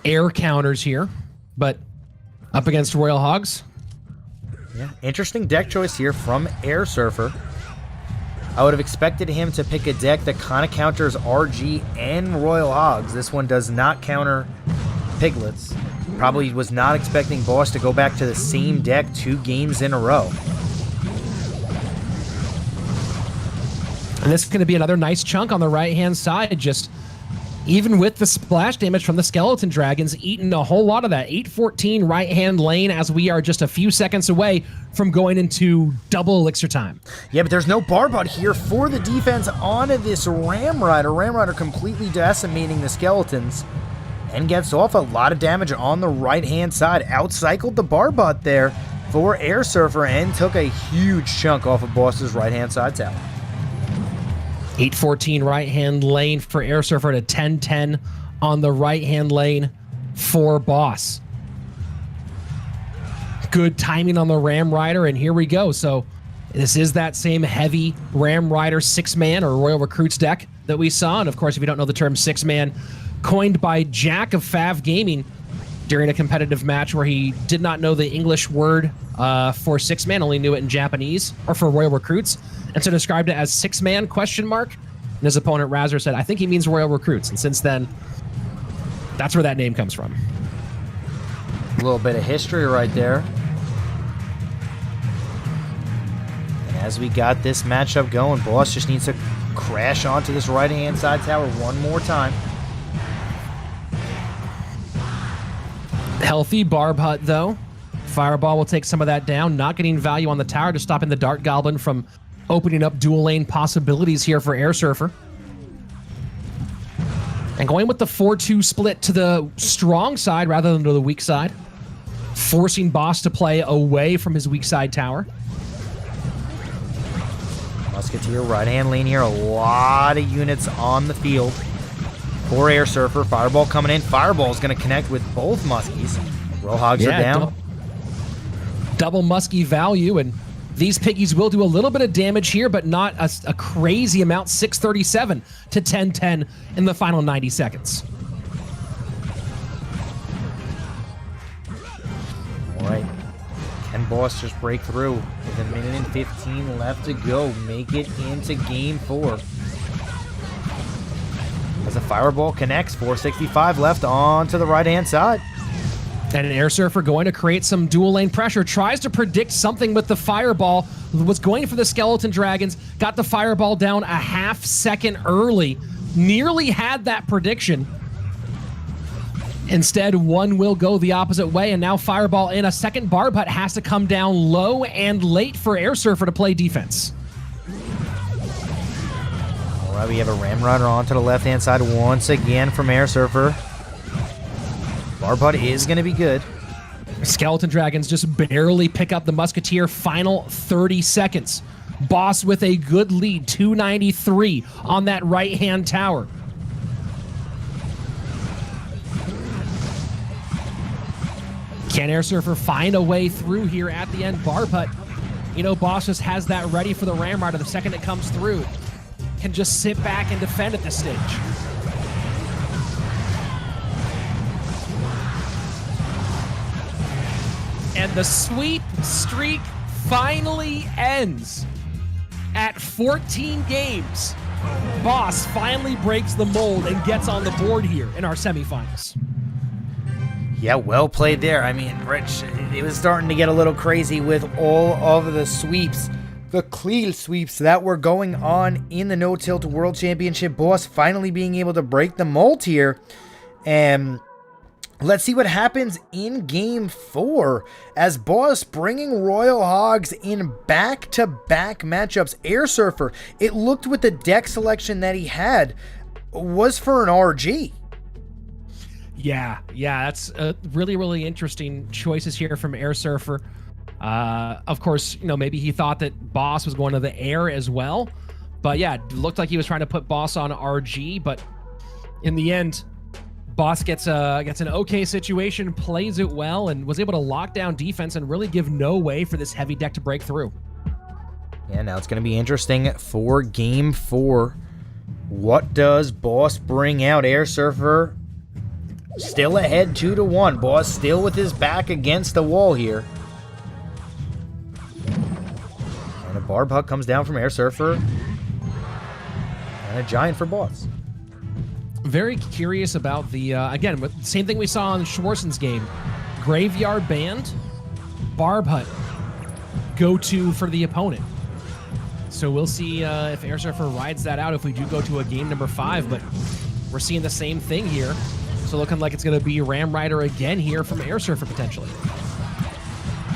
air counters here, but up against Royal Hogs. Yeah, interesting deck choice here from Airsurfer. I would have expected him to pick a deck that kind of counters RG and Royal Hogs. This one does not counter Piglets. Probably was not expecting Boss to go back to the same deck 2 games in a row. And this is going to be another nice chunk on the right-hand side. Just even with the splash damage from the Skeleton Dragons, eating a whole lot of that. 814 right-hand lane as we are just a few seconds away from going into double elixir time. Yeah, but there's no Barbot here for the defense onto this Ram Rider. Ram Rider completely decimating the Skeletons and gets off a lot of damage on the right-hand side. Outcycled the Barbot there for Airsurfer and took a huge chunk off of Boss's right-hand side tower. 814 right-hand lane for Airsurfer to 1010 on the right-hand lane for Boss. Good timing on the Ram Rider, and here we go. So this is that same heavy Ram Rider 6-man or Royal Recruits deck that we saw. And of course, if you don't know the term 6-man, coined by Jack of Fav Gaming during a competitive match where he did not know the English word for 6-man, only knew it in Japanese, or for Royal Recruits, and so described it as 6-man ? And his opponent Razor said, I think he means Royal Recruits. And since then, that's where that name comes from. A little bit of history right there. And as we got this matchup going, Boss just needs to crash onto this right-hand side tower one more time. Healthy Barb Hut, though. Fireball will take some of that down, not getting value on the tower, just stopping the Dart Goblin from opening up dual lane possibilities here for Airsurfer. And going with the 4-2 split to the strong side rather than to the weak side, forcing Boss to play away from his weak side tower. Musketeer right-hand lane here, a lot of units on the field for Airsurfer. Fireball coming in. Fireball is going to connect with both Muskies. Royal Hogs are down. Double Muskie value, and these piggies will do a little bit of damage here, but not a crazy amount. 637 to 1010 in the final 90 seconds. All right. Can Boss just break through with 1 minute and 15 left to go? Make it into game 4. As the Fireball connects, 465 left on to the right-hand side. And an Airsurfer going to create some dual lane pressure. Tries to predict something with the Fireball. Was going for the Skeleton Dragons. Got the Fireball down a half second early. Nearly had that prediction. Instead, one will go the opposite way. And now Fireball in. A second Barb Hut has to come down low and late for Airsurfer to play defense. All right, we have a Ram Rider onto the left-hand side once again from Airsurfer. Barb Hut is going to be good. Skeleton Dragons just barely pick up the Musketeer. Final 30 seconds. Boss with a good lead, 293 on that right-hand tower. Can Airsurfer find a way through here at the end? Barb Hut, you know, Boss just has that ready for the Ram Rider the second it comes through. Can just sit back and defend at this stage. And the sweep streak finally ends at 14 games. Boss finally breaks the mold and gets on the board here in our semifinals. Yeah, well played there. I mean, Rich, it was starting to get a little crazy with all of the sweeps, the clean sweeps that were going on in the No Tilt World Championship. Boss finally being able to break the mold here. And let's see what happens in Game 4 as Boss bringing Royal Hogs in back-to-back matchups. Airsurfer, it looked with the deck selection that he had, was for an RG. Yeah, that's really, really interesting choices here from airsurfer. Of course, maybe he thought that Boss was going to the air as well. But yeah, it looked like he was trying to put Boss on RG, but in the end, Boss gets an okay situation, plays it well, and was able to lock down defense and really give no way for this heavy deck to break through. Yeah, now it's going to be interesting for Game 4. What does Boss bring out? Airsurfer still ahead 2-1. Boss still with his back against the wall here. And a Barb Hut comes down from Airsurfer. And a Giant for Boss. Very curious about the, again, same thing we saw in Schwarzen's game. Graveyard Band, Barb Hut, go-to for the opponent. So we'll see if Airsurfer rides that out if we do go to a game number 5, but we're seeing the same thing here. So looking like it's going to be Ram Rider again here from Airsurfer potentially.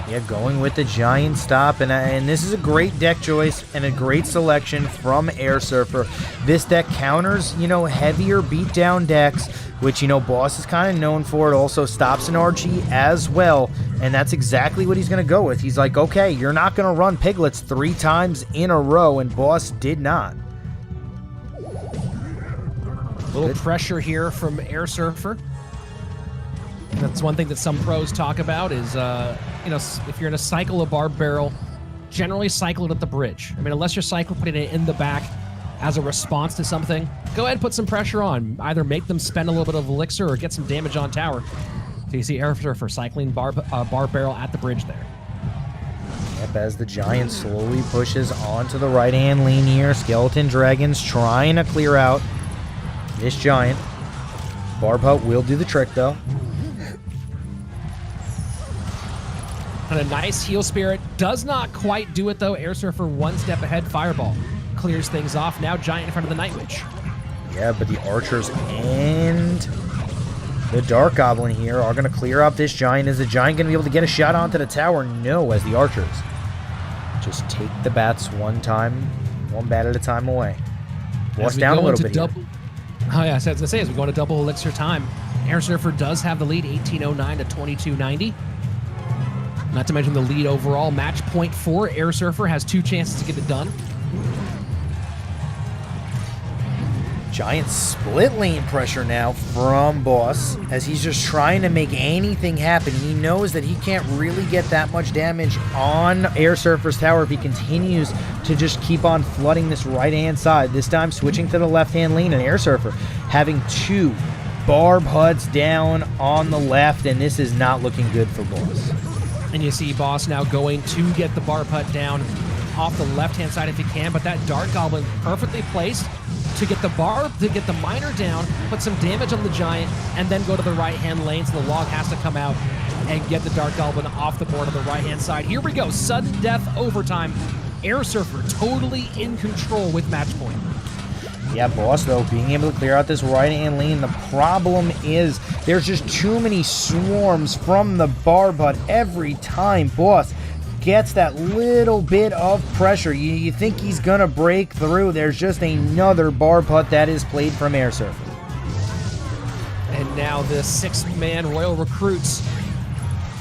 Yeah, going with the Giant stop, and this is a great deck choice and a great selection from Airsurfer. This deck counters, heavier beatdown decks, which, Boss is kind of known for. It also stops an RG as well, and that's exactly what he's going to go with. He's like, okay, you're not going to run Piglets 3 times in a row, and Boss did not. A little pressure here from Airsurfer. That's one thing that some pros talk about is, if you're going to cycle a Barb Barrel, generally cycle it at the bridge. I mean, unless you're putting it in the back as a response to something, go ahead and put some pressure on. Either make them spend a little bit of elixir or get some damage on tower. So you see Airsurfer cycling Barb Barrel at the bridge there. Yep, as the Giant slowly pushes onto the right-hand lane here, Skeleton Dragons trying to clear out this Giant. Barb Hut will do the trick, though. And a nice Heal Spirit. Does not quite do it, though. Airsurfer one step ahead. Fireball clears things off. Now Giant in front of the Night Witch. Yeah, but the Archers and the Dark Goblin here are going to clear up this Giant. Is the Giant going to be able to get a shot onto the tower? No, as the Archers just take the bats one bat at a time away. Boss down a little bit here. Oh, yeah, so I was going to say, as we go into double elixir time, Airsurfer does have the lead, 1809 to 2290. Not to mention the lead overall. Match point for Airsurfer has 2 chances to get it done. Giant split lane pressure now from Boss as he's just trying to make anything happen. He knows that he can't really get that much damage on Airsurfer's tower if he continues to just keep on flooding this right-hand side. This time switching to the left-hand lane, and Airsurfer having 2 Barb Huts down on the left, and this is not looking good for Boss. And you see Boss now going to get the Barb Hut down off the left-hand side if he can, but that Dark Goblin perfectly placed to get the Barb, to get the Miner down, put some damage on the Giant, and then go to the right-hand lane, so the log has to come out and get the Dark Goblin off the board on the right-hand side. Here we go, sudden death overtime. Airsurfer totally in control with match point. Yeah, Boss, though, being able to clear out this right-hand lane. The problem is there's just too many swarms from the Barb Hut every time Boss gets that little bit of pressure. You think he's going to break through. There's just another Barb Hut that is played from Airsurfer. And now the 6-man Royal Recruits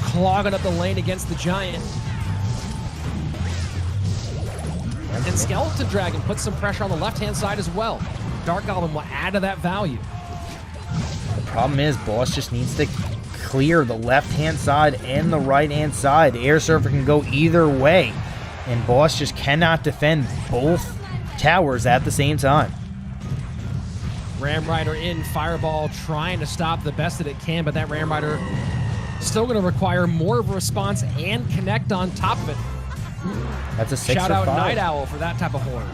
clogging up the lane against the Giant. And Skeleton Dragon puts some pressure on the left-hand side as well. Dark Goblin will add to that value. The problem is Boss just needs to clear the left-hand side and the right-hand side. Airsurfer can go either way, and Boss just cannot defend both towers at the same time. Ram Rider in, Fireball trying to stop the best that it can, but that Ram Rider still going to require more of a response and connect on top of it. That's a 6 Shout for out 5. Night Owl for that type of horror.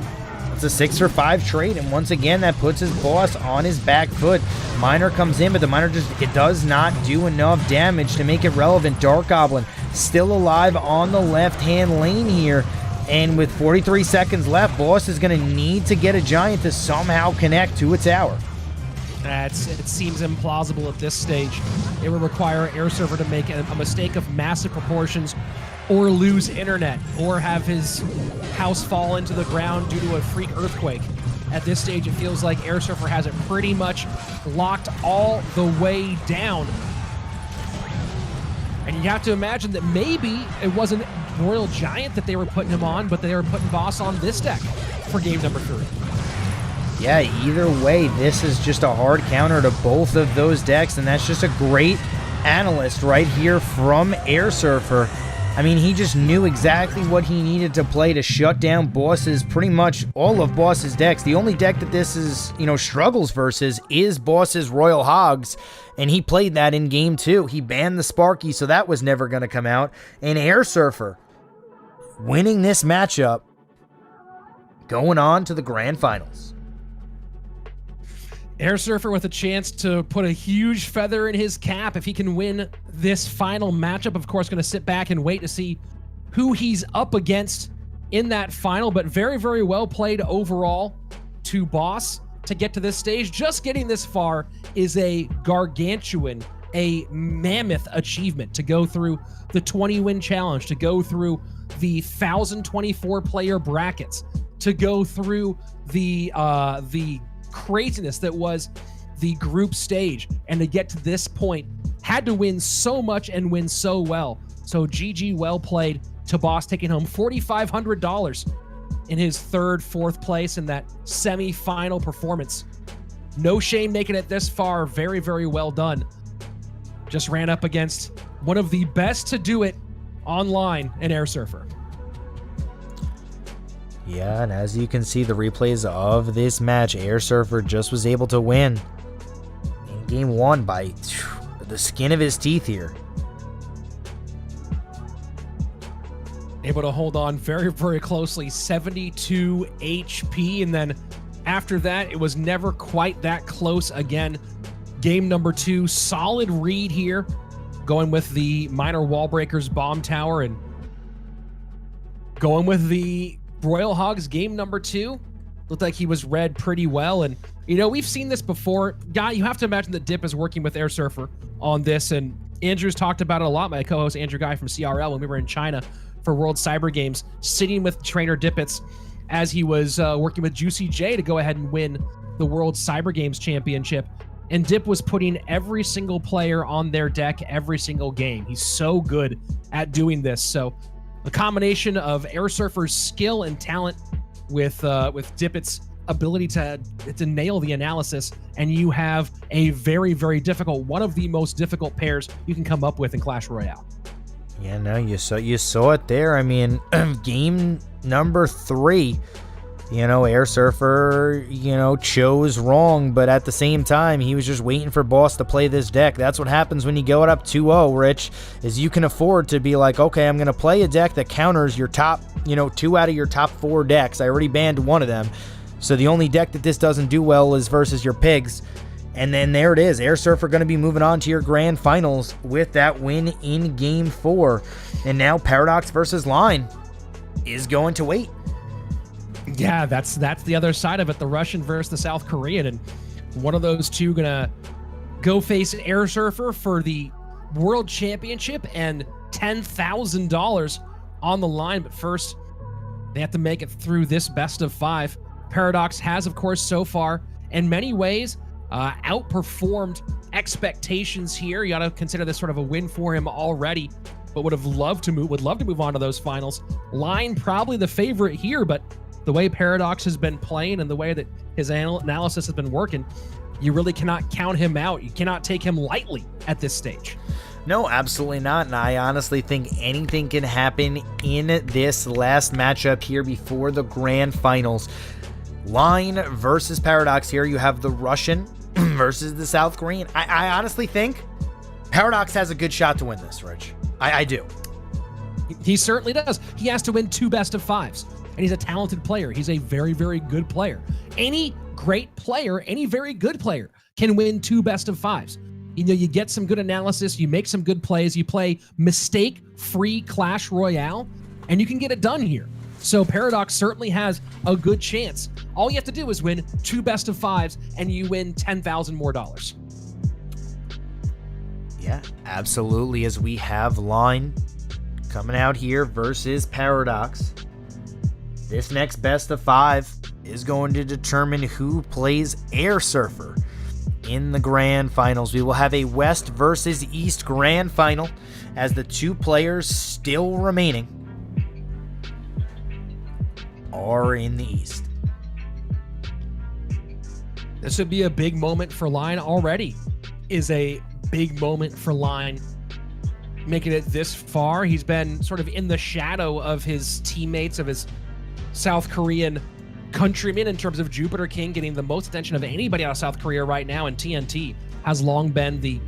It's a 6 for 5 trade, and once again, that puts his Boss on his back foot. Miner comes in, but the Miner it does not do enough damage to make it relevant. Dark Goblin still alive on the left-hand lane here, and with 43 seconds left, Boss is going to need to get a Giant to somehow connect to a tower. It seems implausible at this stage. It would require Airsurfer to make a mistake of massive proportions, or lose internet, or have his house fall into the ground due to a freak earthquake. At this stage, it feels like airsurfer has it pretty much locked all the way down. And you have to imagine that maybe it wasn't Royal Giant that they were putting him on, but they were putting Boss on this deck for game number 3. Yeah, either way, this is just a hard counter to both of those decks, and that's just a great analyst right here from airsurfer. I mean, he just knew exactly what he needed to play to shut down Boss's, pretty much all of Boss's decks. The only deck that this is, struggles versus is Boss's Royal Hogs, and he played that in game 2. He banned the Sparky, so that was never going to come out. And airsurfer winning this matchup, going on to the grand finals. airsurfer with a chance to put a huge feather in his cap if he can win this final matchup. Of course, going to sit back and wait to see who he's up against in that final, but very, very well played overall to Boss to get to this stage. Just getting this far is a gargantuan, a mammoth achievement to go through the 20-win challenge, to go through the 1,024 player brackets, to go through the craziness that was the group stage, and to get to this point had to win so much and win so well. So GG, well played to Boss, taking home $4,500 in his fourth place in that semi-final performance. No shame making it this far. Very, very well done. Just ran up against one of the best to do it online in airsurfer. Yeah, and as you can see, the replays of this match, airsurfer just was able to win in game 1 by the skin of his teeth here. Able to hold on very, very closely, 72 HP, and then after that, it was never quite that close again. Game number 2, solid read here, going with the minor wall breakers bomb tower and going with the Royal Hogs game number 2. Looked like he was read pretty well, and we've seen this before. Guy, you have to imagine that Dip is working with airsurfer on this, and Andrew's talked about it a lot. My co-host Andrew Guy from CRL, when we were in China for World Cyber Games, sitting with trainer Dippets as he was working with Juicy J to go ahead and win the World Cyber Games Championship. And Dip was putting every single player on their deck every single game. He's so good at doing this. So a combination of airsurfer's skill and talent with Dippet's ability to nail the analysis, and you have a very, very difficult, one of the most difficult pairs you can come up with in Clash Royale. Yeah, no, you saw it there. I mean, game number 3, airsurfer, chose wrong, but at the same time, he was just waiting for Boss to play this deck. That's what happens when you go up 2-0, Rich, is you can afford to be like, okay, I'm going to play a deck that counters your top, 2 out of your top 4 decks. I already banned one of them. So the only deck that this doesn't do well is versus your pigs. And then there it is. airsurfer going to be moving on to your grand finals with that win in game 4. And now Paradox versus Line is going to wait. Yeah, that's the other side of it. The Russian versus the South Korean. And one of those two going to go face airsurfer for the World Championship and $10,000 on the line. But first, they have to make it through this best of 5. Paradox has, of course, so far, in many ways, outperformed expectations here. You got to consider this sort of a win for him already, but would love to move on to those finals. Line probably the favorite here, but the way Paradox has been playing and the way that his analysis has been working, you really cannot count him out. You cannot take him lightly at this stage. No, absolutely not. And I honestly think anything can happen in this last matchup here before the grand finals. Line versus Paradox here. You have the Russian versus the South Korean. I honestly think Paradox has a good shot to win this, Rich. I do. He certainly does. He has to win 2 best of 5s. And he's a talented player. He's a very, very good player. Any great player, any very good player can win 2 best of 5s. You get some good analysis, you make some good plays, you play mistake-free Clash Royale, and you can get it done here. So Paradox certainly has a good chance. All you have to do is win 2 best of 5s, and you win $10,000 more. Yeah, absolutely. As we have Line coming out here versus Paradox. This next best of 5 is going to determine who plays airsurfer in the grand finals. We will have a West versus East grand final as the 2 players still remaining are in the East. This would be a big moment for Line already. Is a big moment for Line making it this far. He's been sort of in the shadow of his teammates, of his South Korean countrymen in terms of Jupiter King getting the most attention of anybody out of South Korea right now, and TNT has long been the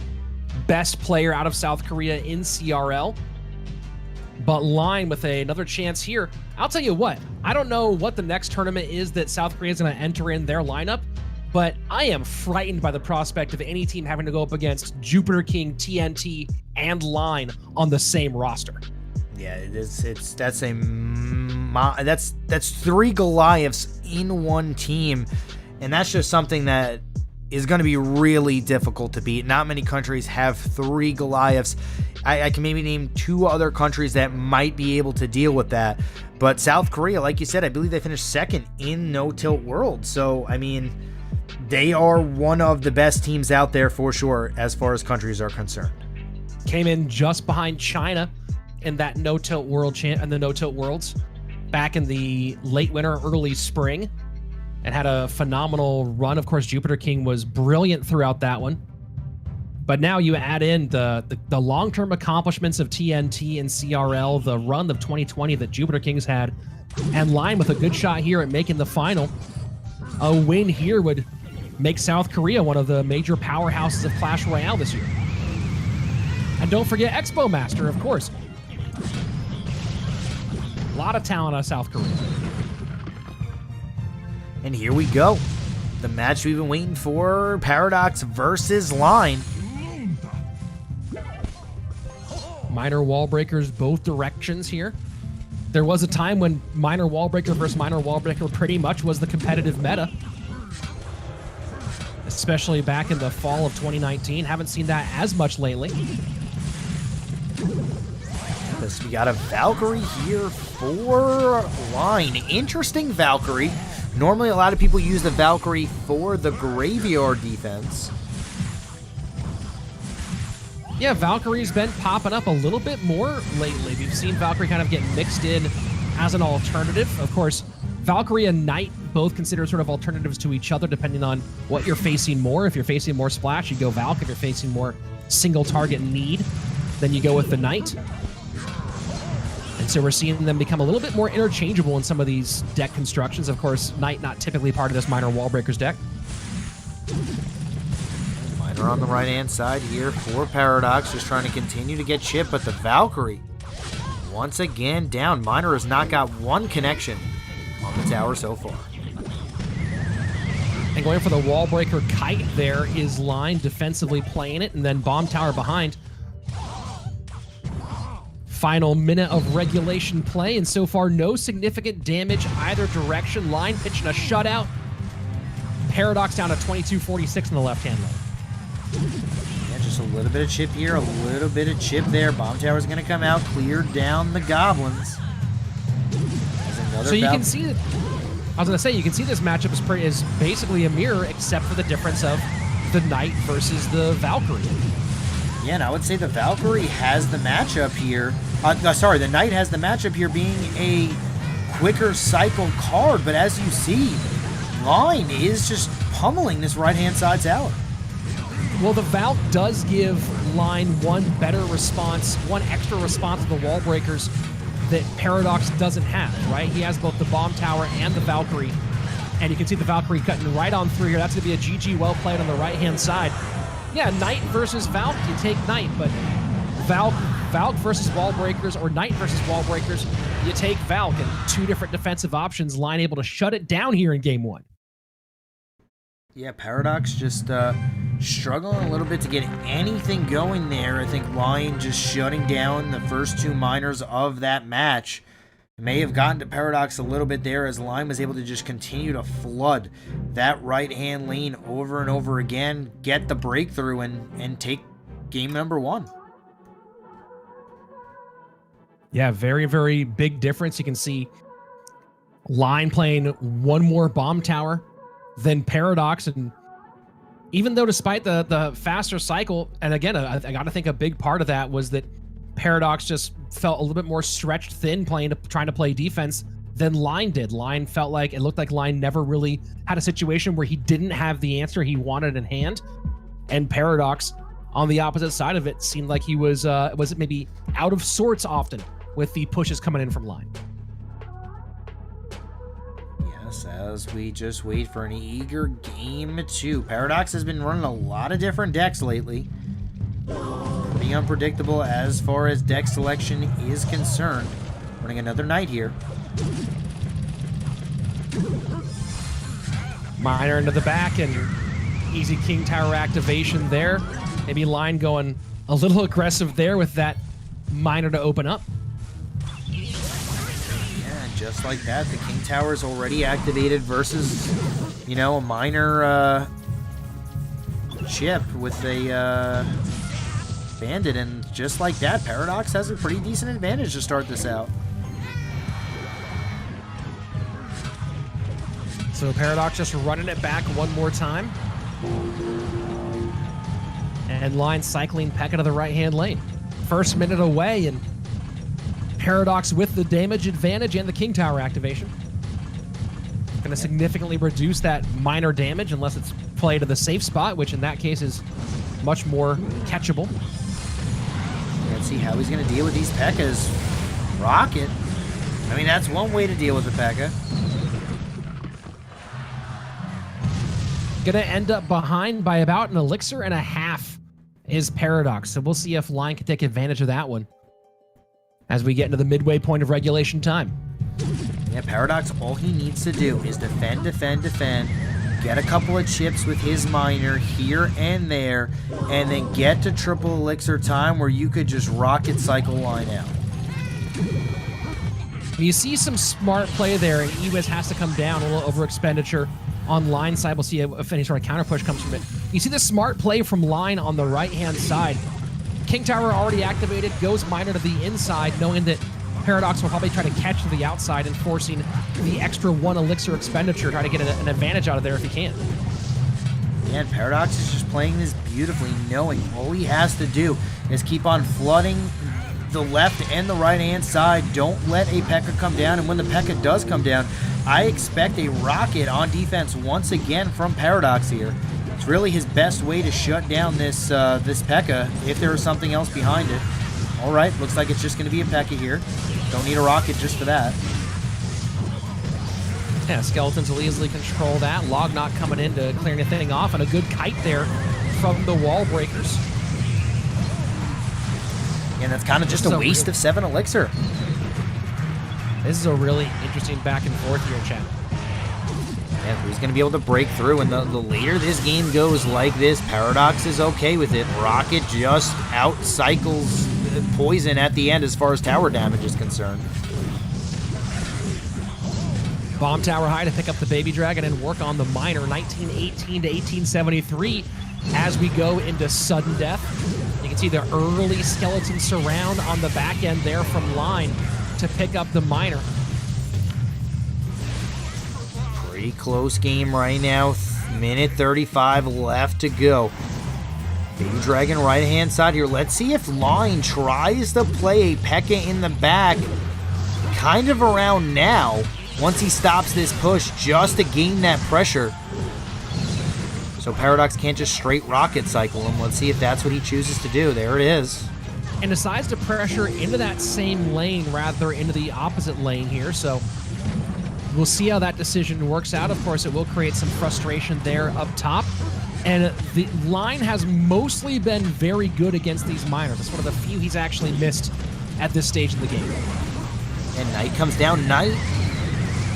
best player out of South Korea in CRL. But Line with another chance here. I'll tell you what, I don't know what the next tournament is that South Korea is going to enter in their lineup, but I am frightened by the prospect of any team having to go up against Jupiter King, TNT, and Line on the same roster. Yeah, that's 3 Goliaths in one team, and that's just something that is going to be really difficult to beat. Not many countries have 3 Goliaths. I can maybe name 2 other countries that might be able to deal with that, but South Korea, like you said, I believe they finished 2nd in No Tilt World, so I mean, they are one of the best teams out there for sure as far as countries are concerned. Came in just behind China in that No Tilt World and the No Tilt Worlds back in the late winter, early spring, and had a phenomenal run. Of course, Jupiter King was brilliant throughout that one. But now you add in the long-term accomplishments of TNT and CRL, the run of 2020 that Jupiter King's had, and Line with a good shot here at making the final. A win here would make South Korea one of the major powerhouses of Clash Royale this year. And don't forget Expo Master, of course. A lot of talent out of South Korea. And here we go. The match we've been waiting for, Paradox versus Line. Minor wall breakers both directions here. There was a time when minor wall breaker versus minor wall breaker pretty much was the competitive meta. Especially back in the fall of 2019. Haven't seen that as much lately. We got a Valkyrie here for Line. Interesting Valkyrie. Normally a lot of people use the Valkyrie for the graveyard defense. Yeah, Valkyrie's been popping up a little bit more lately. We've seen Valkyrie kind of get mixed in as an alternative. Of course, Valkyrie and Knight both considered sort of alternatives to each other depending on what you're facing more. If you're facing more splash, you go Valk. If you're facing more single target need, then you go with the Knight. And so we're seeing them become a little bit more interchangeable in some of these deck constructions. Of course, Knight not typically part of this minor wall breakers deck. Miner on the right-hand side here for Paradox, just trying to continue to get chip, but the Valkyrie once again down. Miner has not got one connection on the tower so far. And going for the wall breaker kite there is Line defensively playing it, and then bomb tower behind. Final minute of regulation play, and so far no significant damage either direction. Line pitching a shutout. Paradox down to 22-46 in the left-hand lane. Yeah, just a little bit of chip here, a little bit of chip there. Bomb tower's going to come out, clear down the goblins. So you can see that, I was going to say, you can see this matchup is basically a mirror except for the difference of the Knight versus the Valkyrie. Yeah, and I would say the Valkyrie has the matchup here. The Knight has the matchup here being a quicker cycle card, but as you see, Line is just pummeling this right-hand side tower. Well, the Valk does give Line one extra response to the wall breakers that Paradox doesn't have, right? He has both the bomb tower and the Valkyrie, and you can see the Valkyrie cutting right on through here. That's going to be a GG well played on the right-hand side. Yeah, Knight versus Valk, you take Knight, but Valk versus wall breakers or Knight versus wall breakers, you take Valk, and 2 different defensive options. Line able to shut it down here in game 1. Yeah, Paradox just struggling a little bit to get anything going there. I think Line just shutting down the first 2 miners of that match may have gotten to Paradox a little bit there, as Line was able to just continue to flood that right-hand lane over and over again, get the breakthrough, and take game number 1. Yeah, very, very big difference. You can see Line playing one more bomb tower than Paradox, and even though despite the faster cycle, and again, I got to think a big part of that was that Paradox just felt a little bit more stretched thin trying to play defense than Line did. Line felt like, it looked like Line never really had a situation where he didn't have the answer he wanted in hand, and Paradox on the opposite side of it seemed like he was maybe out of sorts often with the pushes coming in from Line. Yes, as we just wait for an eager game 2. Paradox has been running a lot of different decks lately. Pretty unpredictable as far as deck selection is concerned. Running another Knight here. Miner into the back and easy King Tower activation there. Maybe Line going a little aggressive there with that Miner to open up. Just like that, the King Tower is already activated versus, you know, a Miner chip with a Bandit, and just like that, Paradox has a pretty decent advantage to start this out. So Paradox just running it back one more time. And Line cycling Pekka to the right-hand lane. First minute away, and Paradox with the damage advantage and the King Tower activation. Going to significantly reduce that Miner damage unless it's played to the safe spot, which in that case is much more catchable. Let's see how he's going to deal with these Pekkas. Rocket. I mean, that's one way to deal with the Pekka. Going to end up behind by about an elixir and a half is Paradox. So we'll see if Line can take advantage of that one as we get into the midway point of regulation time. Yeah, Paradox, all he needs to do is defend, defend, defend, get a couple of chips with his Miner here and there, and then get to triple elixir time where you could just rocket cycle Line out. You see some smart play there, and Ewis has to come down, a little over expenditure on Line side. We'll see if any sort of counter push comes from it. You see the smart play from Line on the right-hand side. King Tower already activated, goes Miner to the inside, knowing that Paradox will probably try to catch to the outside and forcing the extra one elixir expenditure, try to get an advantage out of there if he can. Yeah, and Paradox is just playing this beautifully, knowing all he has to do is keep on flooding the left and the right-hand side. Don't let a Pekka come down, and when the Pekka does come down, I expect a rocket on defense once again from Paradox here. It's really his best way to shut down this this Pekka if there is something else behind it. All right, looks like it's just going to be a Pekka here. Don't need a rocket just for that. Yeah, Skeletons will easily control that. Log not coming in to clear anything off, and a good kite there from the wall breakers. And that's kind of just a waste of 7 elixir. This is a really interesting back and forth here, chat. Yeah, who's going to be able to break through? And the later this game goes like this, Paradox is okay with it. Rocket just out-cycles Poison at the end as far as tower damage is concerned. Bomb tower high to pick up the Baby Dragon and work on the Miner. 1918 to 1873 as we go into sudden death. You can see the early skeleton surround on the back end there from Line to pick up the Miner. Pretty close game right now. Minute 35 left to go. Baby Dragon right hand side here. Let's see if Line tries to play a Pekka in the back kind of around now once he stops this push just to gain that pressure. So Paradox can't just straight rocket cycle him. Let's see if that's what he chooses to do. There it is. And decides to pressure into that same lane rather into the opposite lane here. So we'll see how that decision works out. Of course, it will create some frustration there up top. And the Line has mostly been very good against these Miners. It's one of the few he's actually missed at this stage in the game. And Knight comes down. Knight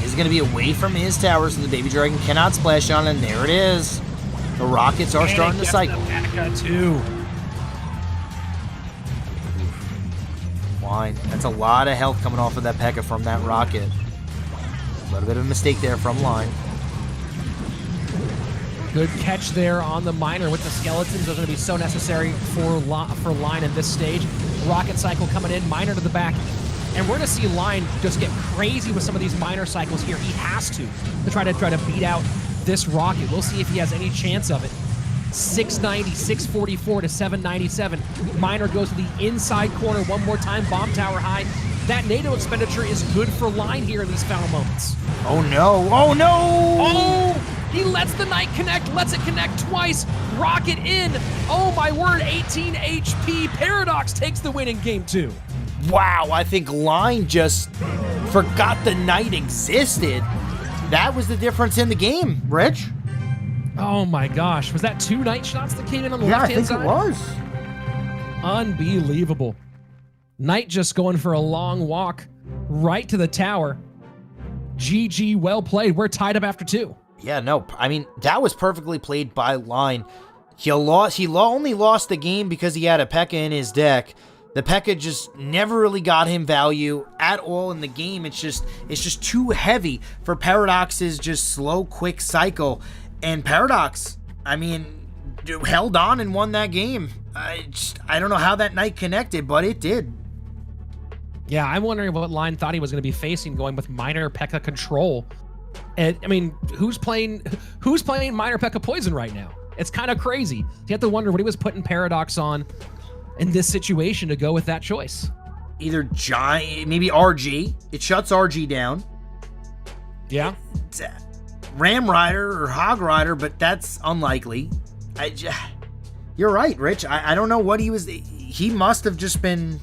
is going to be away from his tower, so the Baby Dragon cannot splash on, and there it is. The rockets are starting to cycle. Too. Line. That's a lot of health coming off of that Pekka from that rocket. A little bit of a mistake there from Line. Good catch there on the Miner with the skeletons. Those are going to be so necessary for Line in this stage. Rocket cycle coming in. Miner to the back. And we're going to see Line just get crazy with some of these minor cycles here. He has to try to beat out this rocket. We'll see if he has any chance of it. 690, 644 to 797. Minor goes to the inside corner one more time. Bomb tower high. That NATO expenditure is good for Line here in these final moments. Oh no! Oh no! Oh! He lets the Knight connect, lets it connect twice. Rocket in. Oh my word, 18 HP. Paradox takes the win in game 2. Wow, I think Line just forgot the Knight existed. That was the difference in the game, Rich. Oh my gosh, was that 2 Knight shots that came in on the left-hand side? Yeah, I think it was. Unbelievable. Knight just going for a long walk right to the tower. GG, well played. We're tied up after 2. Yeah, no, I mean, that was perfectly played by Line. He only lost the game because he had a P.E.K.K.A in his deck. The P.E.K.K.A just never really got him value at all in the game. It's just too heavy for Paradox's just slow, quick cycle. And Paradox, I mean, held on and won that game. I don't know how that Knight connected, but it did. Yeah, I'm wondering what Line thought he was going to be facing going with minor P.E.K.K.A control. And I mean, who's playing minor P.E.K.K.A poison right now? It's kind of crazy. You have to wonder what he was putting Paradox on in this situation to go with that choice. Either maybe RG. It shuts RG down. Yeah. Ram Rider or Hog Rider, but that's unlikely. You're right, Rich. I don't know what he was. He must have just been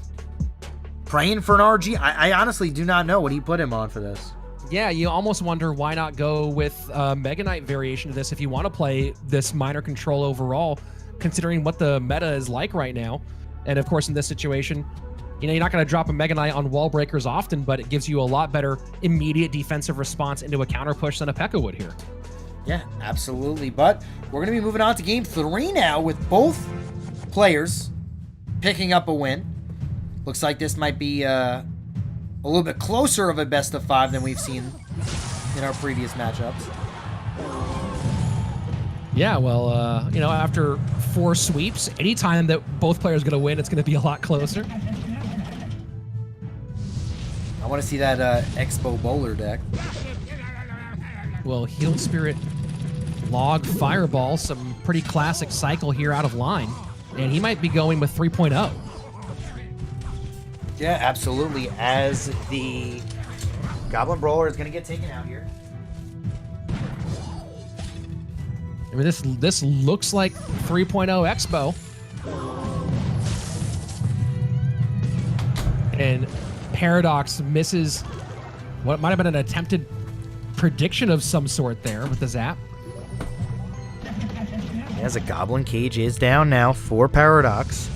praying for an RG. I honestly do not know what he put him on for this. Yeah, you almost wonder why not go with Mega Knight variation of this if you want to play this minor control overall, considering what the meta is like right now. And of course, in this situation, you're not going to drop a Mega Knight on wall breakers often, but it gives you a lot better immediate defensive response into a counter push than a P.E.K.K.A would here. Yeah, absolutely. But we're going to be moving on to game 3 now with both players picking up a win. Looks like this might be a little bit closer of a best of 5 than we've seen in our previous matchups. Yeah, well, after 4 sweeps, anytime that both players are going to win, it's going to be a lot closer. I want to see that Expo Bowler deck. Well, Heal Spirit, Log, Fireball, some pretty classic cycle here out of Line. And he might be going with 3.0. Yeah, absolutely. As the Goblin Brawler is going to get taken out here. I mean, this looks like 3.0 Expo. And Paradox misses what might have been an attempted prediction of some sort there with the zap. As a Goblin Cage is down now for Paradox.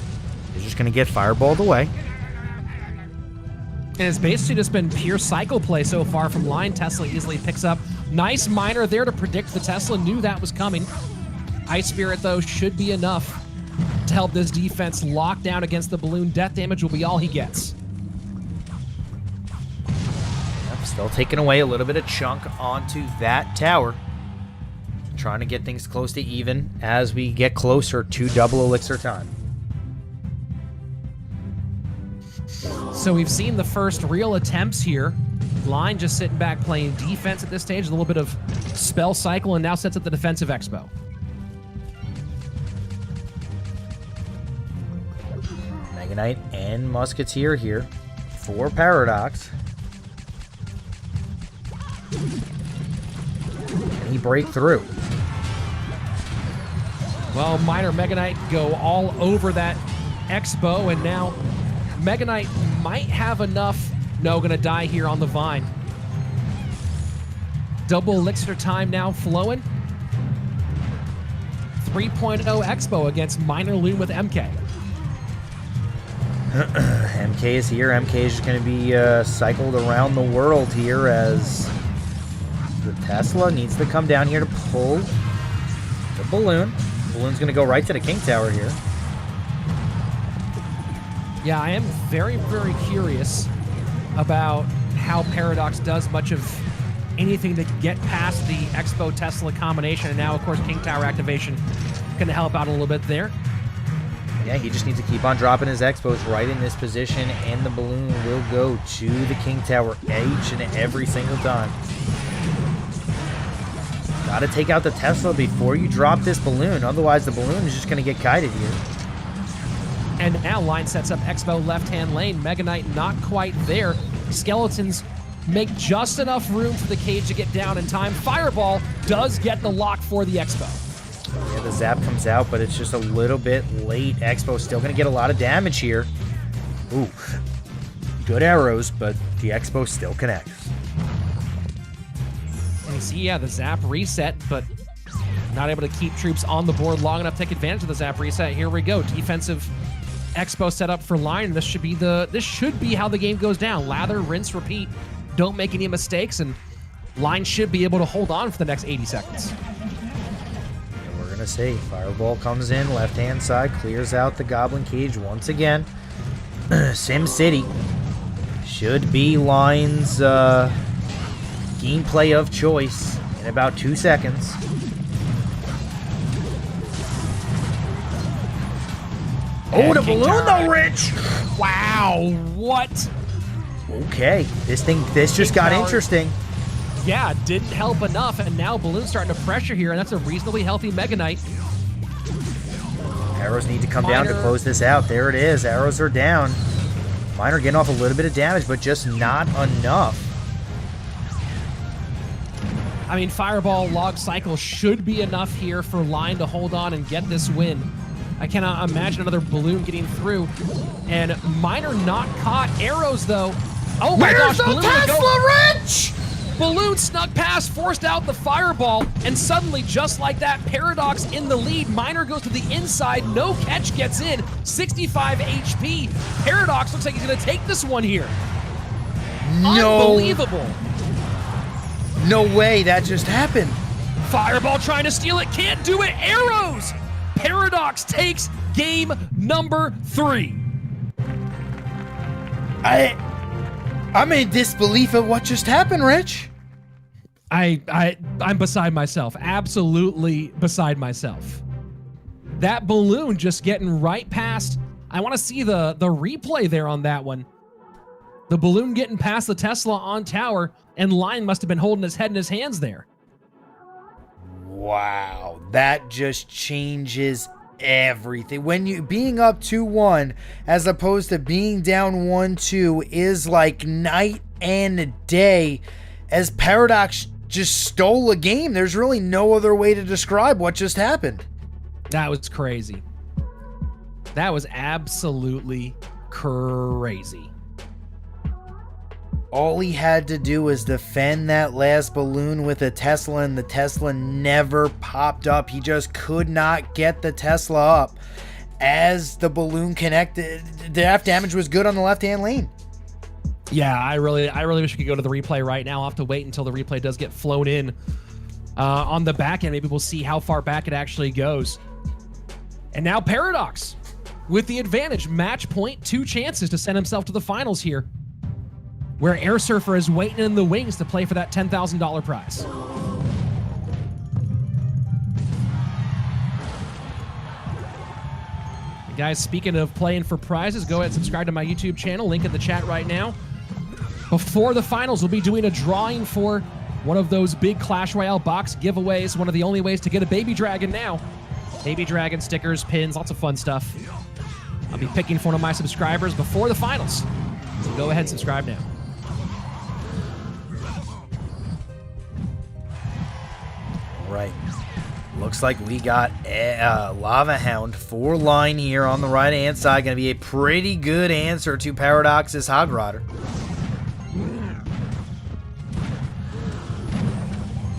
He's just going to get fireballed away. And it's basically just been pure cycle play so far from Line. Tesla easily picks up. Nice minor there to predict the Tesla. Knew that was coming. Ice Spirit, though, should be enough to help this defense lock down against the balloon. Death damage will be all he gets. Yep, still taking away a little bit of chunk onto that tower. Trying to get things close to even as we get closer to double elixir time. So we've seen the first real attempts here. Line just sitting back playing defense at this stage. A little bit of spell cycle and now sets up the defensive Expo. Mega Knight and Musketeer here for Paradox. Can he break through? Well, minor Mega Knight go all over that Expo, and now Mega Knight might have enough. No, gonna die here on the Vine. Double elixir time now flowing. 3.0 Expo against minor Loon with MK. MK is here. MK is just going to be cycled around the world here as the Tesla needs to come down here to pull the balloon. The balloon's going to go right to the King Tower here. Yeah, I am very, very curious about how Paradox does much of anything to get past the Expo Tesla combination. And now, of course, King Tower activation going to help out a little bit there. Yeah, he just needs to keep on dropping his expos right in this position, and the balloon will go to the King Tower each and every single time. Gotta take out the Tesla before you drop this balloon, otherwise the balloon is just gonna get kited here. And now Line sets up Expo left-hand lane. Mega Knight not quite there. Skeletons make just enough room for the cage to get down in time. Fireball does get the lock for the Expo. Yeah, the zap comes out, but it's just a little bit late. Expo still going to get a lot of damage here. Ooh, good arrows, but the Expo still connects. And you see, yeah, the zap reset, but not able to keep troops on the board long enough to take advantage of the zap reset. Here we go, defensive Expo set up for Line. This should be how the game goes down. Lather, rinse, repeat. Don't make any mistakes, and Line should be able to hold on for the next 80 seconds. Gonna see Fireball comes in left-hand side, clears out the Goblin Cage once again. Sim City should be Line's gameplay of choice in about 2 seconds. Oh, the balloon though, Rich! Wow, what? Okay, this just got interesting. Yeah, didn't help enough, and now Balloon's starting to pressure here, and that's a reasonably healthy Mega Knight. Arrows need to come down to close this out. There it is. Arrows are down. Miner getting off a little bit of damage, but just not enough. I mean, Fireball Log Cycle should be enough here for Line to hold on and get this win. I cannot imagine another Balloon getting through. And Miner not caught. Arrows, though. Oh my gosh, Balloon Tesla, Rich! Balloon snuck past, forced out the Fireball, and suddenly, just like that, Paradox in the lead. Miner goes to the inside, no catch gets in, 65 HP. Paradox looks like he's gonna take this one here. No. Unbelievable. No way, that just happened. Fireball trying to steal it, can't do it, arrows! Paradox takes game number 3. I'm in disbelief at what just happened, Rich. I'm beside myself. Absolutely beside myself. That balloon just getting right past. I want to see the replay there on that one. The balloon getting past the Tesla on tower, and Line must have been holding his head in his hands there. Wow, that just changes everything. When you being up 2-1 as opposed to being down 1-2 is like night and day, as Paradox just stole a game. There's really no other way to describe what just happened. That was crazy. That was absolutely crazy. All he had to do was defend that last balloon with a Tesla, and the Tesla never popped up. He just could not get the Tesla up. As the balloon connected, the dash damage was good on the left-hand lane. Yeah, I really wish we could go to the replay right now. I'll have to wait until the replay does get flown in on the back end. Maybe we'll see how far back it actually goes. And now Paradox with the advantage. Match point, 2 chances to send himself to the finals here, where Airsurfer is waiting in the wings to play for that $10,000 prize. And guys, speaking of playing for prizes, go ahead and subscribe to my YouTube channel. Link in the chat right now. Before the finals, we'll be doing a drawing for one of those big Clash Royale box giveaways. One of the only ways to get a Baby Dragon now. Baby Dragon stickers, pins, lots of fun stuff. I'll be picking for one of my subscribers before the finals. So go ahead and subscribe now. Right. Looks like we got a Lava Hound for Line here on the right-hand side. Going to be a pretty good answer to Paradox's Hog Rodder.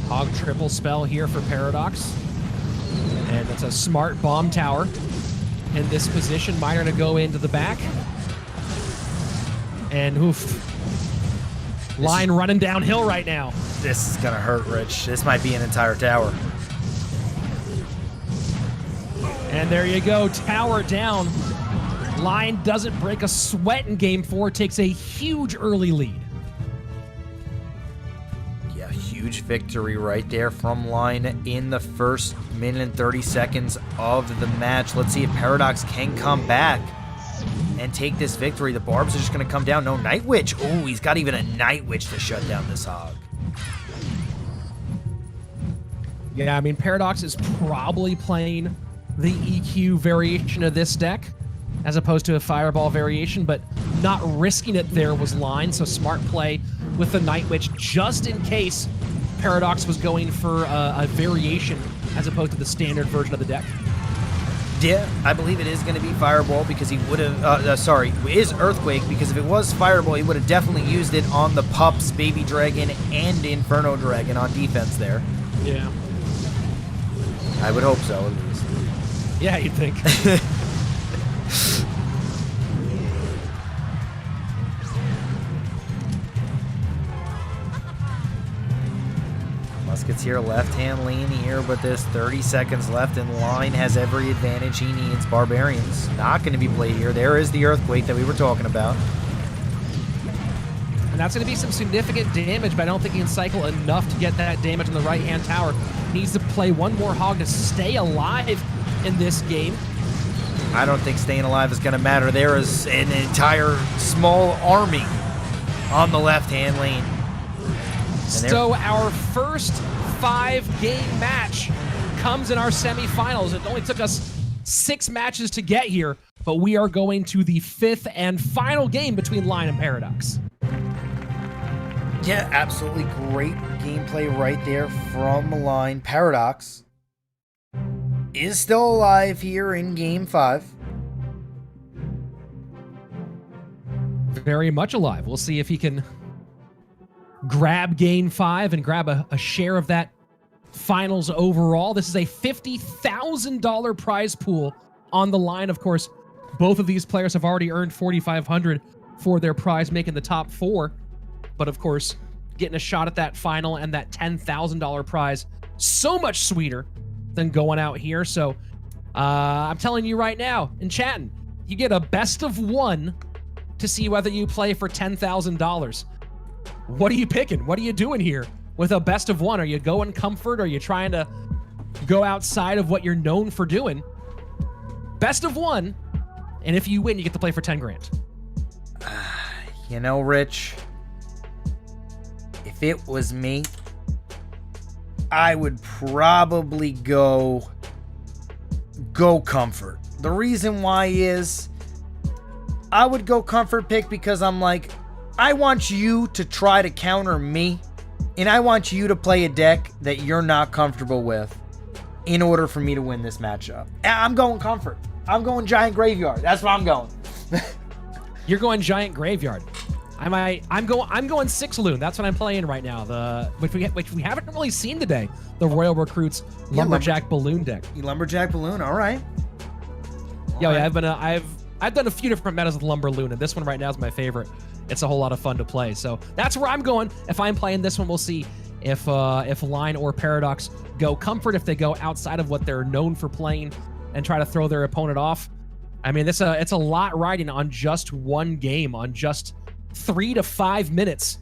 Hog triple spell here for Paradox. And it's a smart bomb tower in this position. Miner to go into the back. And oof. Line running downhill right now. This is going to hurt, Rich. This might be an entire tower. And there you go, tower down. Line doesn't break a sweat in game 4, takes a huge early lead. Yeah, huge huge victory right there from Line in the first minute and 30 seconds of the match. Let's see if Paradox can come back and take this victory. The barbs are just going to come down. No Night Witch. Oh, he's got even a Night Witch to shut down this hog. Yeah, I mean, Paradox is probably playing the EQ variation of this deck as opposed to a Fireball variation, but not risking it there was Line, so smart play with the Night Witch just in case Paradox was going for a variation as opposed to the standard version of the deck. Yeah, I believe it is going to be Fireball because he would have, sorry, it is Earthquake because if it was Fireball, he would have definitely used it on the Pups, Baby Dragon, and Inferno Dragon on defense there. Yeah. I would hope so, at least. Yeah, you'd think. Musketeer left-hand lane here, but there's 30 seconds left, and Line has every advantage he needs. Barbarians not going to be played here. There is the Earthquake that we were talking about. And that's going to be some significant damage, but I don't think he can cycle enough to get that damage on the right-hand tower. Needs to play one more hog to stay alive in this game. I don't think staying alive is going to matter. There is an entire small army on the left-hand lane. So our first 5-game match comes in our semifinals. It only took us 6 matches to get here, but we are going to the 5th and final game between Line and Paradox. Yeah, absolutely great gameplay right there from Line. Paradox is still alive here in Game 5. Very much alive. We'll see if he can grab Game 5 and grab a share of that finals overall. This is a $50,000 prize pool on the line. Of course, both of these players have already earned $4,500 for their prize, making the top 4. But of course, getting a shot at that final and that $10,000 prize, so much sweeter than going out here. So I'm telling you right now, Enchatin, you get a best of 1 to see whether you play for $10,000. What are you picking? What are you doing here with a best of 1? Are you going comfort? Are you trying to go outside of what you're known for doing? Best of 1, and if you win, you get to play for 10 grand. You know, Rich, if it was me, I would probably go comfort. The reason why is I would go comfort pick because I'm like, I want you to try to counter me, and I want you to play a deck that you're not comfortable with in order for me to win this matchup. I'm going comfort. I'm going Giant Graveyard. That's where I'm going. You're going Giant Graveyard. I'm going 6 Loon. That's what I'm playing right now. Which we haven't really seen today. The Royal Recruits Lumberjack Balloon deck. Lumberjack Balloon. All right. Yeah, I've done a few different metas with Lumber Loon, and this one right now is my favorite. It's a whole lot of fun to play. So that's where I'm going. If I'm playing this one, we'll see if Line or Paradox go comfort, if they go outside of what they're known for playing and try to throw their opponent off. I mean, it's a lot riding on just one game, on just 3 to 5 minutes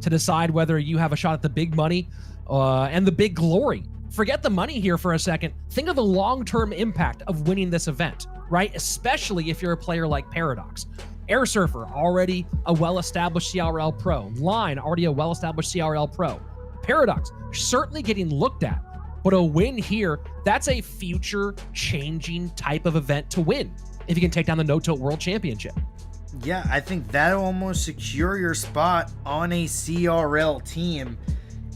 to decide whether you have a shot at the big money and the big glory. Forget the money here for a second. Think of the long-term impact of winning this event, right? Especially if you're a player like Paradox. Airsurfer, already a well-established CRL pro. Line, already a well-established CRL pro. Paradox, certainly getting looked at. But a win here, that's a future-changing type of event to win if you can take down the No-Tilt World Championship. Yeah, I think that'll almost secure your spot on a CRL team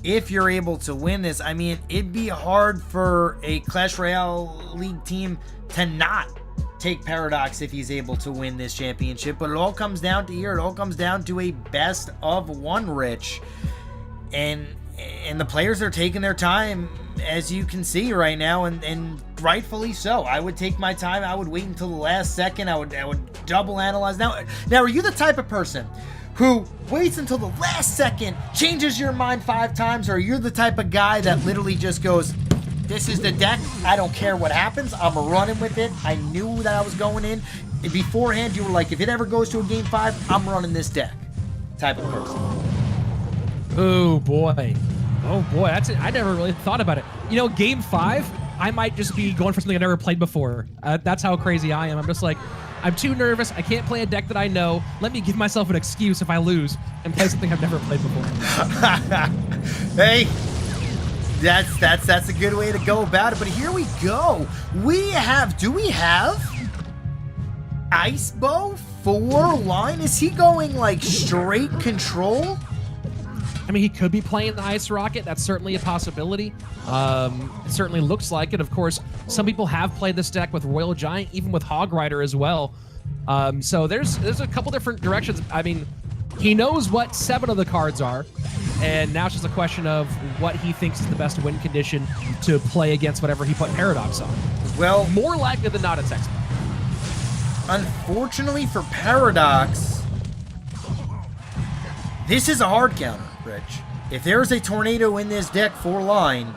if you're able to win this. I mean, it'd be hard for a Clash Royale League team to not take Paradox if he's able to win this championship, but it all comes down to here. It all comes down to a best of 1, Rich. And the players are taking their time, as you can see right now, and rightfully so. I would take my time. I would wait until the last second. I would double analyze. Now, are you the type of person who waits until the last second, changes your mind 5 times, or you're the type of guy that literally just goes, this is the deck, I don't care what happens, I'm running with it, I knew that I was going in, and beforehand you were like, if it ever goes to a game 5, I'm running this deck type of person? Oh boy. Oh boy, that's it. I never really thought about it. You know, game 5, I might just be going for something I've never played before. That's how crazy I am. I'm just like, I'm too nervous. I can't play a deck that I know. Let me give myself an excuse if I lose and play something I've never played before. Hey, that's a good way to go about it. But here we go. Do we have Ice Bow for line? Is he going like straight control? I mean, he could be playing the Ice Rocket. That's certainly a possibility. It certainly looks like it. Of course, some people have played this deck with Royal Giant, even with Hog Rider as well. So there's a couple different directions. I mean, he knows what 7 of the cards are, and now it's just a question of what he thinks is the best win condition to play against whatever he put Paradox on. Well, More likely than not, it's X. unfortunately for Paradox, this is a hard counter, Rich. If there's a Tornado in this deck for line...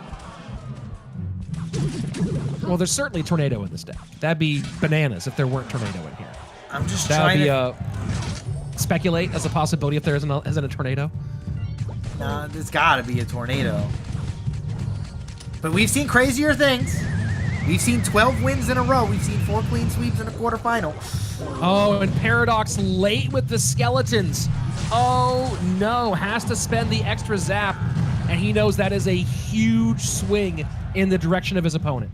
Well, there's certainly Tornado in this deck. That'd be bananas if there weren't Tornado in here. I'm just That trying would be to... speculate as a possibility if there isn't a Tornado. Nah, there's gotta be a Tornado. But we've seen crazier things. We've seen 12 wins in a row. We've seen 4 clean sweeps in a quarterfinal. Oh, and Paradox late with the skeletons. Oh, no. Has to spend the extra zap, and he knows that is a huge swing in the direction of his opponent.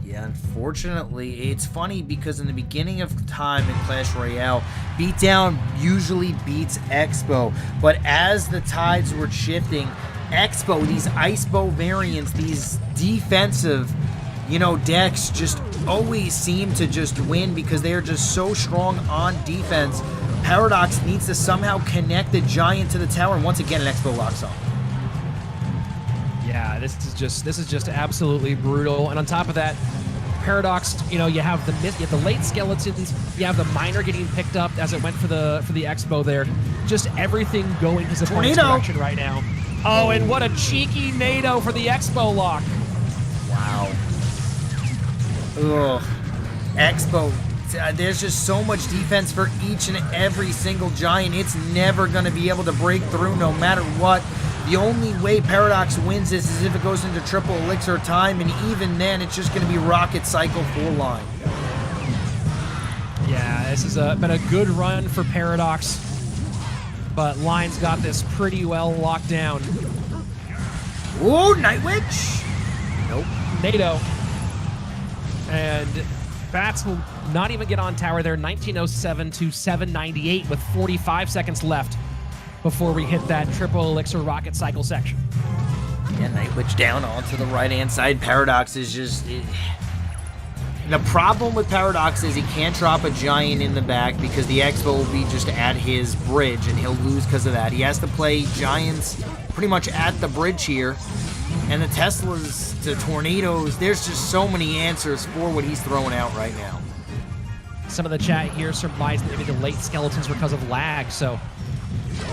Yeah, unfortunately, it's funny because in the beginning of time in Clash Royale, beatdown usually beats Expo. But as the tides were shifting, Expo, these Ice Bow variants, these defensive, decks just always seem to just win because they are just so strong on defense. Paradox needs to somehow connect the Giant to the tower, and once again, an Expo locks on. Yeah, this is just absolutely brutal. And on top of that, Paradox, you have the late skeletons, you have the miner getting picked up as it went for the Expo there. Just everything going his opponent's direction right now. Oh, and what a cheeky NATO for the Expo lock. Wow. Ugh. Expo. There's just so much defense for each and every single Giant. It's never going to be able to break through no matter what. The only way Paradox wins this is if it goes into triple elixir time, and even then, it's just going to be Rocket Cycle for line. Yeah, this has been a good run for Paradox, but Line's got this pretty well locked down. Ooh, Night Witch! Nope. NATO. And Bats will not even get on tower there. 1907 to 798 with 45 seconds left before we hit that triple elixir rocket cycle section. Yeah, Night Witch down onto the right-hand side. Paradox is just... The problem with Paradox is he can't drop a Giant in the back because the Expo will be just at his bridge, and he'll lose because of that. He has to play Giants pretty much at the bridge here. And the Teslas to Tornadoes, there's just so many answers for what he's throwing out right now. Some of the chat here surmised maybe the late skeletons were because of lag, so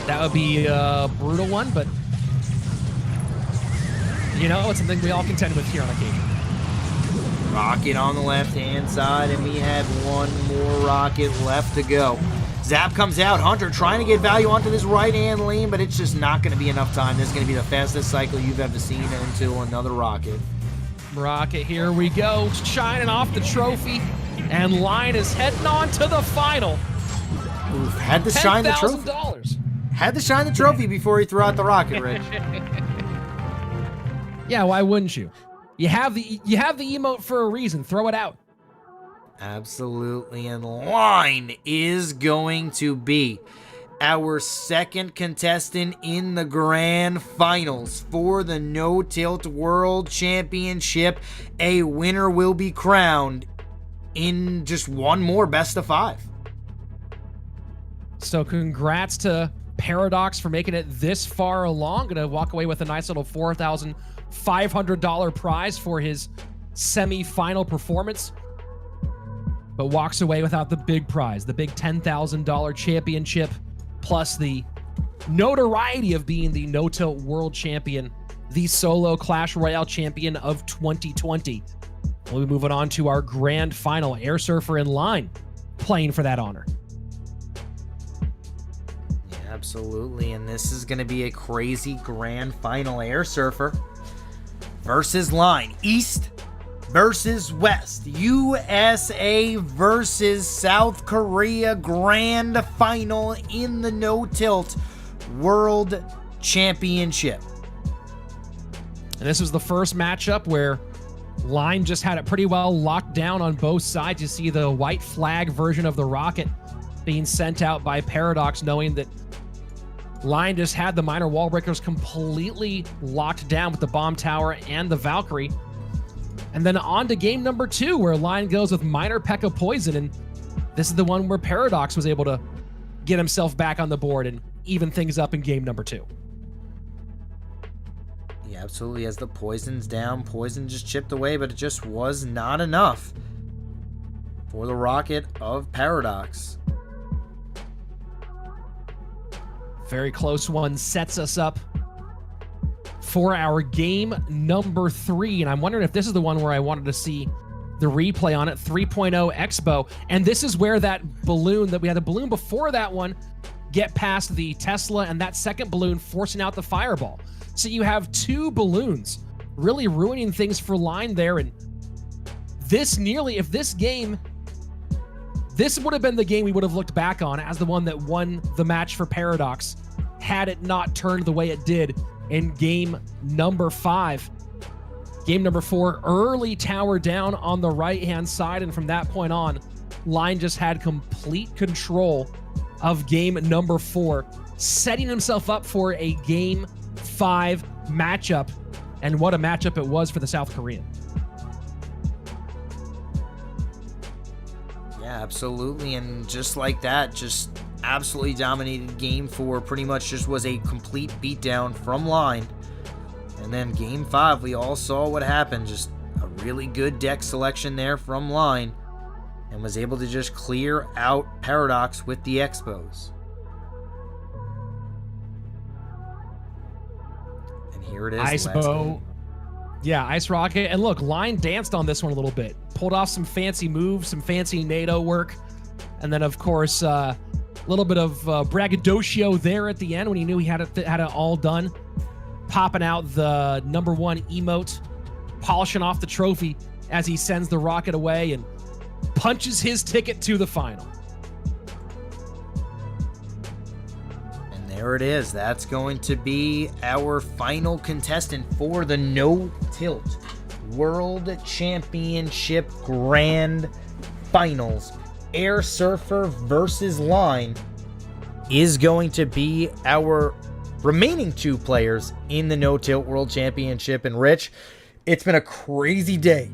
that would be a brutal one, but it's something we all contend with here on occasion. Rocket on the left-hand side, and we have one more Rocket left to go. Zap comes out. Hunter trying to get value onto this right-hand lane, but it's just not going to be enough time. This is going to be the fastest cycle you've ever seen until another Rocket. Rocket, here we go. Shining off the trophy, and Line is heading on to the final. Oof, had to shine the trophy. $10,000. Had to shine the trophy before he threw out the Rocket, Rich. Yeah, why wouldn't you? You have the emote for a reason. Throw it out. Absolutely, and Line is going to be our second contestant in the grand finals for the No Tilt World Championship. A winner will be crowned in just one more best of 5. So congrats to Paradox for making it this far along. Gonna walk away with a nice little $4,500 prize for his semi-final performance, but walks away without the big prize, the big $10,000 championship, plus the notoriety of being the No Tilt World Champion, the solo Clash Royale champion of 2020. We'll be moving on to our grand final. Airsurfer in Line playing for that honor. Yeah, Absolutely, and this is going to be a crazy grand final. Airsurfer versus Line. East versus West. USA versus South Korea grand final in the No Tilt World Championship. And this was the first matchup where Line just had it pretty well locked down on both sides. You see the white flag version of the rocket being sent out by Paradox, knowing that Line just had the minor wall breakers completely locked down with the bomb tower and the Valkyrie. And then on to game number 2, where Line goes with minor P.E.K.K.A. poison, and this is the one where Paradox was able to get himself back on the board and even things up in game number 2. Yeah, absolutely. As the poison's down, poison just chipped away, but it just was not enough for the rocket of Paradox. Very close one sets us up for our game number 3. And I'm wondering if this is the one where I wanted to see the replay on it, 3.0 Expo. And this is where that balloon, that we had a balloon before that one, get past the Tesla, and that second balloon forcing out the fireball. So you have 2 balloons really ruining things for Line there. And this nearly, if this game, this would have been the game we would have looked back on as the one that won the match for Paradox, had it not turned the way it did in game number 5. Game number 4, early tower down on the right-hand side, and from that point on, Line just had complete control of game number 4, setting himself up for a game 5 matchup, and what a matchup it was for the South Korean. Yeah, absolutely, and just like that, just absolutely dominated game 4. Pretty much just was a complete beatdown from Line. And then game 5, we all saw what happened. Just a really good deck selection there from Line, and was able to just clear out Paradox with the Expos. And here it is. Ice Bow. Yeah, Ice Rocket. And look, Line danced on this one a little bit. Pulled off some fancy moves, some fancy NATO work. And then, of course, a little bit of braggadocio there at the end when he knew he had it all done. Popping out the number 1 emote, polishing off the trophy as he sends the rocket away and punches his ticket to the final. And there it is. That's going to be our final contestant for the No Tilt World Championship Grand Finals. Airsurfer versus Line is going to be our remaining 2 players in the No Tilt World Championship. And Rich, it's been a crazy day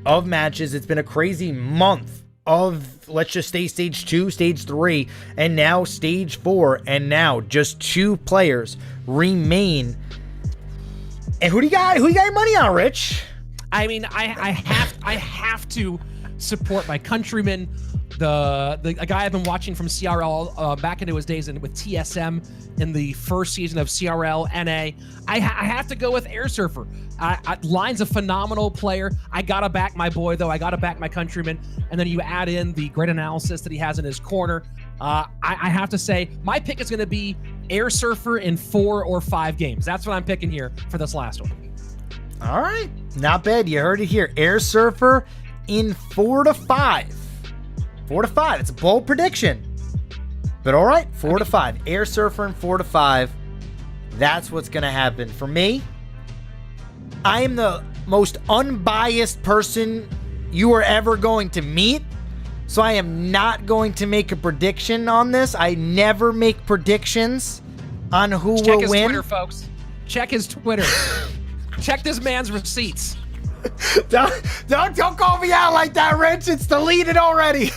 of matches. It's been a crazy month of, let's just say, stage 2, stage 3, and now stage 4, and now just 2 players remain. And who do you got your money on, Rich? I mean, I have to support my countrymen. A guy I've been watching from CRL back into his days with TSM in the first season of CRL NA. I have to go with Airsurfer. Line's a phenomenal player. I gotta back my boy, though. I gotta back my countryman. And then you add in the great analysis that he has in his corner. I have to say, my pick is going to be Airsurfer in 4 or 5 games. That's what I'm picking here for this last one. All right. Not bad. You heard it here. Airsurfer in 4 to 5. 4 to 5. It's a bold prediction. But all right, 4 to 5. Airsurfer in 4 to 5. That's what's going to happen. For me, I am the most unbiased person you are ever going to meet. So I am not going to make a prediction on this. I never make predictions on who will win. Check his Twitter, folks. Check his Twitter. Check this man's receipts. Don't call me out like that, Rich. It's deleted already.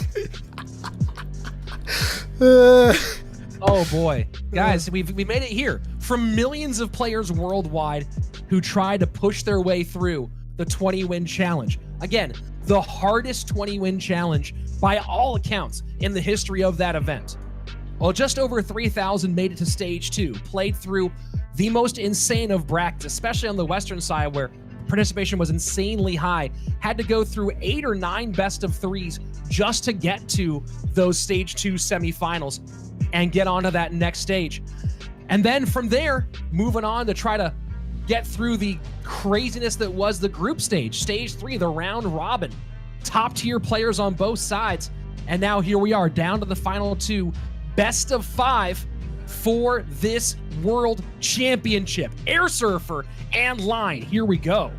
Oh boy, guys, we made it here. From millions of players worldwide who tried to push their way through the 20-win challenge. Again, the hardest 20-win challenge by all accounts in the history of that event. Well, just over 3,000 made it to stage 2, played through the most insane of brackets, especially on the Western side where participation was insanely high. Had to go through 8 or 9 best of 3s just to get to those stage 2 semifinals. and get onto that next stage. And then from there, moving on to try to get through the craziness that was the group stage. Stage 3, the round robin. Top tier players on both sides. And now here we are down to the final 2. Best of 5 for this World Championship. Airsurfer and Line. Here we go.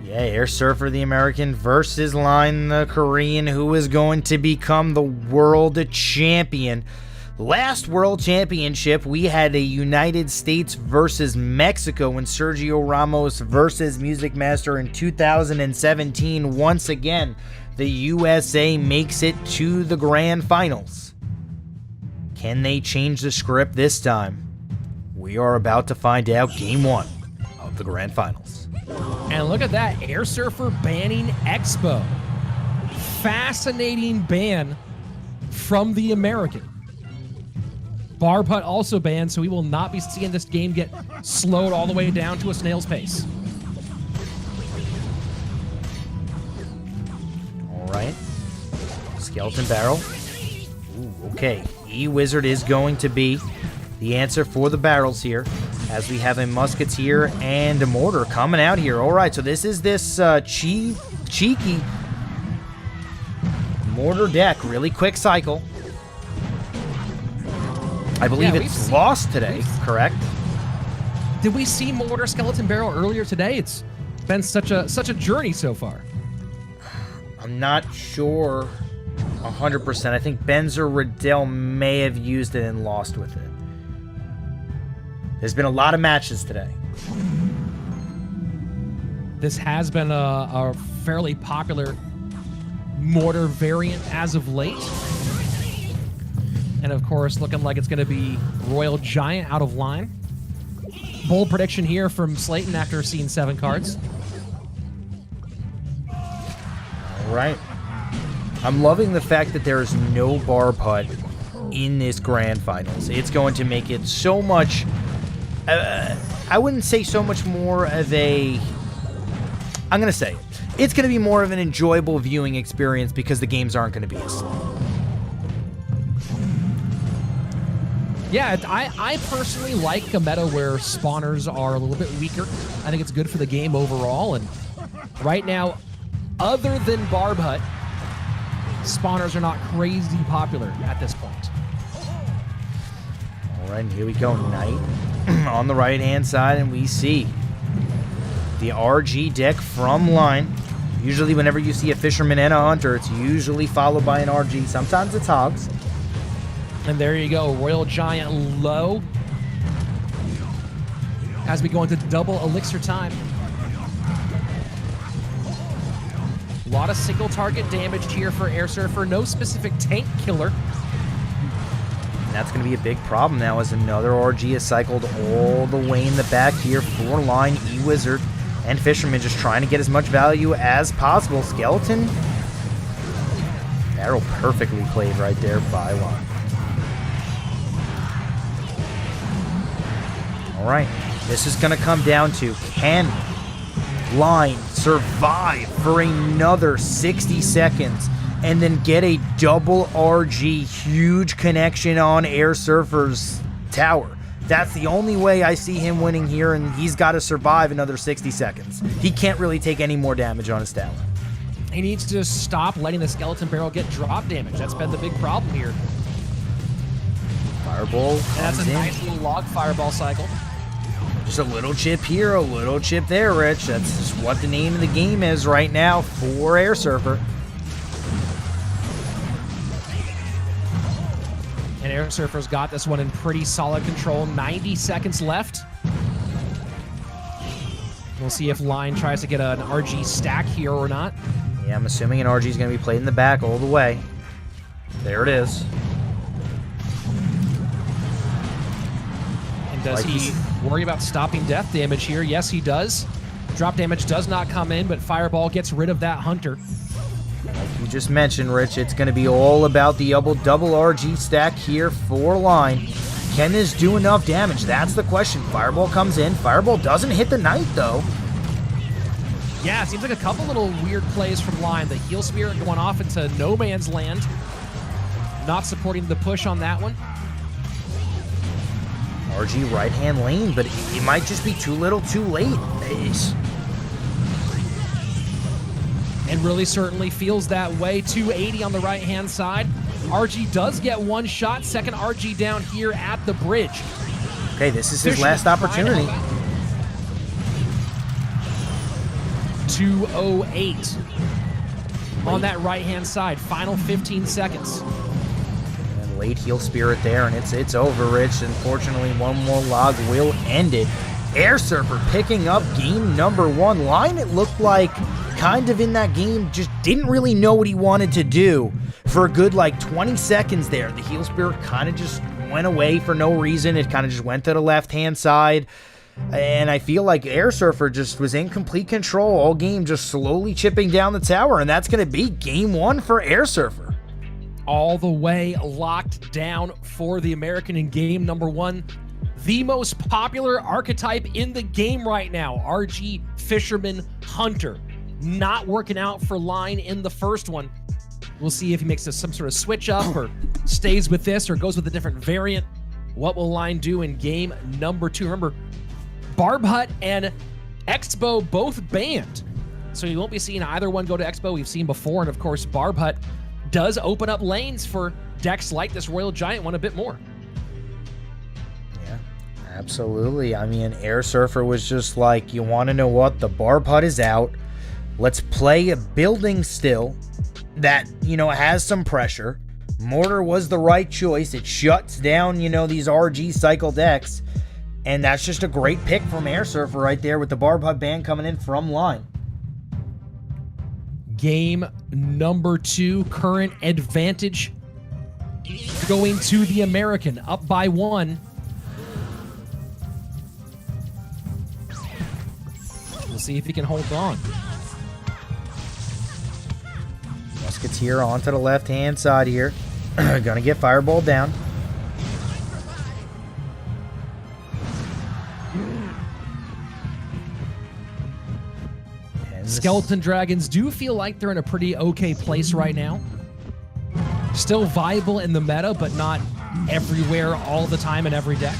Yeah, Airsurfer, the American, versus Line, the Korean, who is going to become the world champion. Last World Championship, we had a United States versus Mexico and Sergio Ramos versus Music Master in 2017. Once again, the USA makes it to the grand finals. Can they change the script this time? We are about to find out game 1 of the grand finals. And look at that, Airsurfer banning Expo. Fascinating ban from the American. Bar putt also banned, so we will not be seeing this game get slowed all the way down to a snail's pace. All right. Skeleton barrel. Ooh, okay. E-Wizard is going to be the answer for the barrels here, as we have a musketeer and a mortar coming out here. All right, so this is this cheeky mortar deck. Really quick cycle. I believe it's lost today, correct? Did we see Mortar Skeleton Barrel earlier today? It's been such a journey so far. I'm not sure 100%. I think Benzel Ridel may have used it and lost with it. There's been a lot of matches today. This has been a fairly popular Mortar variant as of late. And of course, looking like it's going to be Royal Giant out of line. Bold prediction here from Slayton after seeing 7 cards. All right. I'm loving the fact that there is no bar putt in this grand finals. It's going to make it so much... I wouldn't say so much more of a... I'm going to say it's going to be more of an enjoyable viewing experience because the games aren't going to be as slow. Yeah, I personally like a meta where spawners are a little bit weaker. I think it's good for the game overall. And right now, other than Barb Hut, spawners are not crazy popular at this point. All right, and here we go. Knight on the right-hand side, and we see the RG deck from Line. Usually whenever you see a Fisherman and a Hunter, it's usually followed by an RG. Sometimes it's Hogs. And there you go, Royal Giant low. As we go into double elixir time. A lot of single target damage here for Airsurfer. No specific tank killer. And that's going to be a big problem now as another RG is cycled all the way in the back here for Line. E-Wizard and Fisherman just trying to get as much value as possible. Skeleton. Barrel perfectly played right there by Line. All right, this is going to come down to, can Line survive for another 60 seconds and then get a double RG huge connection on Airsurfer's tower? That's the only way I see him winning here, and he's got to survive another 60 seconds. He can't really take any more damage on his tower. He needs to stop letting the Skeleton Barrel get drop damage. That's been the big problem here. Fireball. And that's a nice little log fireball cycle. Just a little chip here, a little chip there, Rich. That's just what the name of the game is right now for Airsurfer. And Airsurfer's got this one in pretty solid control. 90 seconds left. We'll see if Line tries to get an RG stack here or not. Yeah, I'm assuming an RG is going to be played in the back all the way. There it is. And does he worry about stopping death damage here? Yes, he does. Drop damage does not come in, but Fireball gets rid of that Hunter. Like you just mentioned, Rich, it's going to be all about the double RG stack here for Line. Can this do enough damage? That's the question. Fireball comes in. Fireball doesn't hit the Knight, though. Yeah, it seems like a couple little weird plays from Line. The Heal Spirit going off into no man's land. not supporting the push on that one. RG right-hand lane, but it might just be too little too late. Ace. And really certainly feels that way. 280 on the right-hand side. RG does get one shot. Second RG down here at the bridge. Okay, this is his last opportunity. 208 on that right-hand side. Final 15 seconds. And late heal spirit there, and it's over, Rich. Unfortunately, one more log will end it. Airsurfer picking up game number 1. Line, it looked like, kind of in that game, just didn't really know what he wanted to do for a good, like, 20 seconds there. The heal spirit kind of just went away for no reason. It kind of just went to the left-hand side. And I feel like Airsurfer just was in complete control all game, just slowly chipping down the tower. And that's going to be game 1 for Airsurfer. All the way locked down for the American in game number 1. The most popular archetype in the game right now, RG Fisherman Hunter. Not working out for Line in the first one. We'll see if he makes some sort of switch up or stays with this or goes with a different variant. What will Line do in game number 2? Remember, Barb Hut and Expo both banned. So you won't be seeing either one go to Expo. We've seen before. And of course, Barb Hut does open up lanes for decks like this Royal Giant one a bit more. Yeah, absolutely. I mean, Airsurfer was just like, you want to know what? The Barb Hut is out. Let's play a building still that, you know, has some pressure. Mortar was the right choice. It shuts down, you know, these RG cycle decks. And that's just a great pick from Airsurfer right there with the Barb Hut ban coming in from Line. Game number 2, current advantage going to the American, up by 1. We'll see if he can hold on. Musketeer onto the left-hand side here. Gonna get fireball down. Skeleton Dragons do feel like they're in a pretty okay place right now. Still viable in the meta, but not everywhere all the time in every deck.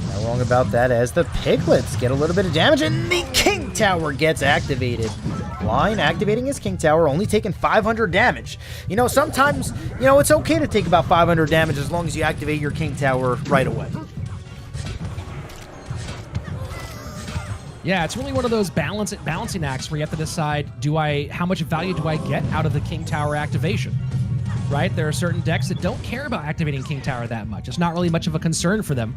Not wrong about that, as the Piglets get a little bit of damage and the King Tower gets activated. Line activating his King Tower, only taking 500 damage. You know, sometimes, you know, it's okay to take about 500 damage as long as you activate your King Tower right away. Yeah, it's really one of those balancing acts where you have to decide, how much value do I get out of the King Tower activation? Right? There are certain decks that don't care about activating King Tower that much. It's not really much of a concern for them.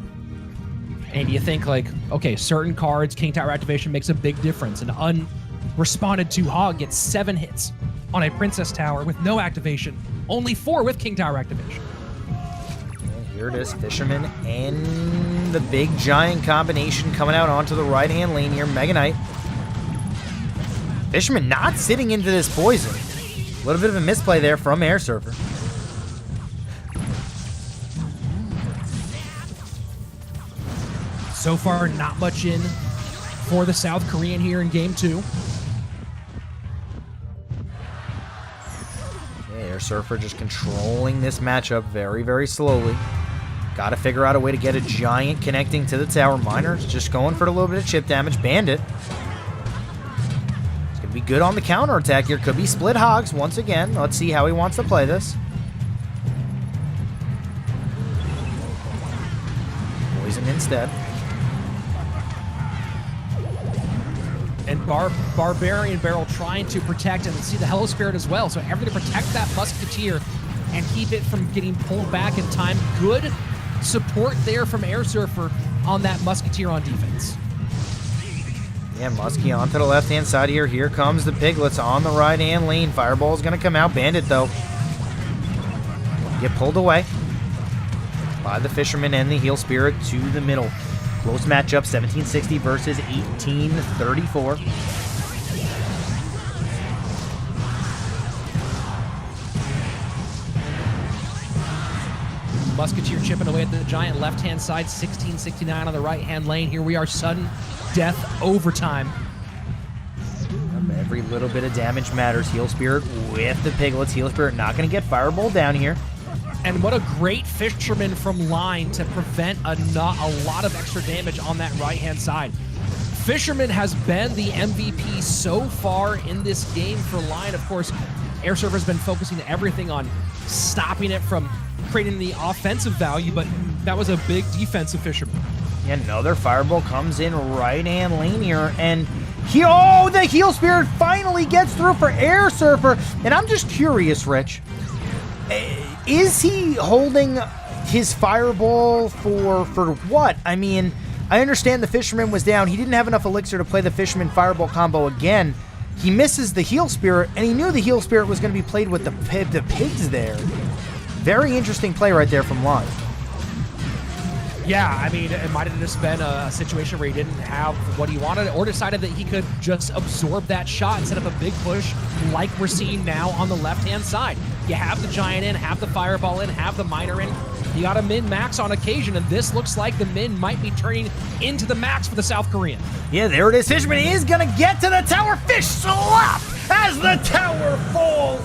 And you think like, okay, certain cards, King Tower activation makes a big difference. An unresponded to Hog gets 7 hits on a Princess Tower with no activation, only 4 with King Tower activation. Here it is, Fisherman and the big giant combination coming out onto the right-hand lane here. Mega Knight. Fisherman not sitting into this poison. A little bit of a misplay there from Airsurfer. So far, not much in for the South Korean here in game 2. Airsurfer just controlling this matchup very, very slowly. Got to figure out a way to get a giant connecting to the tower. Miner's just going for a little bit of chip damage. Bandit. It's going to be good on the counterattack here. Could be split hogs once again. Let's see how he wants to play this. Poison instead. And Barbarian Barrel trying to protect and see the Hello Spirit as well. So everything to protect that Musketeer and keep it from getting pulled back in time. Good support there from Airsurfer on that Musketeer on defense. Yeah, Muskie onto the left-hand side here. Here comes the Piglets on the right-hand lane. Fireball's going to come out. Bandit, though, get pulled away by the Fisherman and the Heal Spirit to the middle. Close matchup, 1760 versus 1834. Musketeer chipping away at the giant left-hand side, 1669 on the right-hand lane. Here we are, sudden death overtime. Every little bit of damage matters. Heal Spirit with the piglets. Heal Spirit not going to get Fireball down here. And what a great fisherman from line to prevent a lot of extra damage on that right-hand side. Fisherman has been the MVP so far in this game for line. Of course, airsurfer's been focusing everything on stopping it from creating the offensive value, but that was a big defensive fisherman. Another Fireball comes in right-hand lane here, and the Heal Spirit finally gets through for airsurfer. And I'm just curious, Rich, is he holding his Fireball for what? I mean, I understand the Fisherman was down. He didn't have enough elixir to play the Fisherman Fireball combo again. He misses the Heal Spirit, and he knew the Heal Spirit was going to be played with the pigs there. Very interesting play right there from Lon. Yeah, I mean, it might have just been a situation where he didn't have what he wanted or decided that he could just absorb that shot and set up a big push like we're seeing now on the left-hand side. You have the Giant in, have the Fireball in, have the Miner in. You got a min-max on occasion, and this looks like the min might be turning into the max for the South Korean. Yeah, there it is. Fisherman is going to get to the tower. Fish slap as the tower falls.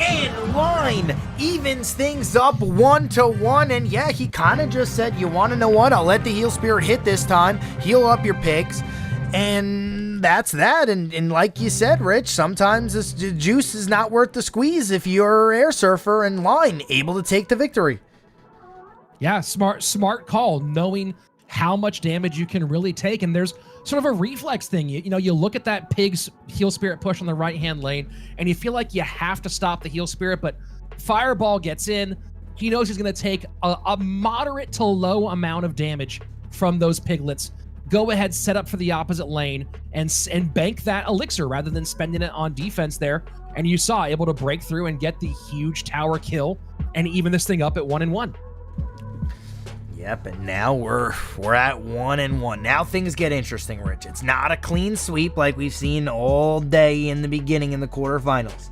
And line evens things up 1-1. And yeah, he kind of just said, you want to know what? I'll let the Heal Spirit hit this time. Heal up your pigs. And that's that. And like you said, Rich, sometimes this juice is not worth the squeeze if you're air surfer and line able to take the victory. Yeah, smart call, knowing how much damage you can really take. And there's sort of a reflex thing. You look at that pig's Heal Spirit push on the right-hand lane, and you feel like you have to stop the Heal Spirit, but Fireball gets in. He knows he's going to take a moderate to low amount of damage from those piglets. Go ahead, set up for the opposite lane, and bank that elixir rather than spending it on defense there. And you saw, able to break through and get the huge tower kill and even this thing up at 1-1. Yep, and now we're at 1-1. Now things get interesting, Rich. It's not a clean sweep like we've seen all day in the beginning in the quarterfinals.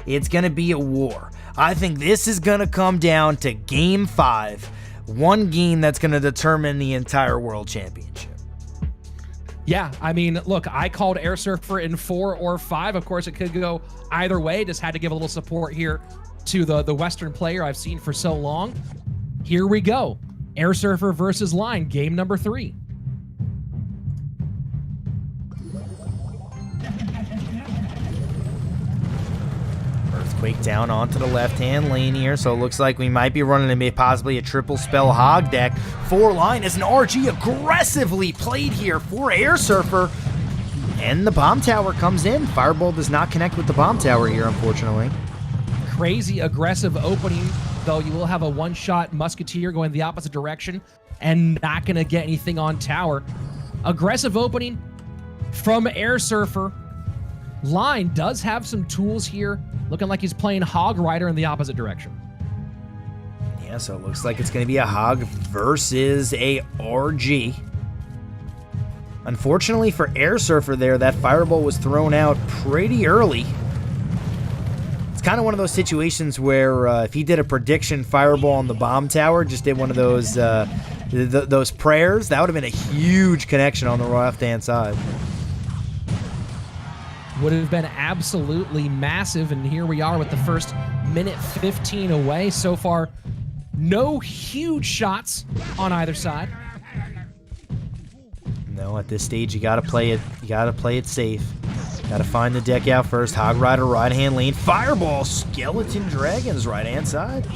It's going to be a war. I think this is going to come down to Game 5. One game that's going to determine the entire World Championship. Yeah, I mean, look, I called airsurfer in 4 or 5. Of course, it could go either way. Just had to give a little support here to the Western player I've seen for so long. Here we go. Airsurfer versus line, game number 3. Earthquake down onto the left-hand lane here, so it looks like we might be running possibly a triple spell hog deck. 4 line as an RG aggressively played here for airsurfer. And the bomb tower comes in. Fireball does not connect with the bomb tower here, unfortunately. Crazy aggressive opening, though. You will have a one-shot musketeer going the opposite direction and not going to get anything on tower. Aggressive opening from airsurfer. Line does have some tools here, looking like he's playing Hog Rider in the opposite direction. Yeah, so it looks like it's going to be a Hog versus a RG. Unfortunately for airsurfer there, that Fireball was thrown out pretty early. Kind of one of those situations where if he did a prediction Fireball on the bomb tower, just did one of those prayers, that would have been a huge connection on the left-hand side. Would have been absolutely massive, and here we are with the first minute 15 away. So far, no huge shots on either side. No, at this stage you gotta play it. You gotta play it safe. Gotta find the deck out first. Hog Rider, right-hand lane. Fireball, Skeleton Dragons, right-hand side.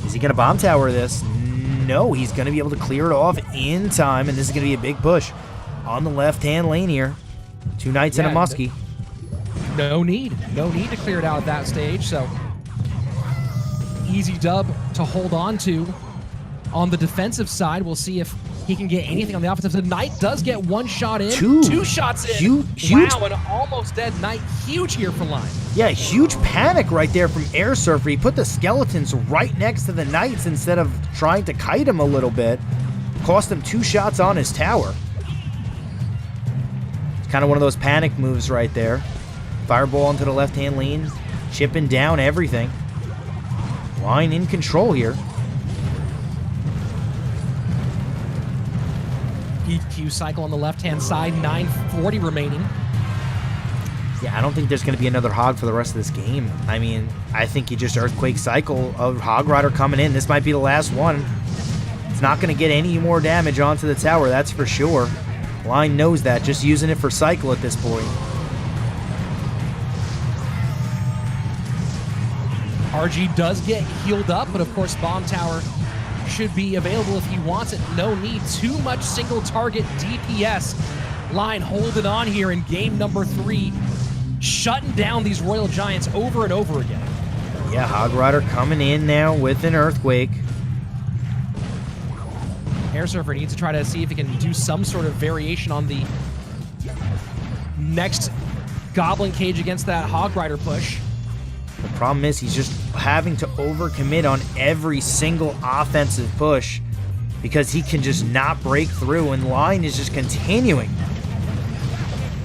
Is he gonna bomb tower this? No, he's gonna be able to clear it off in time, and this is gonna be a big push on the left-hand lane here. 2 knights and a muskie. No need to clear it out at that stage, so easy dub to hold on to. On the defensive side, we'll see if he can get anything on the offensive. The Knight does get 1 shot in. 2 shots in. Huge. Wow, an almost dead Knight. Huge here for line. Yeah, huge panic right there from airsurfer. He put the skeletons right next to the Knights instead of trying to kite him a little bit. Cost him 2 shots on his tower. It's kind of one of those panic moves right there. Fireball into the left-hand lane. Chipping down everything. Line in control here. EQ cycle on the left-hand side, 940 remaining. Yeah, I don't think there's going to be another Hog for the rest of this game. I mean, I think you just Earthquake cycle of Hog Rider coming in. This might be the last one. It's not going to get any more damage onto the tower, that's for sure. Line knows that, just using it for cycle at this point. RG does get healed up, but of course Bomb Tower should be available if he wants it. No need, too much single target DPS. Line holding on here in game number 3, shutting down these Royal Giants over and over again. Yeah, Hog Rider coming in now with an Earthquake. Airsurfer needs to try to see if he can do some sort of variation on the next Goblin Cage against that Hog Rider push. The problem is he's just having to overcommit on every single offensive push because he can just not break through, and Line is just continuing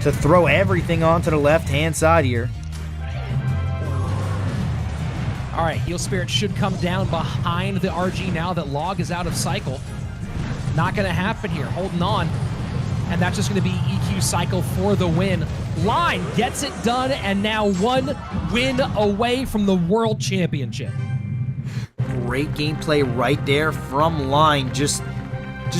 to throw everything onto the left-hand side here. All right, Heal Spirit should come down behind the RG now that Log is out of cycle. Not going to happen here. Holding on. And that's just going to be EQ cycle for the win. Line gets it done, and now 1 win away from the World Championship. Great gameplay right there from Line. Just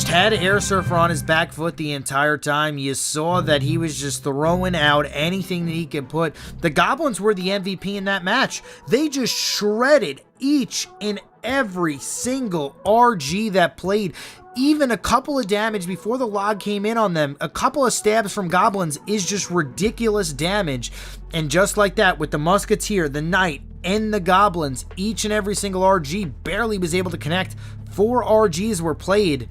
had airsurfer on his back foot the entire time. You saw that he was just throwing out anything that he could put. The Goblins were the MVP in that match. They just shredded each and every single RG that played. Even a couple of damage before the log came in on them, a couple of stabs from Goblins is just ridiculous damage. And just like that, with the Musketeer, the Knight, and the Goblins, each and every single RG barely was able to connect. 4 RGs were played.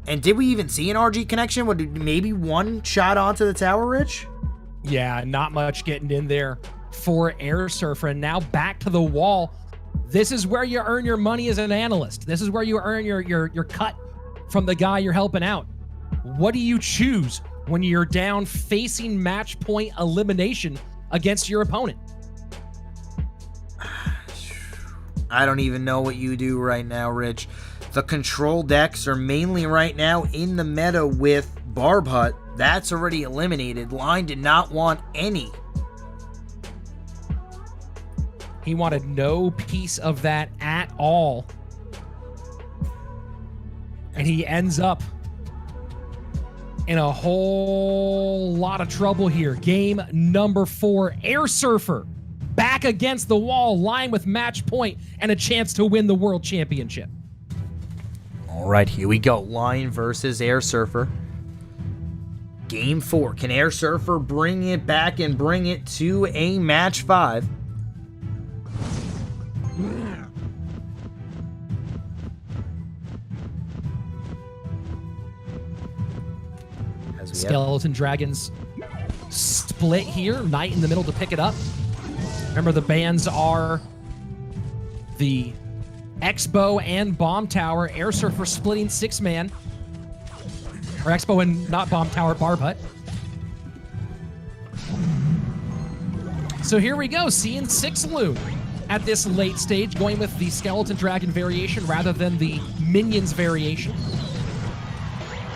And did we even see an RG connection? Maybe 1 shot onto the tower, Rich? Yeah, not much getting in there for Airsurfer. And now back to the wall. This is where you earn your money as an analyst. This is where you earn your cut from the guy you're helping out. What do you choose when you're down facing match point elimination against your opponent? I don't even know what you do right now, Rich. The control decks are mainly right now in the meta with Barb Hut. That's already eliminated. Line did not want any. He wanted no piece of that at all. And he ends up in a whole lot of trouble here. Game number 4, Airsurfer back against the wall, Line with match point and a chance to win the World Championship. All right, here we go. Line versus Airsurfer. Game 4. Can Airsurfer bring it back and bring it to a match 5? Skeleton Dragons split here. Knight in the middle to pick it up. Remember, the bans are the Expo and Bomb Tower. Airsurfer splitting 6-man. Or Expo and not Bomb Tower, Barb Hut. So here we go, seeing 6 Loon at this late stage, going with the Skeleton Dragon variation rather than the Minions variation.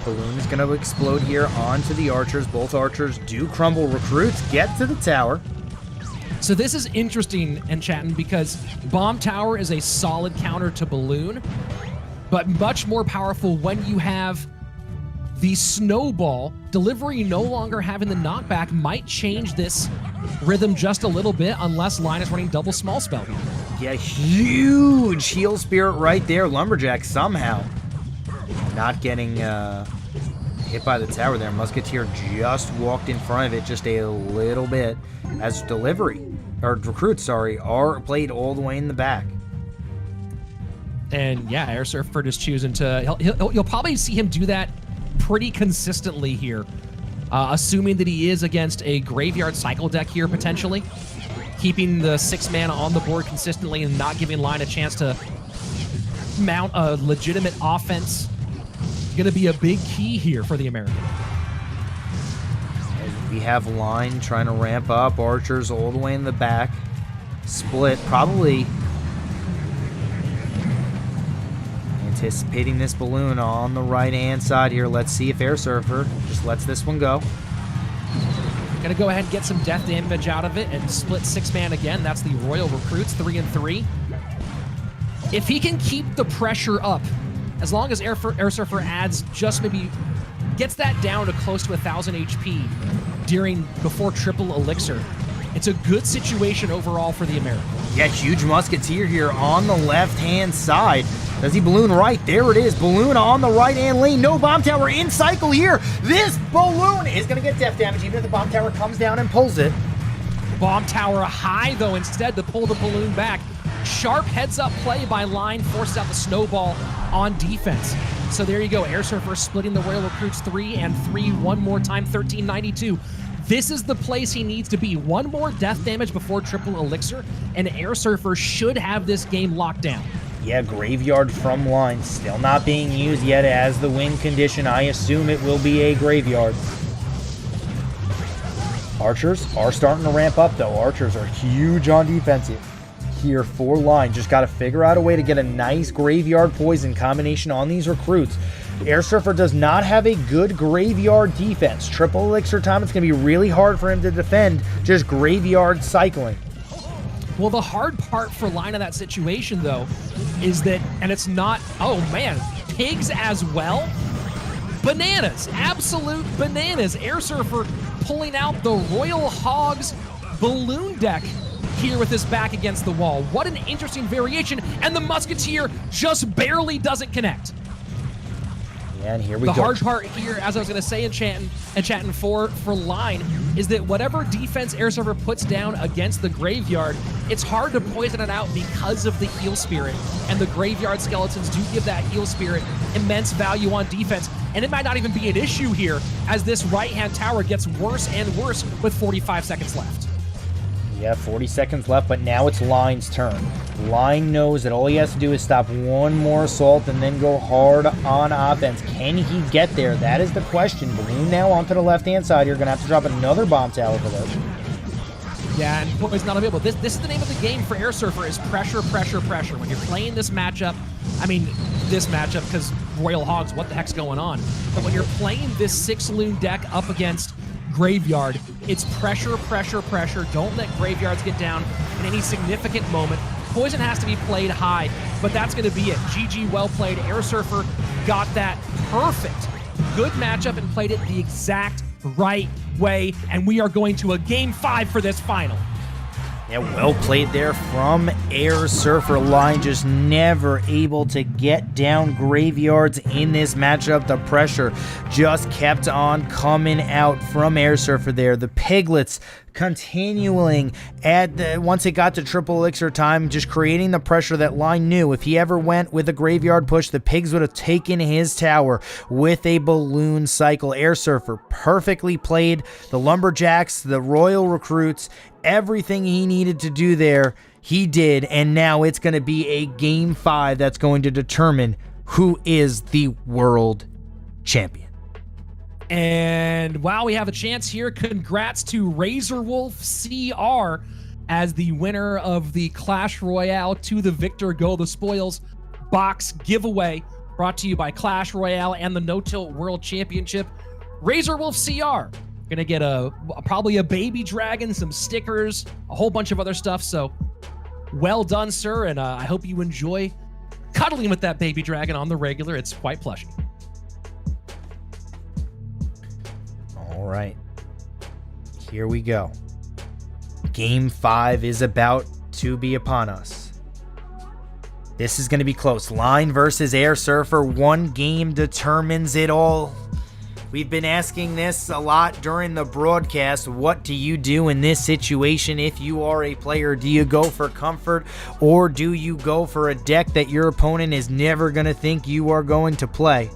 Balloon is going to explode here onto the archers. Both archers do crumble. Recruits get to the tower. So this is interesting, Enchatin, because Bomb Tower is a solid counter to Balloon, but much more powerful when you have the Snowball. Delivery no longer having the knockback might change this rhythm just a little bit unless Line is running double small spell here. Yeah, huge Heal Spirit right there. Lumberjack somehow not getting hit by the tower there. Musketeer just walked in front of it just a little bit as recruits, are played all the way in the back. And yeah, Airsurfer just choosing to, you'll probably see him do that pretty consistently here, assuming that he is against a Graveyard Cycle deck here potentially, keeping the 6-man on the board consistently and not giving Line a chance to mount a legitimate offense. Going to be a big key here for the American. We have Line trying to ramp up. Archers all the way in the back. Split, probably. Anticipating this balloon on the right-hand side here. Let's see if airsurfer just lets this one go. Gonna go ahead and get some death damage out of it and split 6-man again. That's the Royal Recruits, 3 and 3. If he can keep the pressure up, as long as airsurfer adds just maybe gets that down to close to 1,000 HP before triple elixir, it's a good situation overall for the American. Yeah, huge musketeer here on the left-hand side. Does he balloon right? There it is. Balloon on the right-hand lane. No bomb tower in cycle here. This balloon is going to get death damage even if the bomb tower comes down and pulls it. Bomb tower high, though, instead to pull the balloon back. Sharp heads-up play by Line forces out the snowball on defense. So there you go. Airsurfer splitting the Royal Recruits 3 and 3 one more time, 1392. This is the place he needs to be. One more death damage before triple elixir, and airsurfer should have this game locked down. Yeah, graveyard from Line still not being used yet as the win condition. I assume it will be a graveyard. Archers are starting to ramp up, though. Archers are huge on defense here for Line. Just got to figure out a way to get a nice graveyard poison combination on these recruits. Airsurfer does not have a good graveyard defense. Triple elixir time, it's going to be really hard for him to defend just graveyard cycling. Well, the hard part for Line in that situation, though, is that, and it's not, oh man, pigs as well? Bananas, absolute bananas. Airsurfer pulling out the Royal Hogs balloon deck here with his back against the wall. What an interesting variation, and the Musketeer just barely doesn't connect. And here we go. The hard part here, as I was going to say, Enchatin for Line, is that whatever defense airsurfer puts down against the graveyard, it's hard to poison it out because of the heal spirit. And the graveyard skeletons do give that heal spirit immense value on defense. And it might not even be an issue here as this right-hand tower gets worse and worse with 45 seconds left. Yeah, 40 seconds left, but now it's Line's turn. Line knows that all he has to do is stop one more assault and then go hard on offense. Can he get there? That is the question. Balloon now onto the left-hand side. You're going to have to drop another bomb tower for this. Yeah, and Poison's not available. This is the name of the game for airsurfer, is pressure, pressure, pressure. When you're playing this matchup, because Royal Hogs, what the heck's going on? But when you're playing this 6-loon deck up against Graveyard, it's pressure, pressure, pressure. Don't let Graveyards get down in any significant moment. Poison has to be played high, but that's going to be it. GG, well played. Airsurfer got that perfect. Good matchup and played it the exact right way, and we are going to a Game 5 for this final. Yeah, well played there from Airsurfer. Line just never able to get down Graveyards in this matchup. The pressure just kept on coming out from Airsurfer there. The Piglets continuing once it got to triple elixir time, just creating the pressure that Line knew. If he ever went with a graveyard push, the Pigs would have taken his tower with a balloon cycle. Airsurfer perfectly played the Lumberjacks, the Royal Recruits, everything he needed to do there, he did, and now it's going to be a Game 5 that's going to determine who is the world champion. And while we have a chance here, congrats to RazorWolf CR as the winner of the Clash Royale To the Victor Go the Spoils box giveaway, brought to you by Clash Royale and the No Tilt World Championship. RazorWolf CR gonna get probably a baby dragon, some stickers, a whole bunch of other stuff. So well done, sir, and I hope you enjoy cuddling with that baby dragon on the regular. It's quite plushy. All right, here we go. Game 5 is about to be upon us. This is going to be close. Line versus Airsurfer. One game determines it all. We've been asking this a lot during the broadcast. What do you do in this situation if you are a player? Do you go for comfort, or do you go for a deck that your opponent is never going to think you are going to play?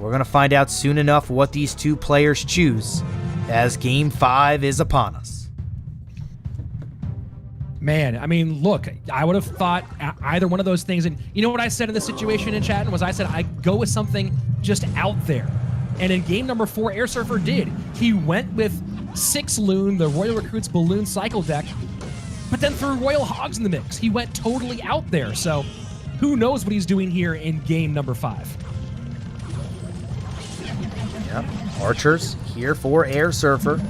We're going to find out soon enough what these two players choose as Game 5 is upon us. Man, I mean, look, I would have thought either one of those things. And you know what I said in this situation in chat? Was I said I'd go with something just out there. And in game number 4, Airsurfer did. He went with 6-loon, the Royal Recruits balloon cycle deck, but then threw Royal Hogs in the mix. He went totally out there. So who knows what he's doing here in game number 5. Yep. Archers here for Airsurfer.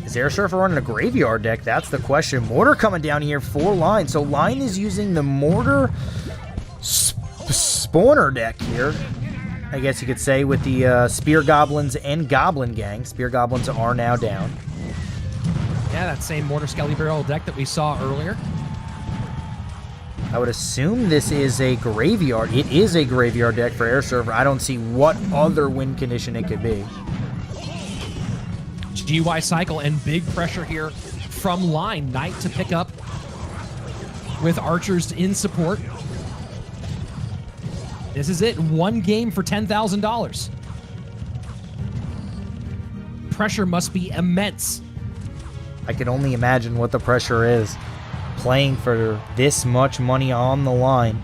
Is Airsurfer running a graveyard deck? That's the question. Mortar coming down here for Line. So Line is using the Mortar spawner deck here, I guess you could say, with the Spear Goblins and Goblin Gang. Spear Goblins are now down. Yeah, that same Mortar Skelly Barrel deck that we saw earlier. I would assume this is a graveyard. It is a graveyard deck for Airsurfer. I don't see what other win condition it could be. GY cycle and big pressure here from Line. Knight to pick up with archers in support. This is it. One game for $10,000. Pressure must be immense. I can only imagine what the pressure is playing for this much money on the line.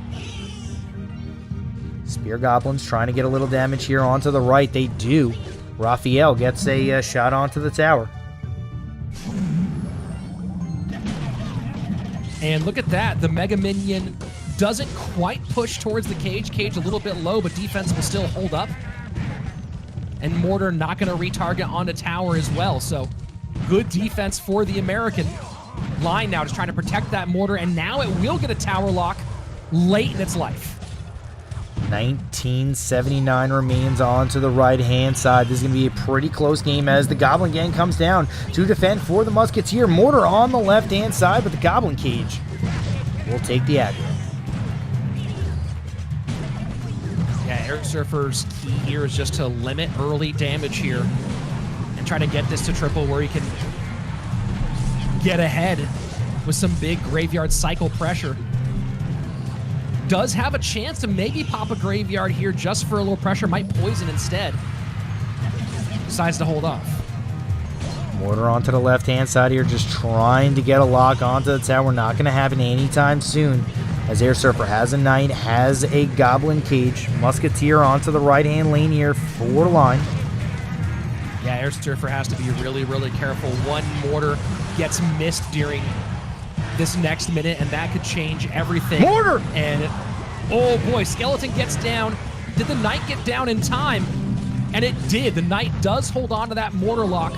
Spear Goblins trying to get a little damage here onto the right. They do. Raphael gets a shot onto the tower. And look at that. The Mega Minion doesn't quite push towards the cage. Cage a little bit low, but defense will still hold up. And Mortar not going to retarget onto tower as well. So good defense for the American. Line now just trying to protect that Mortar, and now it will get a tower lock late in its life. 1979 remains on to the right-hand side. This is going to be a pretty close game as the Goblin Gang comes down to defend for the Musketeer. Mortar on the left-hand side, but the Goblin Cage will take the aggro. Yeah, Airsurfer's key here is just to limit early damage here and try to get this to triple where he can get ahead with some big graveyard cycle pressure. Does have a chance to maybe pop a graveyard here just for a little pressure. Might poison instead. Decides to hold off. Mortar onto the left-hand side here, just trying to get a lock onto the tower. Not going to happen anytime soon, as Airsurfer has a Knight, has a Goblin Cage. Musketeer onto the right-hand lane here for Line. Yeah, Airsurfer has to be really, really careful. One Mortar gets missed during this next minute, and that could change everything. Mortar! And, oh boy, Skeleton gets down. Did the Knight get down in time? And it did. The Knight does hold on to that Mortar lock.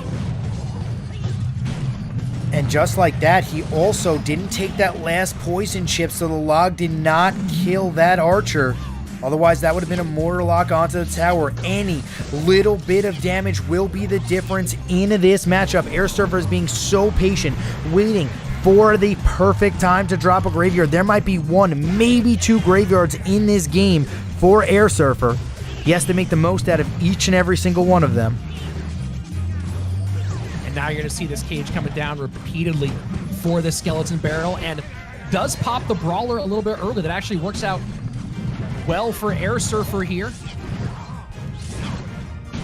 And just like that, he also didn't take that last poison chip, so the log did not kill that archer. Otherwise, that would have been a Mortar lock onto the tower. Any little bit of damage will be the difference in this matchup. Airsurfer is being so patient, waiting for the perfect time to drop a graveyard. There might be one, maybe two graveyards in this game for Airsurfer. He has to make the most out of each and every single one of them. And now you're going to see this cage coming down repeatedly for the Skeleton Barrel, and does pop the Brawler a little bit early. That actually works out well for Airsurfer here.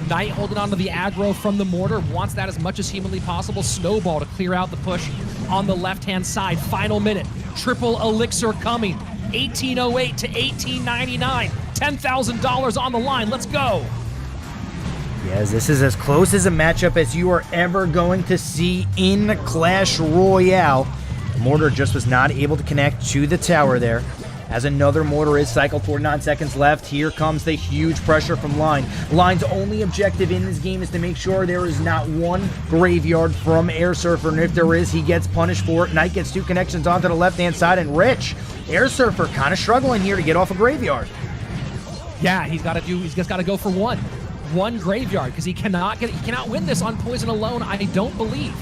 Knight holding on to the aggro from the Mortar, wants that as much as humanly possible. Snowball to clear out the push on the left-hand side. Final minute, triple elixir coming. 1808 to 1899. $10,000 on the line. Let's go. Yes, this is as close as a matchup as you are ever going to see in Clash Royale. Mortar just was not able to connect to the tower there. As another Mortar is cycled, 49 seconds left. Here comes the huge pressure from Line. Line's only objective in this game is to make sure there is not one graveyard from Airsurfer, and if there is, he gets punished for it. Knight gets two connections onto the left-hand side, and Rich, Airsurfer kind of struggling here to get off a graveyard. Yeah, he's just got to go for one graveyard, because he cannot win this on poison alone, I don't believe.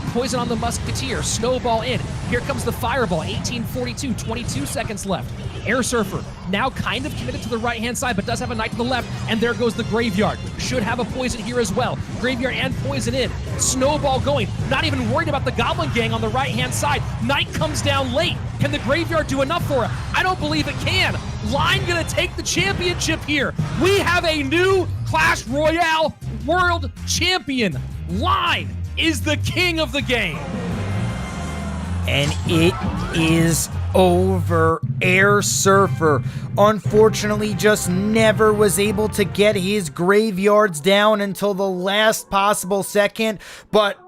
Poison on the Musketeer, snowball in. Here comes the fireball, 1842, 22 seconds left. Airsurfer now kind of committed to the right-hand side, but does have a Knight to the left, and there goes the graveyard. Should have a poison here as well. Graveyard and poison in. Snowball going, not even worried about the Goblin Gang on the right-hand side. Knight comes down late. Can the graveyard do enough for it? I don't believe it can. Line gonna take the championship here. We have a new Clash Royale World Champion. Line is the king of the game. And it is over. Airsurfer, unfortunately, just never was able to get his graveyards down until the last possible second, but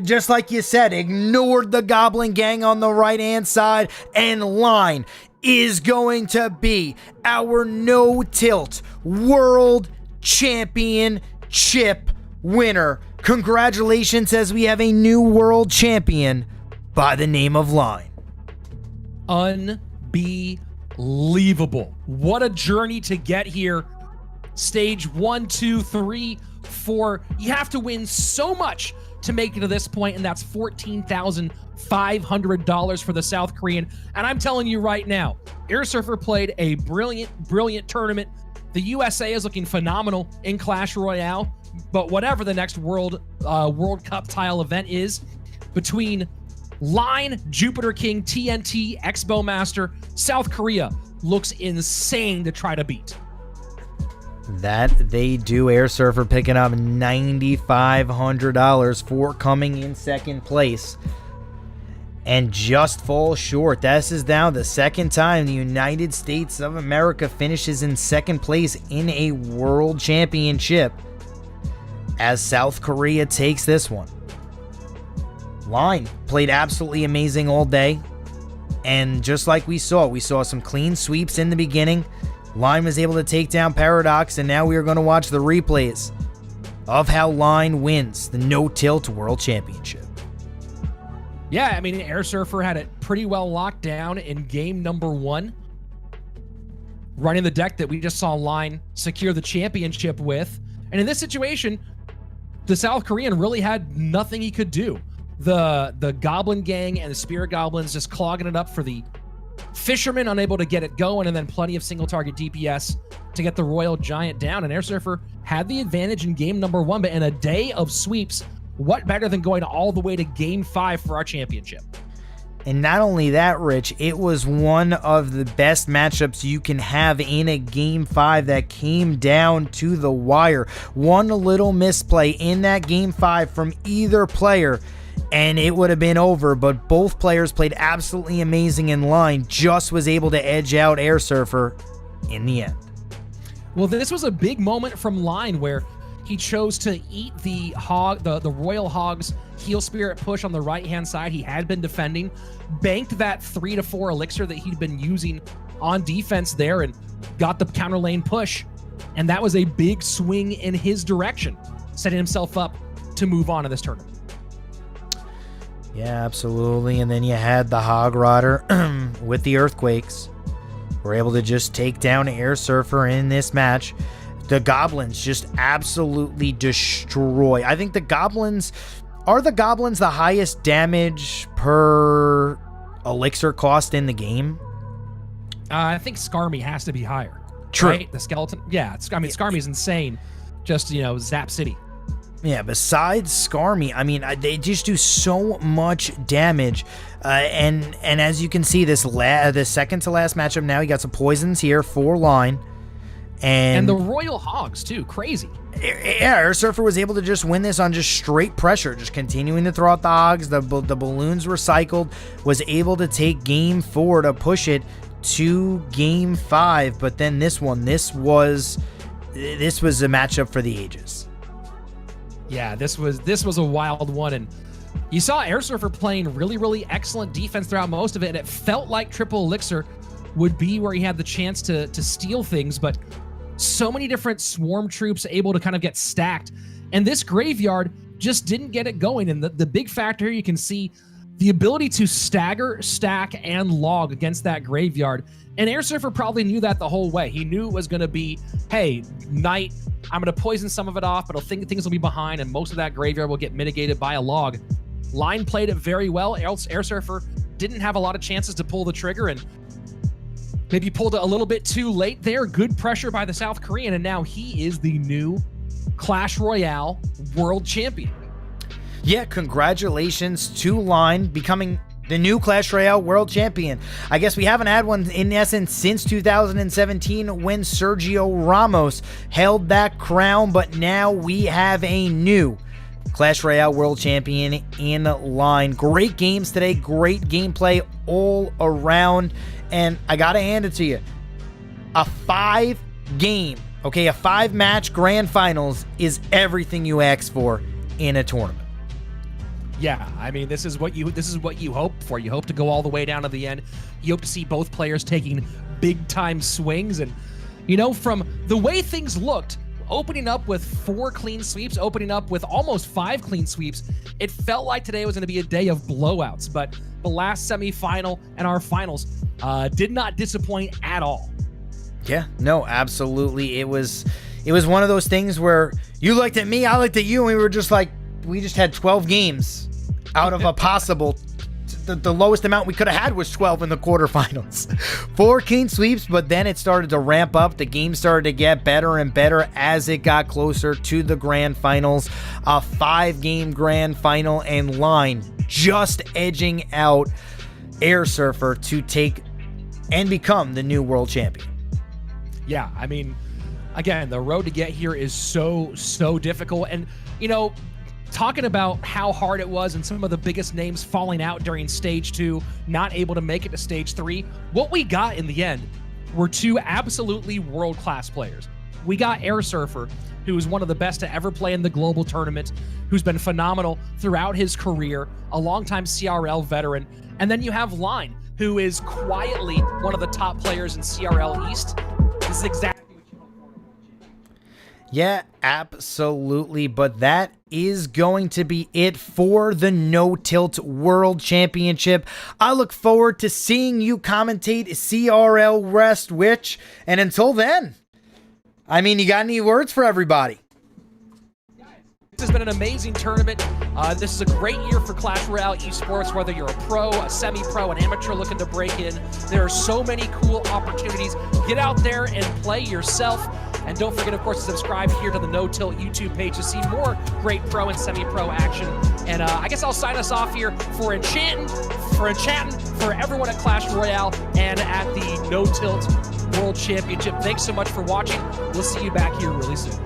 just like you said, ignored the Goblin Gang on the right-hand side, and Line is going to be our no-tilt World Championship winner. Congratulations, as we have a new world champion by the name of Line. Unbelievable. What a journey to get here. Stage 1, 2, 3, 4. You have to win so much to make it to this point, and that's $14,500 for the South Korean. And I'm telling you right now, airsurfer played a brilliant tournament. The USA is looking phenomenal in Clash Royale, but whatever the next World Cup tile event is, between Line, Jupiter King, TNT, Expo Master, South Korea looks insane to try to beat. That they do. Airsurfer picking up $9,500 for coming in second place. And just fall short. This is now the second time the United States of America finishes in second place in a world championship, as South Korea takes this one. Line played absolutely amazing all day. And just like we saw some clean sweeps in the beginning. Line was able to take down Paradox, and now we are going to watch the replays of how Line wins the no-tilt World Championship. Yeah, I mean, airsurfer had it pretty well locked down in game number 1, running the deck that we just saw Line secure the championship with. And in this situation, the South Korean really had nothing he could do. The Goblin Gang and the Spirit Goblins just clogging it up for the Fisherman, unable to get it going, and then plenty of single target DPS to get the Royal Giant down. And airsurfer had the advantage in game number 1, but in a day of sweeps, what better than going all the way to game 5 for our championship? And not only that, Rich, it was one of the best matchups you can have in a game 5 that came down to the wire. One little misplay in that game 5 from either player, and it would have been over, but both players played absolutely amazing in Line, just was able to edge out airsurfer in the end. Well, this was a big moment from Line where he chose to eat the Royal Hog's Heal Spirit push on the right-hand side. He had been defending, banked that 3 to 4 elixir that he'd been using on defense there, and got the counter lane push. And that was a big swing in his direction, setting himself up to move on in this tournament. Yeah, absolutely. And then you had the Hog Rodder with the Earthquakes. We're able to just take down airsurfer in this match. The Goblins just absolutely destroy. I think the Goblins the highest damage per elixir cost in the game? I think Skarmy has to be higher. True. Right? The skeleton. Yeah, Skarmy's insane. Just, Zap City. Yeah, besides Skarmy, I mean, they just do so much damage. And as you can see, the second to last matchup now, you got some poisons here for Line. And the Royal Hogs, too. Crazy. Yeah, airsurfer was able to just win this on just straight pressure, just continuing to throw out the Hogs. The balloons were cycled, was able to take game 4 to push it to game 5. But then this was a matchup for the ages. Yeah, this was a wild one, and you saw airsurfer playing really, really excellent defense throughout most of it, and it felt like triple elixir would be where he had the chance to steal things, but so many different swarm troops able to kind of get stacked, and this graveyard just didn't get it going. And the big factor here, you can see the ability to stagger, stack, and log against that graveyard. And airsurfer probably knew that the whole way. He knew it was going to be, hey, night, I'm going to poison some of it off, but I'll think things will be behind, and most of that graveyard will get mitigated by a log. Line played it very well. airsurfer didn't have a lot of chances to pull the trigger, and maybe pulled it a little bit too late there. Good pressure by the South Korean, and now he is the new Clash Royale World Champion. Yeah, congratulations to Line becoming the new Clash Royale World Champion. I guess we haven't had one in essence since 2017 when Sergio Ramos held that crown, but now we have a new Clash Royale World Champion in Line. Great games today, great gameplay all around, and I gotta hand it to you. A 5-match grand finals is everything you ask for in a tournament. Yeah, I mean, this is what you hope for. You hope to go all the way down to the end. You hope to see both players taking big time swings, and you know, from the way things looked, opening up with 4 clean sweeps, opening up with almost 5 clean sweeps, it felt like today was going to be a day of blowouts. But the last semifinal and our finals did not disappoint at all. Yeah, no, absolutely. It was one of those things where you looked at me, I looked at you, and we were just like, we just had 12 games out of a possible. The lowest amount we could have had was 12 in the quarterfinals. 4 clean sweeps, but then it started to ramp up. The game started to get better and better as it got closer to the grand finals. A 5-game grand final, and Line just edging out Airsurfer to take and become the new world champion. Yeah, I mean, again, the road to get here is so difficult. And, you know, talking about how hard it was and some of the biggest names falling out during stage 2, not able to make it to stage 3, what we got in the end were 2 absolutely world-class players. We got Airsurfer, who is one of the best to ever play in the global tournament, who's been phenomenal throughout his career, a longtime CRL veteran. And then you have Line, who is quietly one of the top players in CRL East. This is exactly what you hope for. Yeah, absolutely. But that is going to be it for the No Tilt World Championship. I look forward to seeing you commentate CRL West Witch. And until then, I mean, you got any words for everybody? This has been an amazing tournament. This is a great year for Clash Royale esports, whether you're a pro, a semi-pro, an amateur looking to break in. There are so many cool opportunities. Get out there and play yourself. And don't forget, of course, to subscribe here to the No Tilt YouTube page to see more great pro and semi-pro action. And I guess I'll sign us off here for Enchantin, for everyone at Clash Royale and at the No Tilt World Championship. Thanks so much for watching. We'll see you back here really soon.